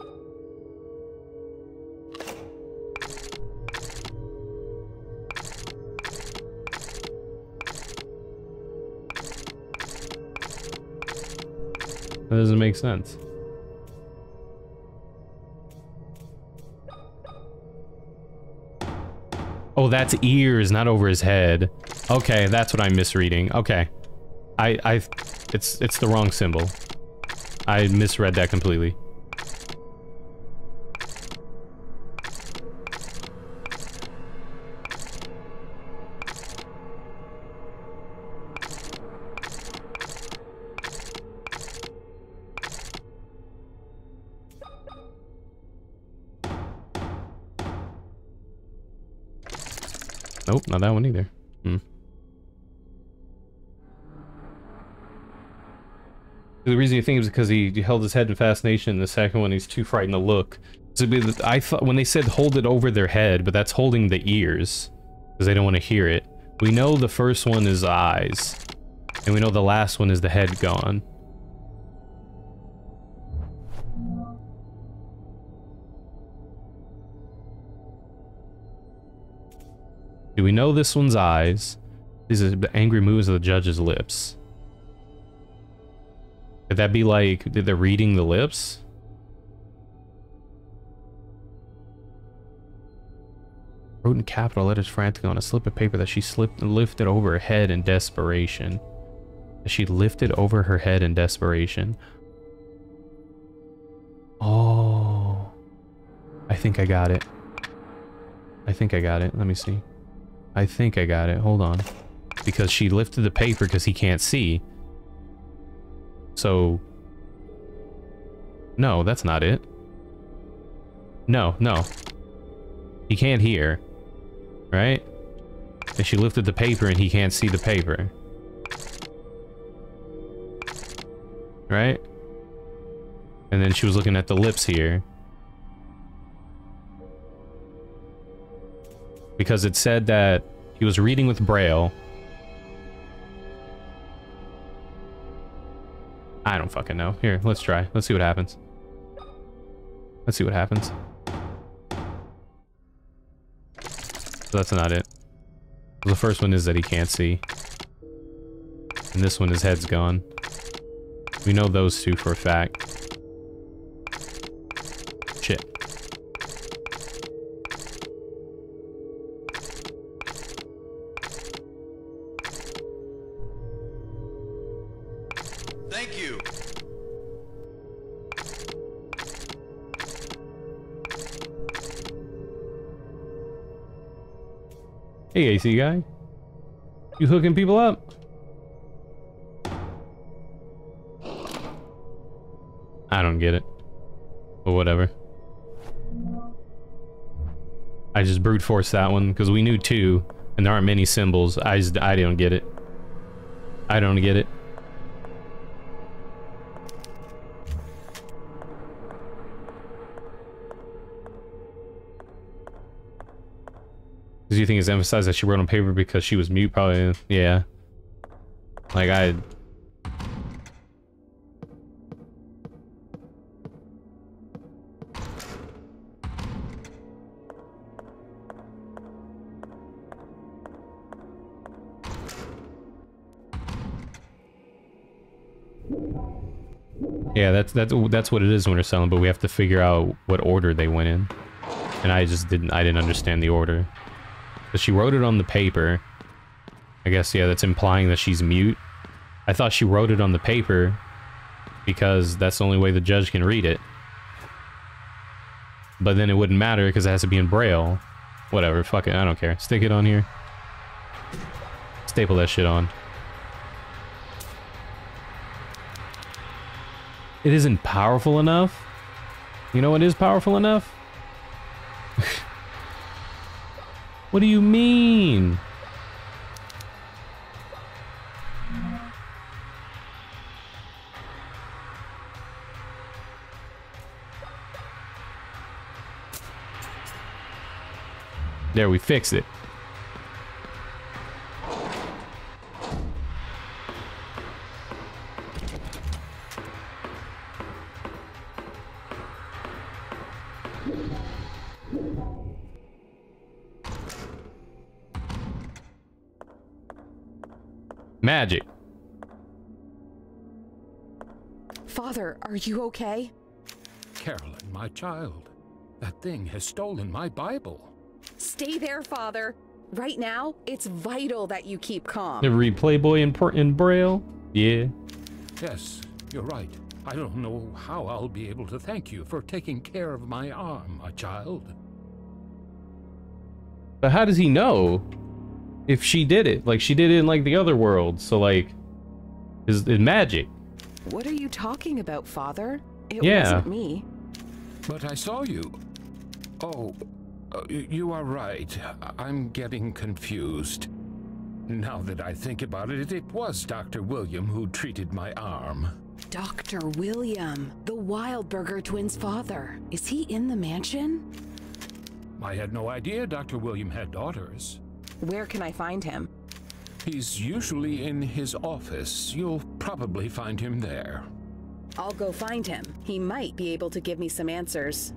That doesn't make sense. Oh, that's ears, not over his head. Okay, that's what I'm misreading. Okay. It's the wrong symbol. I misread that completely. Nope, not that one either. The reason you think is because he held his head in fascination. The second one, he's too frightened to look. So I thought when they said hold it over their head, but that's holding the ears because they don't want to hear it. We know the first one is eyes, and we know the last one is the head gone. Do we know this one's eyes? These are the angry moves of the judge's lips. Could that be like, did they reading the lips? Wrote in capital letters frantically on a slip of paper that she lifted over her head in desperation. She lifted over her head in desperation. Oh. I think I got it. I think I got it. Let me see. I think I got it. Hold on. Because she lifted the paper because he can't see. So... No, that's not it. No, no. He can't hear. Right? And she lifted the paper and he can't see the paper. Right? And then she was looking at the lips here. Because it said that he was reading with Braille. I don't fucking know. Here, let's try. Let's see what happens. Let's see what happens. So that's not it. The first one is that he can't see. And this one, his head's gone. We know those two for a fact. Shit.
Thank you.
Hey, AC guy. You hooking people up? I don't get it. But whatever. I just brute forced that one because we knew two and there aren't many symbols. I don't get it. I don't get it. Do you think it's emphasized that she wrote on paper because she was mute? Probably, yeah. Like, yeah, that's what it is when we're selling, but we have to figure out what order they went in. And I didn't understand the order. But she wrote it on the paper. I guess, yeah, that's implying that she's mute. I thought she wrote it on the paper because that's the only way the judge can read it. But then it wouldn't matter because it has to be in Braille. Whatever, fuck it, I don't care. Stick it on here. Staple that shit on. It isn't powerful enough? You know what is powerful enough? What do you mean? There, we fixed it. Magic.
Father, are you okay?
Carolyn, my child, that thing has stolen my Bible.
Stay there, Father. Right now, it's vital that you keep calm.
The read Playboy in Braille? Yeah.
Yes, you're right. I don't know how I'll be able to thank you for taking care of my arm, my child.
But how does he know if she did it? Like, she did it in, like, the other world. So, like, is magic.
What are you talking about, Father? It
Yeah.
wasn't me.
But I saw you. Oh, you are right. I'm getting confused. Now that I think about it, it was Dr. William who treated my arm.
Dr. William, the Wildburger twins' father. Is he in the mansion?
I had no idea Dr. William had daughters.
Where can I find him?
He's usually in his office. You'll probably find him there.
I'll go find him. He might be able to give me some answers.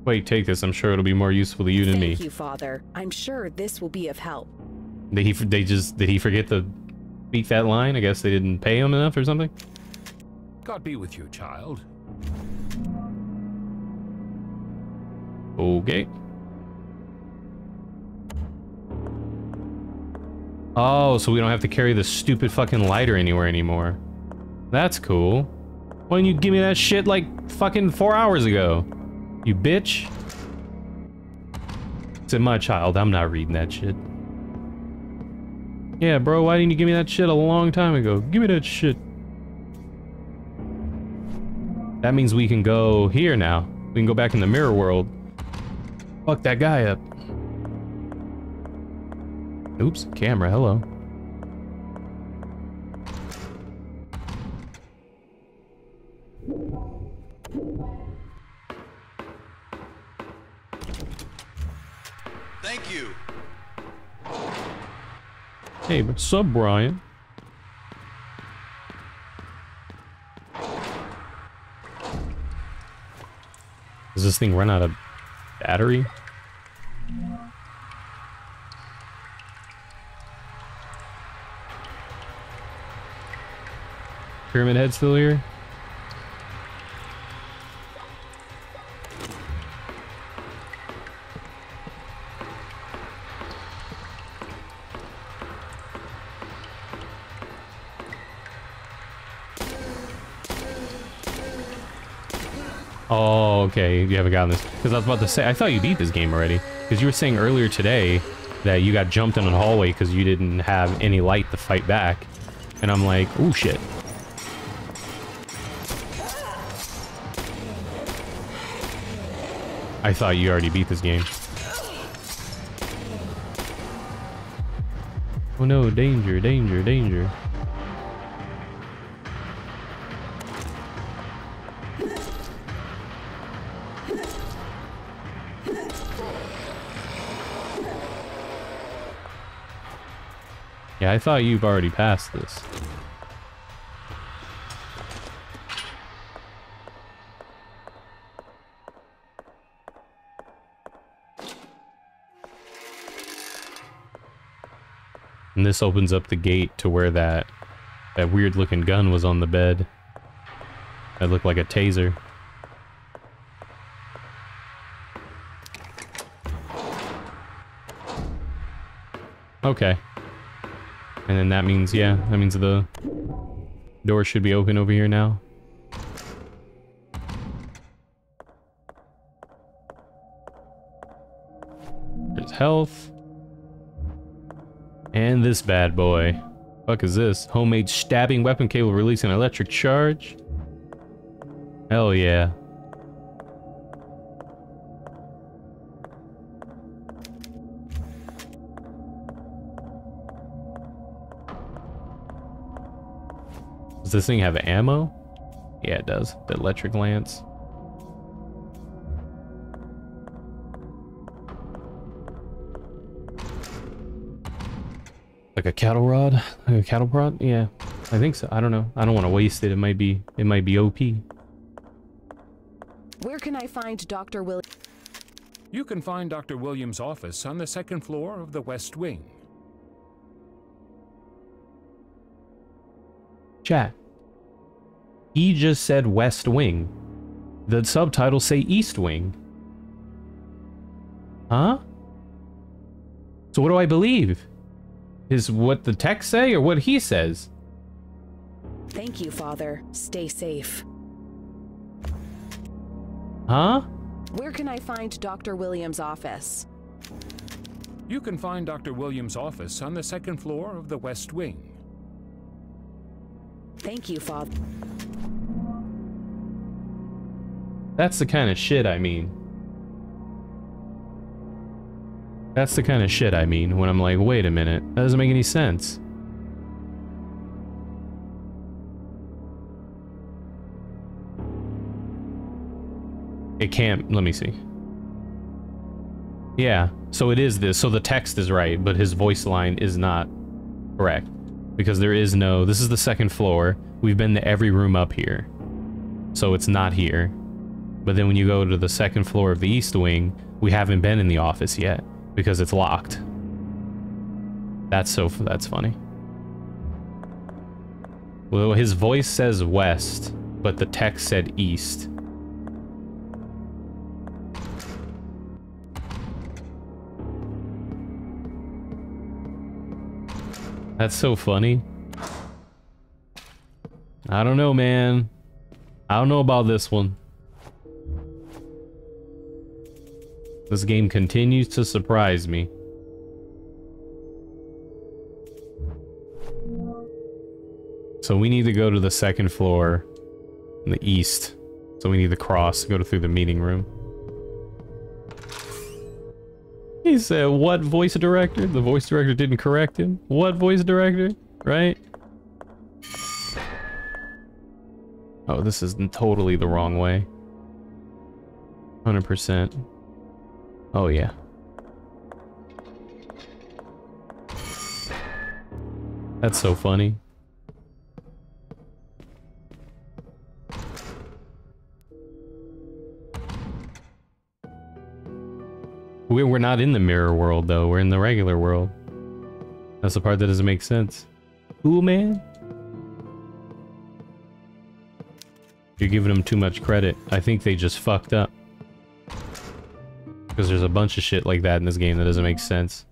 Wait, take this. I'm sure it'll be more useful to you than me.
Thank you, Father. I'm sure this will be of help.
Did he forget to beat that line? I guess they didn't pay him enough or something?
God be with you, child.
Okay. Oh, so we don't have to carry the stupid fucking lighter anywhere anymore. That's cool. Why didn't you give me that shit like fucking 4 hours ago? You bitch. It's in my child. I'm not reading that shit. Yeah, bro, why didn't you give me that shit a long time ago? Give me that shit. That means we can go here now. We can go back in the mirror world. Fuck that guy up. Oops, camera, hello.
Thank you.
Hey, what's up, Brian? Does this thing run out of battery? Pyramid Head still here? Oh, okay. You haven't gotten this. Because I was about to say, I thought you beat this game already. Because you were saying earlier today that you got jumped in a hallway because you didn't have any light to fight back. And I'm like, oh shit. I thought you already beat this game. Oh no, danger, danger, danger. Yeah, I thought you've already passed this. And this opens up the gate to where that weird looking gun was on the bed. That looked like a taser. Okay. And then that means, yeah, that means the door should be open over here now. There's health. And this bad boy. Fuck is this? Homemade stabbing weapon capable of releasing an electric charge? Hell yeah. Does this thing have ammo? Yeah, it does. The electric lance. Like a cattle rod? Like a cattle prod? Yeah, I think so. I don't know. I don't want to waste it. It might be OP.
Where can I find Dr. William?
You can find Dr. Williams' office on the second floor of the West Wing.
Chat. He just said West Wing. The subtitles say East Wing. Huh? So what do I believe? Is what the text say or what he says?
Thank you, Father. Stay safe.
Huh?
Where can I find Dr. Williams' office?
You can find Dr. Williams' office on the second floor of the West Wing.
Thank you, Father.
That's the kind of shit I mean. That's the kind of shit I mean when I'm like, wait a minute, that doesn't make any sense. It can't, let me see. Yeah, so it is this, so the text is right, but his voice line is not correct. Because there is no, this is the second floor, we've been to every room up here. So it's not here. But then when you go to the second floor of the East Wing, we haven't been in the office yet, because it's locked. That's funny. Well, his voice says West, but the text said East. That's so funny. I don't know, man. I don't know about this one. This game continues to surprise me. So we need to go to the second floor in the east. So we need to cross, go through the meeting room. He said, what voice director? The voice director didn't correct him. What voice director? Right? Oh, this is totally the wrong way. 100%. Oh, yeah. That's so funny. We're not in the mirror world, though. We're in the regular world. That's the part that doesn't make sense. Cool, man. You're giving them too much credit. I think they just fucked up. Because there's a bunch of shit like that in this game that doesn't make sense.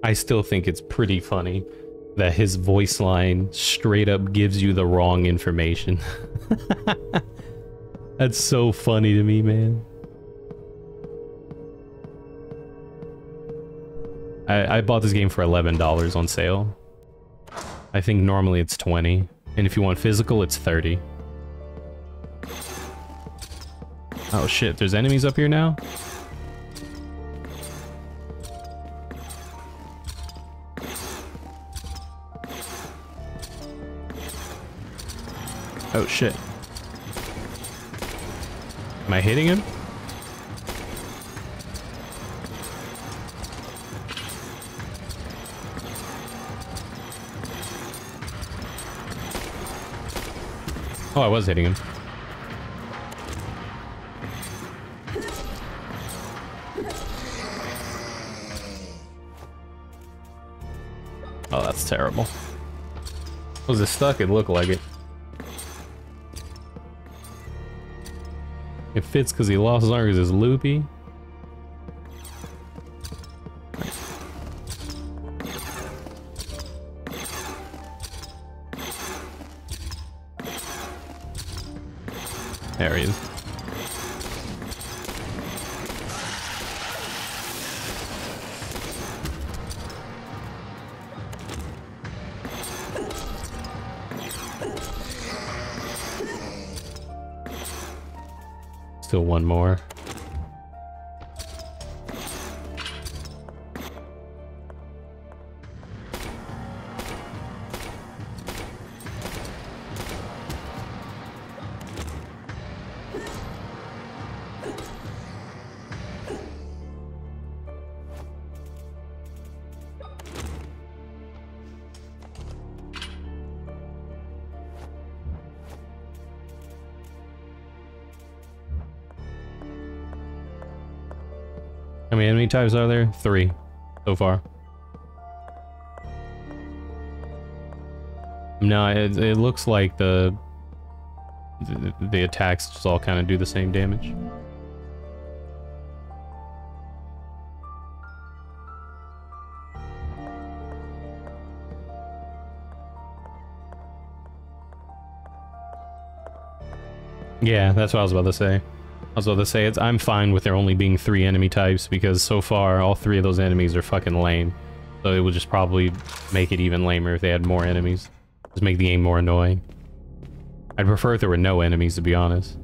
I still think it's pretty funny that his voice line straight up gives you the wrong information. That's so funny to me, man. I bought this game for $11 on sale. I think normally it's 20, and if you want physical, it's 30. Oh shit, there's enemies up here now? Oh shit. Am I hitting him? Oh, I was hitting him. Oh, that's terrible. Was it stuck? It looked like it. It fits because he lost his arm because it's loopy. There he is. Still one more. How many enemy types are there? 3 so far. No, it looks like the the attacks just all kind of do the same damage. Yeah, that's what I was about to say. I'm fine with there only being 3 enemy types, because so far all 3 of those enemies are fucking lame. So it would just probably make it even lamer if they had more enemies. Just make the game more annoying. I'd prefer if there were no enemies, to be honest.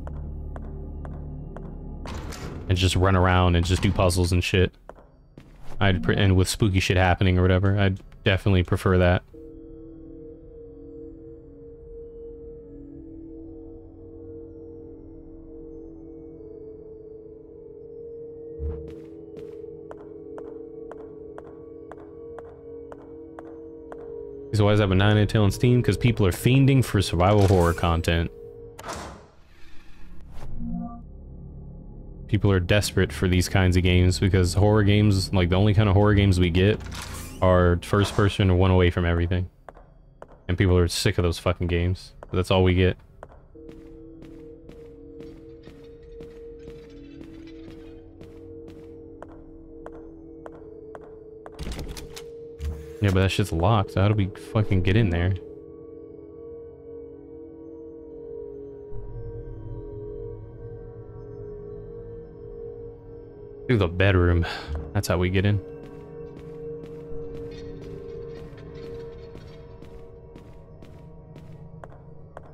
And just run around and just do puzzles and shit. And with spooky shit happening or whatever, I'd definitely prefer that. So why does that have a 9 out of 10 on Steam? Because people are fiending for survival horror content. People are desperate for these kinds of games, because horror games, like the only kind of horror games we get are first person or one away from everything. And people are sick of those fucking games. That's all we get. Yeah, but that shit's locked. So how do we fucking get in there? Through the bedroom. That's how we get in.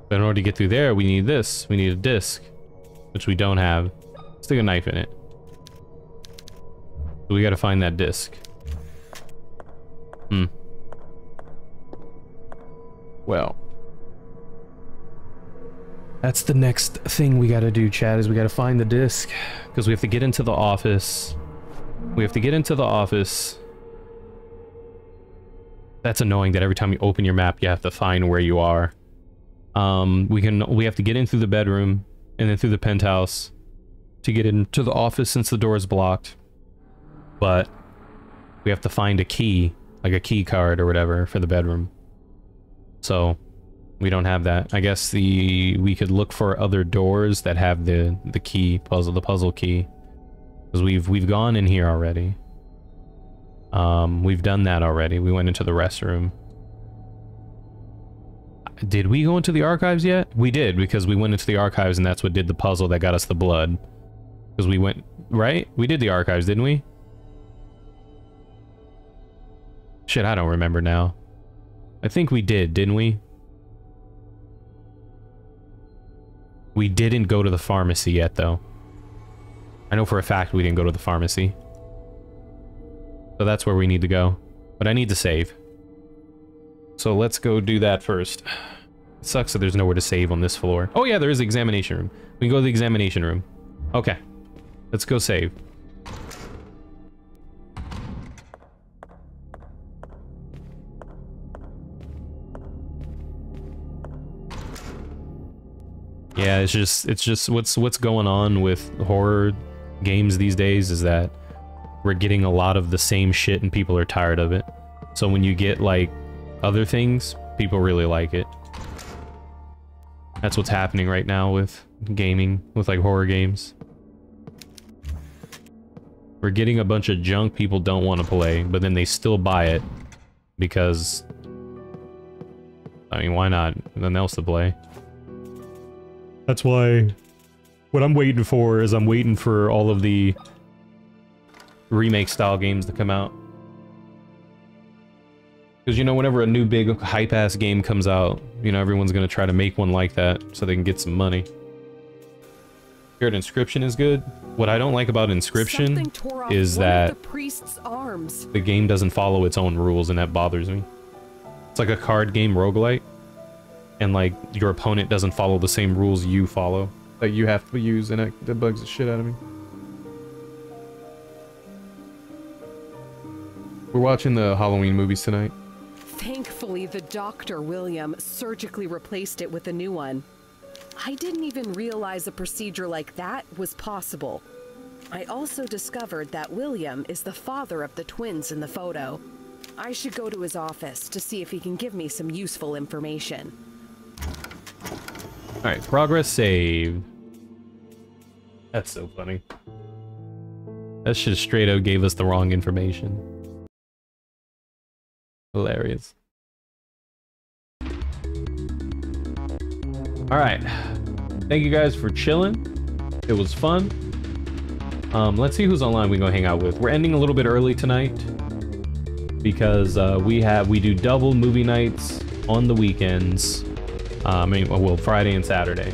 But in order to get through there, we need this. We need a disc, which we don't have. Stick a knife in it. So we gotta find that disc. Well, that's the next thing we gotta do, Chad, is we gotta find the disc. Because we have to get into the office. That's annoying that every time you open your map, you have to find where you are. We have to get in through the bedroom, and then through the penthouse to get into the office since the door is blocked. But we have to find a key, like a key card or whatever, for the bedroom. So we don't have that. I guess we could look for other doors that have the key puzzle, the puzzle key, because we've gone in here already. We've done that already. We went into the restroom. Did we go into the archives yet? We did, because we went into the archives and that's what did the puzzle that got us the blood. Because we went, right? We did the archives, didn't we? Shit, I don't remember now. I think we did, didn't we? We didn't go to the pharmacy yet, though. I know for a fact we didn't go to the pharmacy. So that's where we need to go. But I need to save. So let's go do that first. It sucks that there's nowhere to save on this floor. Oh yeah, there is the examination room. We can go to the examination room. Okay. Let's go save. Yeah, it's just what's going on with horror games these days is that we're getting a lot of the same shit and people are tired of it. So when you get like other things, people really like it. That's what's happening right now with gaming, with like horror games. We're getting a bunch of junk people don't want to play, but then they still buy it because, I mean, why not? Nothing else to play. That's why what I'm waiting for is I'm waiting for all of the remake style games to come out. Because, you know, whenever a new big hype-ass game comes out, you know, everyone's going to try to make one like that so they can get some money. Heard Inscription is good. What I don't like about Inscription is that the game doesn't follow its own rules, and that bothers me. It's like a card game roguelite, and like your opponent doesn't follow the same rules you follow that you have to use, and that bugs the shit out of me. We're watching the Halloween movies tonight.
Thankfully, the Dr. William surgically replaced it with a new one. I didn't even realize a procedure like that was possible. I also discovered that William is the father of the twins in the photo. I should go to his office to see if he can give me some useful information.
Alright, progress saved. That's so funny. That shit straight up gave us the wrong information. Hilarious. Alright. Thank you guys for chilling. It was fun. Let's see who's online we can go hang out with. We're ending a little bit early tonight because we do double movie nights on the weekends. Well, Friday and Saturday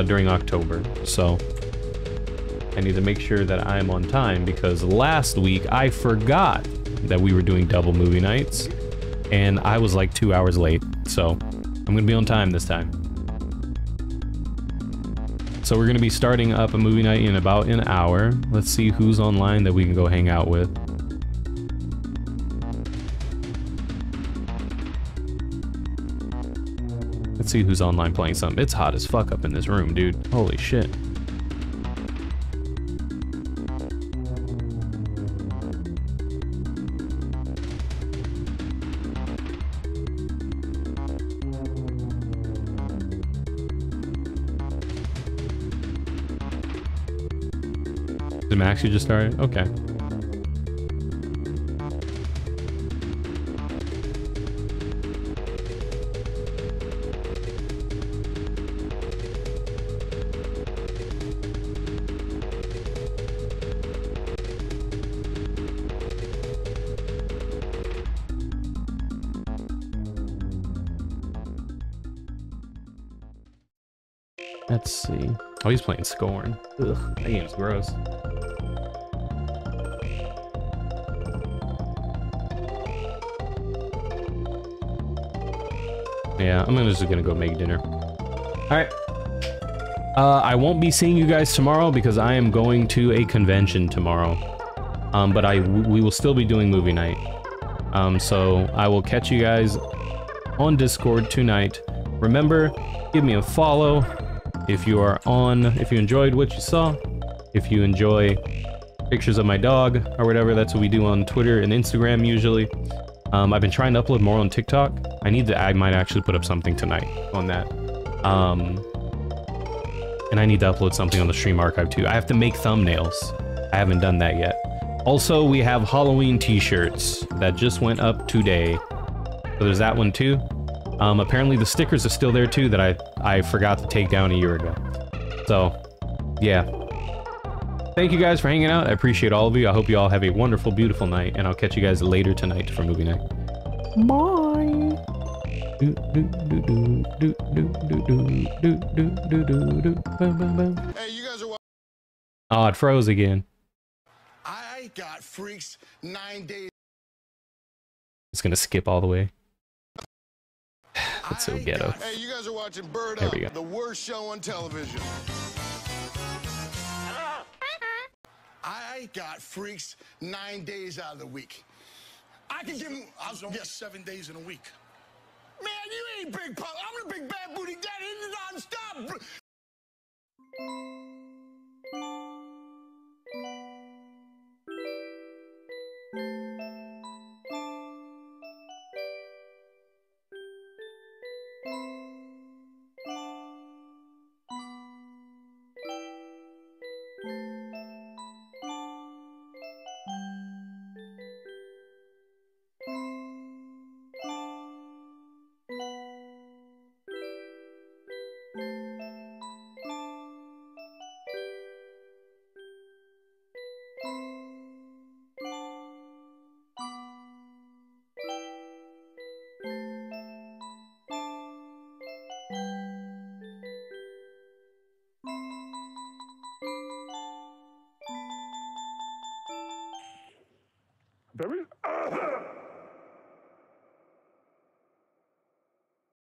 during October. So I need to make sure that I'm on time because last week I forgot that we were doing double movie nights and I was like 2 hours late. So I'm gonna be on time this time. So we're gonna be starting up a movie night in about an hour. Let's see who's online that we can go hang out with. Let's see who's online playing something. It's hot as fuck up in this room, dude. Holy shit. Did Max you just started? Okay. Let's see. Oh, he's playing Scorn. Ugh, that game's gross. Yeah, I'm just gonna go make dinner. Alright. I won't be seeing you guys tomorrow because I am going to a convention tomorrow. But we will still be doing movie night. So I will catch you guys on Discord tonight. Remember, give me a follow if you enjoyed what you saw. If you enjoy pictures of my dog or whatever, that's what we do on Twitter and Instagram usually. I've been trying to upload more on TikTok. I might actually put up something tonight on that. And I need to upload something on the stream archive too. I have to make thumbnails. I haven't done that yet. Also, we have Halloween t-shirts that just went up today. So there's that one too. Apparently the stickers are still there too that I forgot to take down a year ago. So, yeah. Thank you guys for hanging out. I appreciate all of you. I hope you all have a wonderful, beautiful night, and I'll catch you guys later tonight for movie night. Bye!
Hey, you guys are.
Oh, it froze again.
I got freaks 9 days.
It's gonna skip all the way. It's so ghetto.
Hey, you guys are watching Bird
There
Up,
we go.
the worst show on television. I got freaks 9 days out of the week. I can give them. I was only 7 days in a week. Man, you ain't big pop. I'm the big bad booty daddy. It's non-stop.